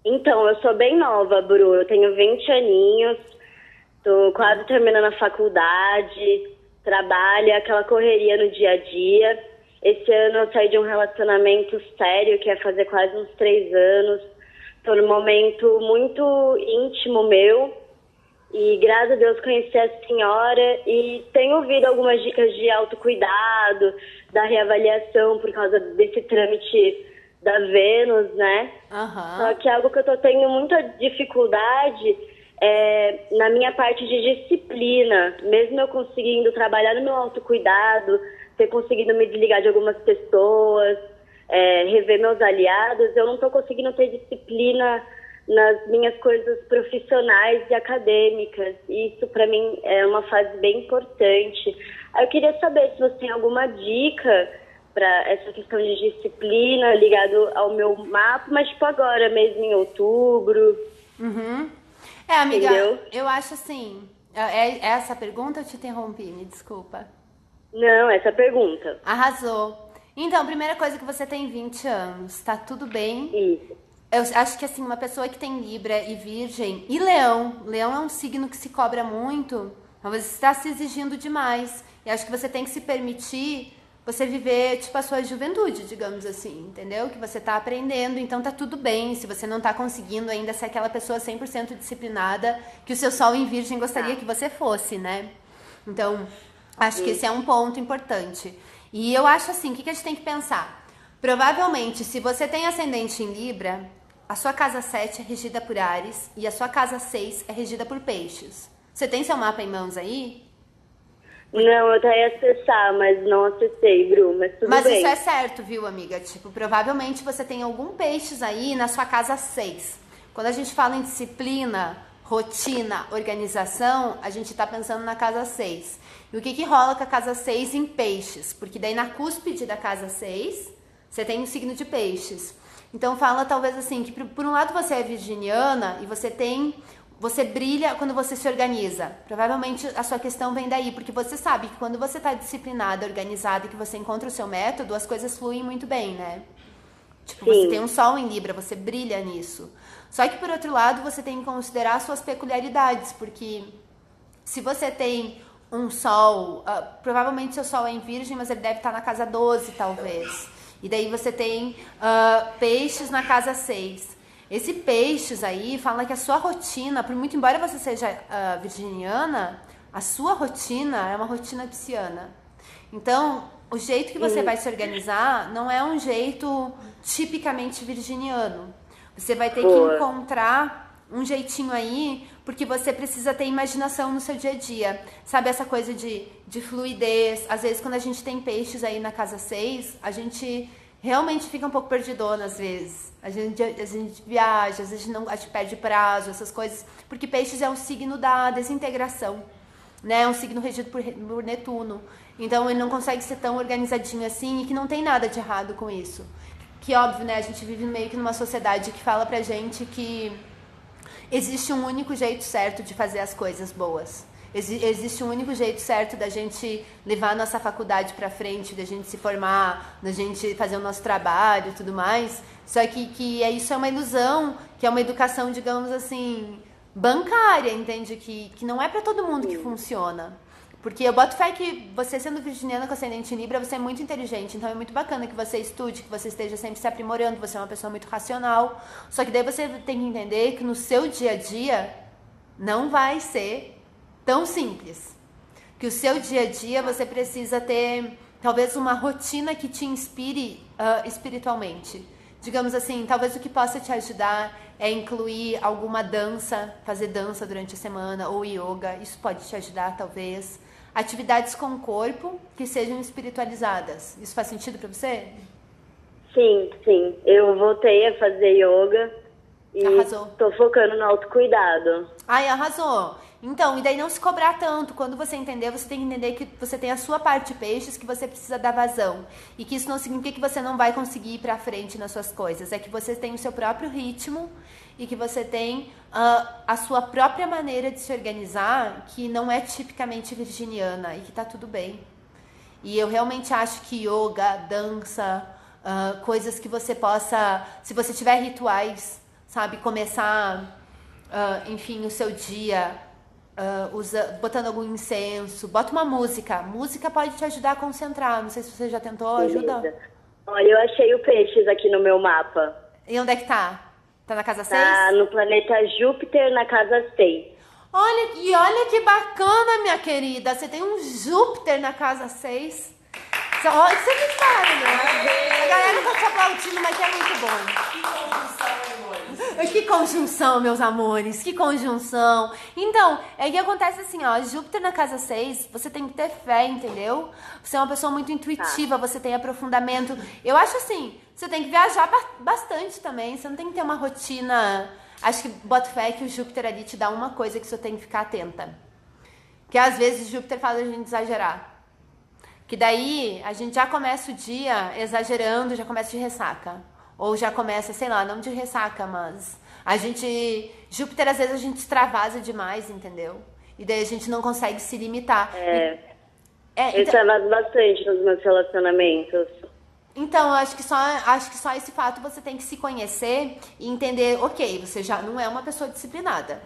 Então, eu sou bem nova, Bru. Eu tenho 20 aninhos, tô quase terminando a faculdade, trabalho, aquela correria no dia a dia. Esse ano eu saí de um relacionamento sério, que ia fazer quase uns 3 anos. Tô num momento muito íntimo meu. E graças a Deus conheci a senhora e tenho ouvido algumas dicas de autocuidado, da reavaliação por causa desse trâmite da Vênus, né? Só que algo que eu tô tendo muita dificuldade é na minha parte de disciplina. Mesmo eu conseguindo trabalhar no meu autocuidado, ter conseguido me desligar de algumas pessoas, rever meus aliados, eu não tô conseguindo ter disciplina nas minhas coisas profissionais e acadêmicas. Isso para mim é uma fase bem importante. Eu queria saber se você tem alguma dica para essa questão de disciplina ligado ao meu mapa, mas tipo agora mesmo em outubro. Amiga, entendeu? eu acho assim, essa pergunta eu te interrompi, me desculpa. Não, essa pergunta. Arrasou. Então, primeira coisa que você tem 20 anos, tá tudo bem? Isso. Eu acho que assim, uma pessoa que tem Libra e Virgem e Leão é um signo que se cobra muito, mas você está se exigindo demais. E acho que você tem que se permitir você viver, tipo, a sua juventude, digamos assim, entendeu? Que você tá aprendendo, então tá tudo bem se você não tá conseguindo ainda ser aquela pessoa 100% disciplinada que o seu Sol em Virgem gostaria que você fosse, né? Então, acho que esse é um ponto importante. E eu acho assim, o que a gente tem que pensar? Provavelmente, se você tem ascendente em Libra, a sua casa 7 é regida por Áries e a sua casa 6 é regida por Peixes. Você tem seu mapa em mãos aí? Não, eu até ia acessar, mas não acessei, Bru, mas tudo Mas bem. isso é certo, viu, amiga? Tipo, provavelmente você tem algum Peixes aí na sua casa 6. Quando a gente fala em disciplina, rotina, organização, a gente tá pensando na casa 6. E o que rola com a casa 6 em Peixes? Porque daí na cúspide da casa 6, você tem um signo de Peixes. Então fala talvez assim, que por um lado você é virginiana e você brilha quando você se organiza. Provavelmente a sua questão vem daí, porque você sabe que quando você está disciplinada, organizada e que você encontra o seu método, as coisas fluem muito bem, né? Tipo, você tem um Sol em Libra, você brilha nisso. Só que por outro lado, você tem que considerar as suas peculiaridades, porque se você tem um Sol, provavelmente seu Sol é em Virgem, mas ele deve estar na casa 12, talvez. E daí você tem Peixes na casa 6. Esse Peixes aí fala que a sua rotina, por muito embora você seja virginiana, a sua rotina é uma rotina pisciana. Então, o jeito que você vai se organizar não é um jeito tipicamente virginiano. Você vai ter que encontrar um jeitinho aí, porque você precisa ter imaginação no seu dia a dia. Sabe essa coisa de fluidez? Às vezes, quando a gente tem Peixes aí na casa 6, a gente realmente fica um pouco perdidona às vezes. A gente viaja, às vezes a gente perde prazo, essas coisas. Porque Peixes é um signo da desintegração, né? É um signo regido por Netuno. Então ele não consegue ser tão organizadinho assim e que não tem nada de errado com isso. Que óbvio, né? A gente vive meio que numa sociedade que fala pra gente que existe um único jeito certo de fazer as coisas boas. Existe um único jeito certo da gente levar a nossa faculdade pra frente, da gente se formar, da gente fazer o nosso trabalho e tudo mais. Só que isso é uma ilusão, que é uma educação, digamos assim, bancária, entende? Que não é pra todo mundo que funciona. Porque eu boto fé que você sendo virginiana com ascendente em Libra, você é muito inteligente. Então é muito bacana que você estude, que você esteja sempre se aprimorando, você é uma pessoa muito racional. Só que daí você tem que entender que no seu dia a dia não vai ser tão simples. Que o seu dia a dia você precisa ter talvez uma rotina que te inspire espiritualmente. Digamos assim, talvez o que possa te ajudar é incluir alguma dança, fazer dança durante a semana ou yoga, isso pode te ajudar talvez. Atividades com o corpo que sejam espiritualizadas. Isso faz sentido pra você? Sim, sim. Eu voltei a fazer yoga E Arrasou. tô focando no autocuidado. Ai, arrasou. Então, e daí não se cobrar tanto. Quando você entender, você tem que entender que você tem a sua parte de peixes, que você precisa dar vazão. E que isso não significa que você não vai conseguir ir pra frente nas suas coisas. É que você tem o seu próprio ritmo e que você tem a sua própria maneira de se organizar, que não é tipicamente virginiana e que tá tudo bem. E eu realmente acho que yoga, dança, coisas que você possa, se você tiver rituais, sabe, começar, enfim, o seu dia botando algum incenso, bota uma música. Música pode te ajudar a concentrar. Não sei se você já tentou, ajuda. Beleza. Olha, eu achei o peixes aqui no meu mapa. E onde é que tá? Tá na casa 6? Tá no planeta Júpiter, na casa 6. Olha que bacana, minha querida. Você tem um Júpiter na casa 6. Olha, você me fala, né? A galera tá te aplaudindo, mas é muito bom. Que conjunção, meus amores. Que conjunção. Então, é que acontece assim, ó. Júpiter na casa 6, você tem que ter fé, entendeu? Você é uma pessoa muito intuitiva, você tem aprofundamento. Eu acho assim, você tem que viajar bastante também. Você não tem que ter uma rotina. Acho que bota fé que o Júpiter ali te dá uma coisa que você tem que ficar atenta. Que às vezes o Júpiter faz a gente exagerar. Que daí a gente já começa o dia exagerando, já começa de ressaca. Ou já começa, sei lá, não de ressaca, mas a gente... Júpiter, às vezes, a gente extravasa demais, entendeu? E daí a gente não consegue se limitar. Eu extravaso bastante nos meus relacionamentos. Então, eu acho que só esse fato você tem que se conhecer e entender, ok, você já não é uma pessoa disciplinada.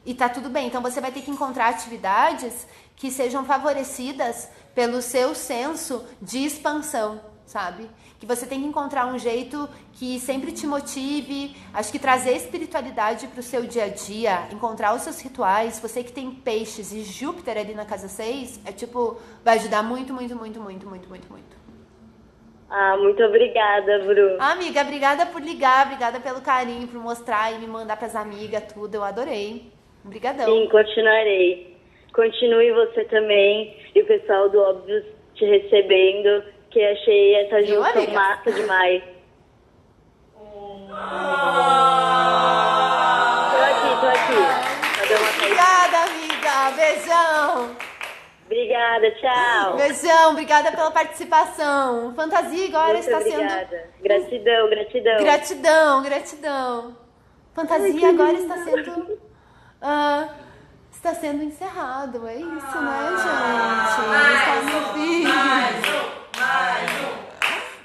E tá tudo bem. Então, você vai ter que encontrar atividades que sejam favorecidas pelo seu senso de expansão, sabe? Que você tem que encontrar um jeito que sempre te motive. Acho que trazer espiritualidade pro seu dia a dia, encontrar os seus rituais. Você que tem peixes e Júpiter ali na casa 6, vai ajudar muito, muito, muito, muito, muito, muito, muito. Ah, muito obrigada, Bru. Amiga, obrigada por ligar, obrigada pelo carinho, por mostrar e me mandar pras amigas, tudo. Eu adorei. Obrigadão. Sim, continuarei. Continue você também e o pessoal do Óbvios te recebendo, que achei essa junção massa demais. Tô aqui. Obrigada, amiga. Beijão. Obrigada, tchau. Beijão, obrigada pela participação. Fantasia agora Muito está obrigada. sendo... Gratidão. Gratidão. Fantasia agora está sendo... está sendo encerrado, é isso, né, gente? Está no fim. Mais um.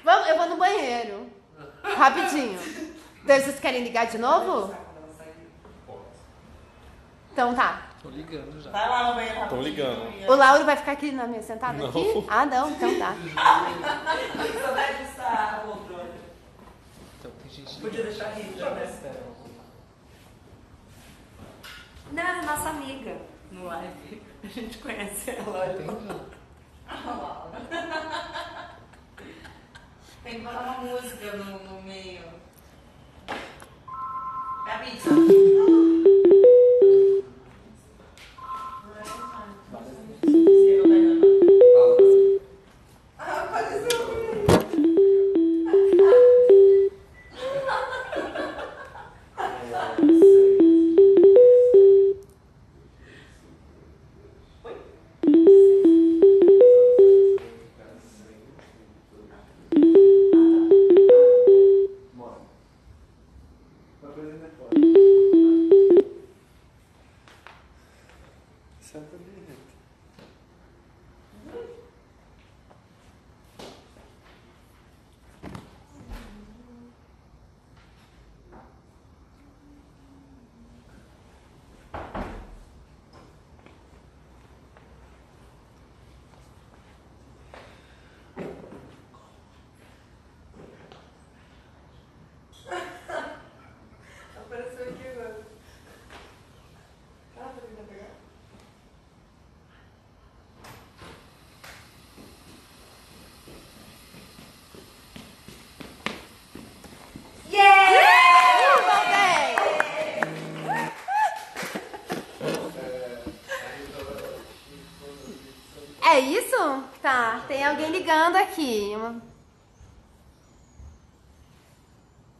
Vamos, eu vou no banheiro. Rapidinho. Então, vocês querem ligar de novo? Então tá. Tô ligando já. Vai lá no banheiro. Tô ligando. O Lauro vai ficar aqui na minha sentada Não. aqui? Ah, não, então tá. Só deve estar a poltrona. Então tem gente... Podia deixar rico, né? Não, é nossa amiga no live. A gente conhece ela, olha. Tem que botar uma música no meio. Gabi, Senta direito. apareceu aqui agora. Ah, tá tentando pegar? É isso? Tá, tem alguém ligando aqui.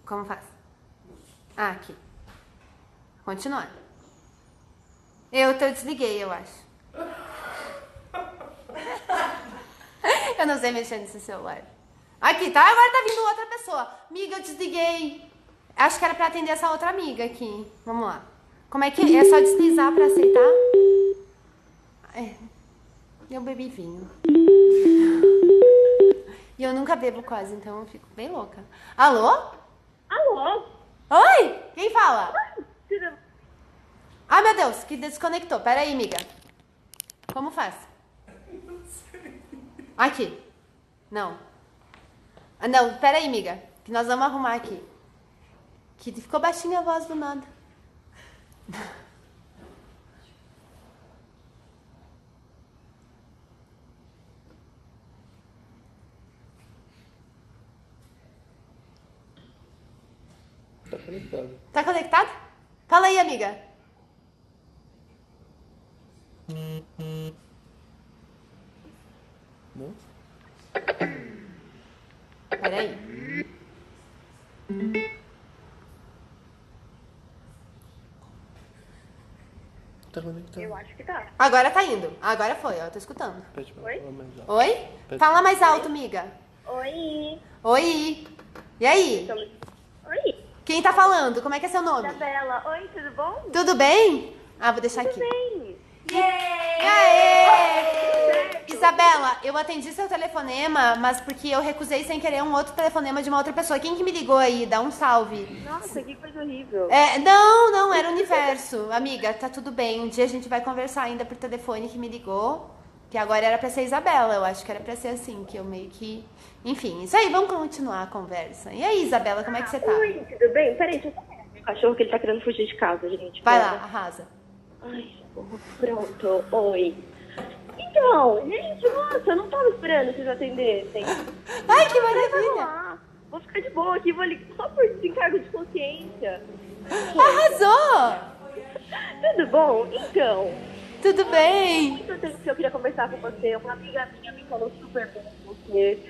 Como faz? Ah, aqui. Continuar. Eu desliguei, eu acho. Eu não sei mexer nesse celular. Aqui, tá? Agora tá vindo outra pessoa. Amiga, eu desliguei. Acho que era pra atender essa outra amiga aqui. Vamos lá. Como é que é? É só deslizar pra aceitar? É. Eu bebi vinho. E eu nunca bebo quase, então eu fico bem louca. Alô? Alô? Oi? Quem fala? Tudo... Ah, meu Deus, que desconectou. Pera aí, amiga. Como faz? Não sei. Aqui. Não. Ah, não, pera aí, amiga. Que nós vamos arrumar aqui. Que ficou baixinha a voz do nada. Tá conectado. Tá conectado? Fala aí, amiga. Não? Peraí. Tá conectado. Eu acho que tá. Agora tá indo. Agora foi, ó. Eu tô escutando. Pede pra Oi? falar mais alto. Oi? Pede Fala mais alto, amiga. Oi. Oi. E aí? Oi. Quem tá falando? Como é que é seu nome? Isabela. Oi, tudo bom? Tudo bem? Ah, vou deixar aqui. Tudo bem. Aê! Isabela, eu atendi seu telefonema, mas porque eu recusei sem querer um outro telefonema de uma outra pessoa. Quem que me ligou aí? Dá um salve. Nossa, que coisa horrível. Não, era o universo. Amiga, tá tudo bem. Um dia a gente vai conversar ainda por telefone que me ligou. Que agora era pra ser Isabela. Eu acho que era pra ser assim, que eu meio que... Enfim, isso aí, vamos continuar a conversa. E aí, Isabela, como é que você tá? Oi, tudo bem? Peraí, deixa eu só pegar meu cachorro que ele tá querendo fugir de casa, gente. Vai Pera. lá, arrasa. Ai, pronto. Oi. Então, gente, nossa, eu não tava esperando vocês atendessem. Ai, que maravilha. Vou ficar de boa aqui, vou ligar só por desencargo de consciência. Arrasou! Tudo bom? Então... Tudo bem? Muito tempo que eu queria conversar com você. Uma amiga minha me falou super bem com você.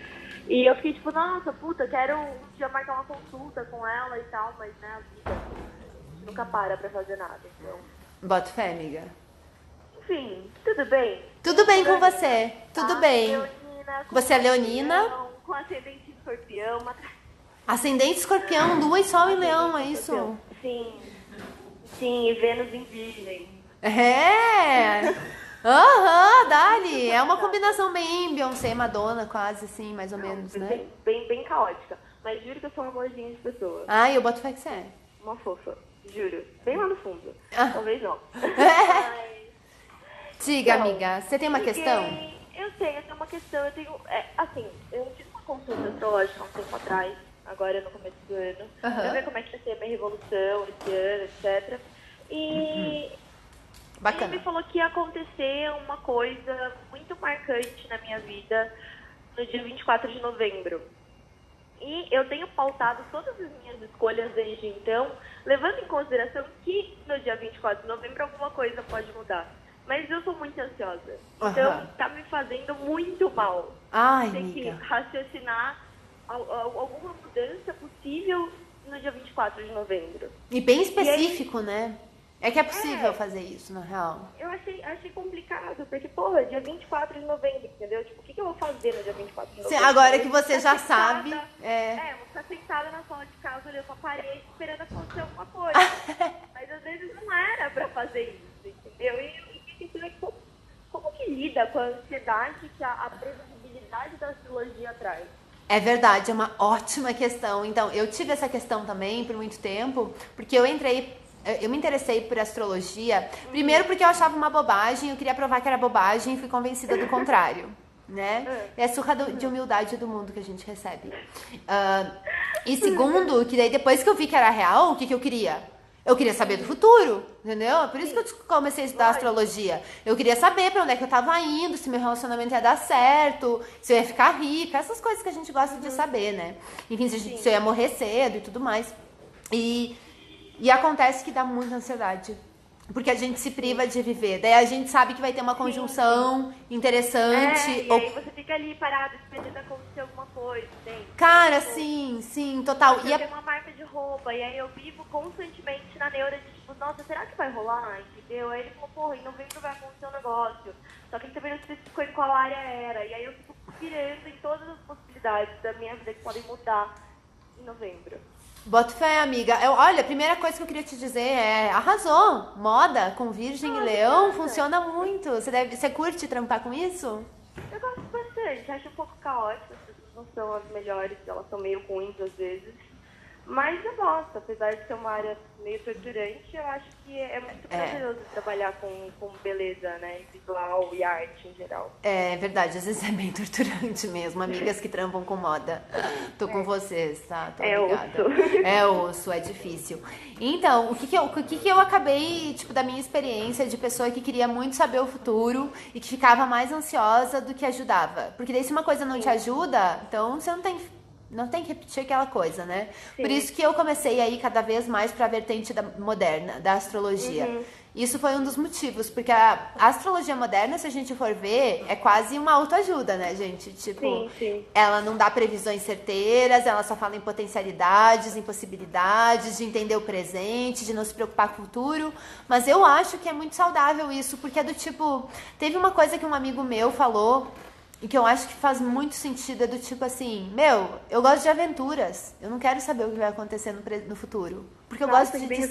E eu fiquei tipo, nossa, puta, quero um dia marcar uma consulta com ela e tal, mas né, a vida nunca para pra fazer nada, então... Bota fé, amiga. Enfim, tudo bem? Tudo bem com você? Tudo bem. Leonina, Você é leonina? Com ascendente escorpião. Ascendente escorpião, lua e sol em leão, é isso? Sim. Sim, e Vênus em virgem. É! Aham, dali. É uma combinação bem Beyoncé, Madonna, quase assim, mais ou menos, né? Bem caótica. Mas juro que eu sou um amorzinho de pessoa. Ah, eu boto fé que você é. Uma fofa, juro. Bem lá no fundo. Talvez não. Diga, Então, amiga, você tem uma questão? Eu tenho uma questão. Eu tenho. Assim, eu tive uma consulta astrológica há um tempo atrás, agora no começo do ano, pra ver como é que ia ser a minha revolução esse ano, etc. E Bacana. ele me falou que ia acontecer uma coisa muito marcante na minha vida no dia 24 de novembro. E eu tenho pautado todas as minhas escolhas desde então, levando em consideração que no dia 24 de novembro alguma coisa pode mudar. Mas eu sou muito ansiosa. Então, tá me fazendo muito mal. Ai, Tem que amiga. raciocinar alguma mudança possível no dia 24 de novembro. E bem específico, né? É que é possível fazer isso, na real. Eu achei complicado, porque, porra, dia 24 de novembro, entendeu? Tipo, o que eu vou fazer no dia 24 de novembro? Agora que você já sentada, sabe. vou ficar sentada na sala de casa, olhando pra parede, esperando acontecer alguma coisa. Mas às vezes não era pra fazer isso, entendeu? E pensando como que lida com a ansiedade que a previsibilidade da astrologia traz? É verdade, é uma ótima questão. Então, eu tive essa questão também por muito tempo, porque eu me interessei por astrologia, primeiro porque eu achava uma bobagem, eu queria provar que era bobagem e fui convencida do contrário, né? É a surra de humildade do mundo que a gente recebe. E segundo, que daí depois que eu vi que era real, o que eu queria? Eu queria saber do futuro, entendeu? É por isso que eu comecei a estudar astrologia. Eu queria saber pra onde é que eu tava indo, se meu relacionamento ia dar certo, se eu ia ficar rica, essas coisas que a gente gosta de saber, né? Enfim, se eu ia morrer cedo e tudo mais. E acontece que dá muita ansiedade. Porque a gente se priva de viver. Daí a gente sabe que vai ter uma conjunção interessante. E aí você fica ali parado esperando acontecer alguma coisa, entende? Cara, sim, total. Eu tenho uma marca de roupa. E aí eu vivo constantemente na neura de tipo, nossa, será que vai rolar? Entendeu? Aí ele falou, porra, em novembro vai acontecer um negócio. Só que ele também não especificou em qual área era. E aí eu fico pirando em todas as possibilidades da minha vida que podem mudar em novembro. Bota fé, amiga. Olha, a primeira coisa que eu queria te dizer é, arrasou. Moda com Virgem e Leão funciona muito. Você curte trampar com isso? Eu gosto bastante. Acho um pouco caótico. As pessoas não são as melhores. Elas são meio ruins às vezes. Mas eu gosto. Apesar de ser uma área meio torturante, eu acho que é muito prazeroso trabalhar com beleza, né? Visual e arte em geral. É verdade, às vezes é bem torturante mesmo. Amigas que trampam com moda. Tô com vocês, tá? Tô ligada. É osso, é difícil. Então, o que eu acabei, tipo, da minha experiência de pessoa que queria muito saber o futuro e que ficava mais ansiosa do que ajudava. Porque daí se uma coisa não te ajuda, então você não tem que repetir aquela coisa, né? Sim. Por isso que eu comecei a ir cada vez mais para a vertente moderna, da astrologia. Isso foi um dos motivos, porque a astrologia moderna, se a gente for ver, é quase uma autoajuda, né, gente? Tipo, ela não dá previsões certeiras, ela só fala em potencialidades, em possibilidades, de entender o presente, de não se preocupar com o futuro. Mas eu acho que é muito saudável isso, porque é do tipo... Teve uma coisa que um amigo meu falou... E que eu acho que faz muito sentido, é do tipo assim, eu gosto de aventuras, eu não quero saber o que vai acontecer no futuro. Porque eu gosto de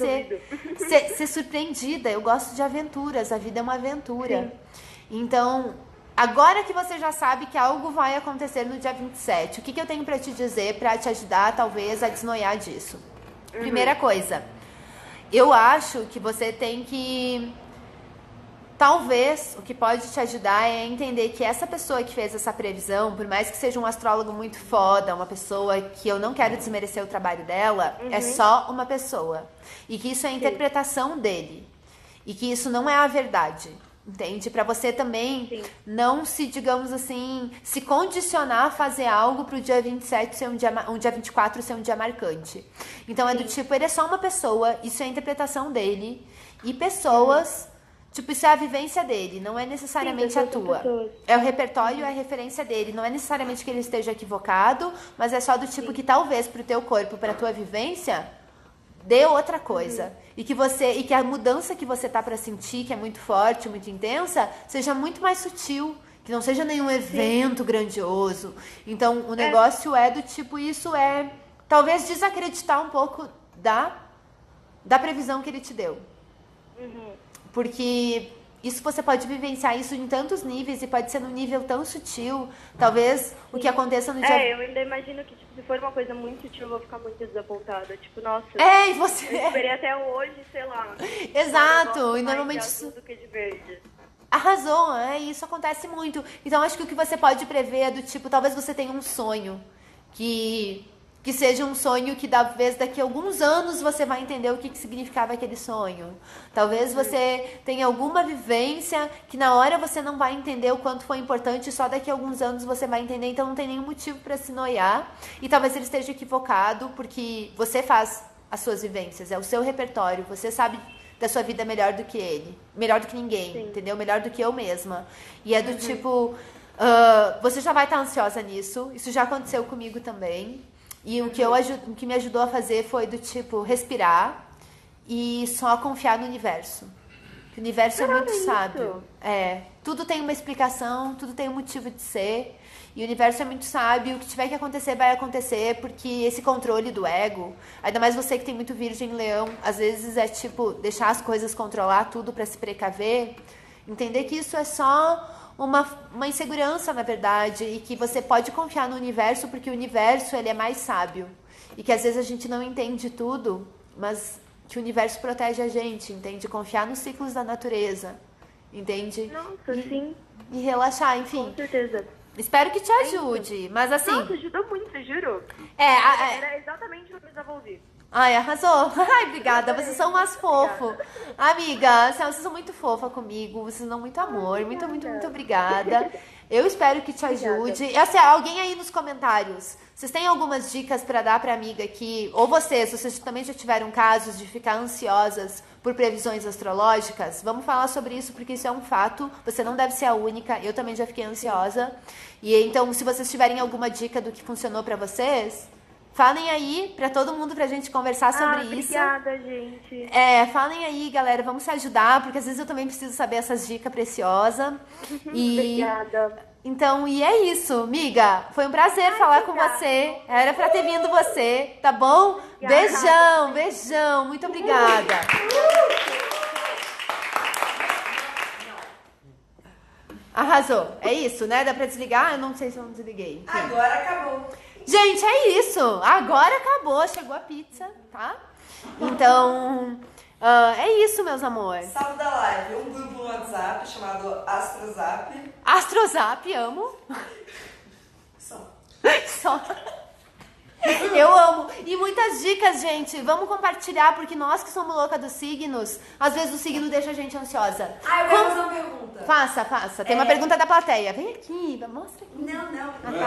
ser surpreendida, eu gosto de aventuras, a vida é uma aventura. Sim. Então, agora que você já sabe que algo vai acontecer no dia 27, o que eu tenho pra te dizer pra te ajudar, talvez, a desnoiar disso? Primeira coisa, eu acho que você tem que... Talvez o que pode te ajudar é entender que essa pessoa que fez essa previsão, por mais que seja um astrólogo muito foda, uma pessoa que eu não quero desmerecer o trabalho dela, é só uma pessoa. E que isso é a interpretação dele. E que isso não é a verdade. Entende? Pra você também não se, digamos assim, se condicionar a fazer algo pro dia 27 ser um dia 24 ser um dia marcante. Então é do tipo, ele é só uma pessoa, isso é a interpretação dele. E pessoas... Tipo, isso é a vivência dele, não é necessariamente a tua. É o repertório, é a referência dele. Não é necessariamente que ele esteja equivocado, mas é só do tipo que talvez pro teu corpo, pra tua vivência, dê outra coisa. E que a mudança que você tá pra sentir, que é muito forte, muito intensa, seja muito mais sutil. Que não seja nenhum evento grandioso. Então, o negócio é do tipo, isso é talvez desacreditar um pouco da previsão que ele te deu. Porque isso você pode vivenciar isso em tantos níveis e pode ser num nível tão sutil. Talvez o que aconteça no dia... eu ainda imagino que, tipo, se for uma coisa muito sutil, eu vou ficar muito desapontada. Tipo, nossa... e você... Eu esperei até hoje, sei lá. Exato, e normalmente isso... Do que de verde. Arrasou, isso acontece muito. Então, acho que o que você pode prever é do tipo, talvez você tenha um sonho que seja um sonho que talvez daqui a alguns anos você vai entender o que significava aquele sonho. Talvez você tenha alguma vivência que na hora você não vai entender o quanto foi importante, só daqui a alguns anos você vai entender, então não tem nenhum motivo para se noiar. E talvez ele esteja equivocado, porque você faz as suas vivências, é o seu repertório, você sabe da sua vida melhor do que ele, melhor do que ninguém, entendeu? Melhor do que eu mesma. E é do tipo, você já vai estar ansiosa nisso, isso já aconteceu comigo também. E o que me ajudou a fazer foi do tipo, respirar e só confiar no universo. O universo é muito sábio. Tudo tem uma explicação, tudo tem um motivo de ser. E o universo é muito sábio, o que tiver que acontecer vai acontecer, porque esse controle do ego, ainda mais você que tem muito Virgem e Leão, às vezes é tipo, deixar as coisas controlar tudo pra se precaver. Entender que isso é só... uma insegurança, na verdade, e que você pode confiar no universo, porque o universo ele é mais sábio. E que às vezes a gente não entende tudo, mas que o universo protege a gente, entende? Confiar nos ciclos da natureza, entende? Nossa, sim. E relaxar, enfim. Com certeza. Espero que te ajude, mas assim... Nossa, ajudou muito, juro. Era exatamente o que eu precisava ouvir. Ai, arrasou. Ai, obrigada. Vocês são umas fofas. Amiga, vocês são muito fofa comigo. Vocês dão muito amor. Muito, muito, muito obrigada. Eu espero que te ajude. E assim, alguém aí nos comentários, vocês têm algumas dicas pra dar pra amiga aqui? Ou vocês também já tiveram casos de ficar ansiosas por previsões astrológicas? Vamos falar sobre isso, porque isso é um fato. Você não deve ser a única. Eu também já fiquei ansiosa. E então, se vocês tiverem alguma dica do que funcionou pra vocês... Falem aí pra todo mundo, pra gente conversar sobre isso. Obrigada, gente. Falem aí, galera, vamos se ajudar, porque às vezes eu também preciso saber essas dicas preciosas. Obrigada. Então, e é isso, amiga. Foi um prazer falar com você. Era pra ter vindo você, tá bom? Beijão, beijão. Muito obrigada. Arrasou. É isso, né? Dá pra desligar? Eu não sei se eu não desliguei. Enfim. Agora acabou. Gente, é isso. Agora acabou. Chegou a pizza, tá? Então, é isso, meus amores. Sábado da live, um grupo no WhatsApp chamado Astrozap. Astrozap, amo. Só. Eu amo. E muitas dicas, gente. Vamos compartilhar, porque nós que somos loucas dos signos, às vezes o signo deixa a gente ansiosa. Eu quero fazer uma pergunta. Faça. Tem uma pergunta da plateia. Vem aqui, mostra aqui. Não. Tá bom.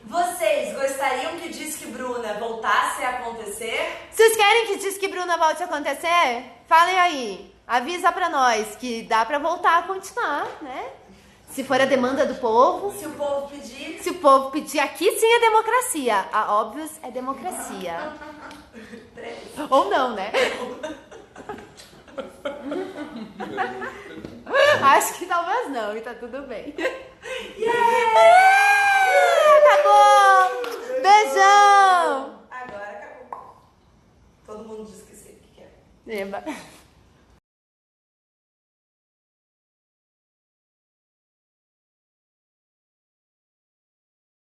Vocês gostariam que Disque Bruna voltasse a acontecer? Vocês querem que Disque Bruna volte a acontecer? Falem aí. Avisa pra nós que dá pra voltar a continuar, né? Se for a demanda do povo. Se o povo pedir. Se o povo pedir, aqui sim é democracia. A Óbvios é democracia. Ou não, né? Acho que talvez não, e tá tudo bem. Acabou! Beijão! Agora acabou. Todo mundo diz que sim, que quer. Eba.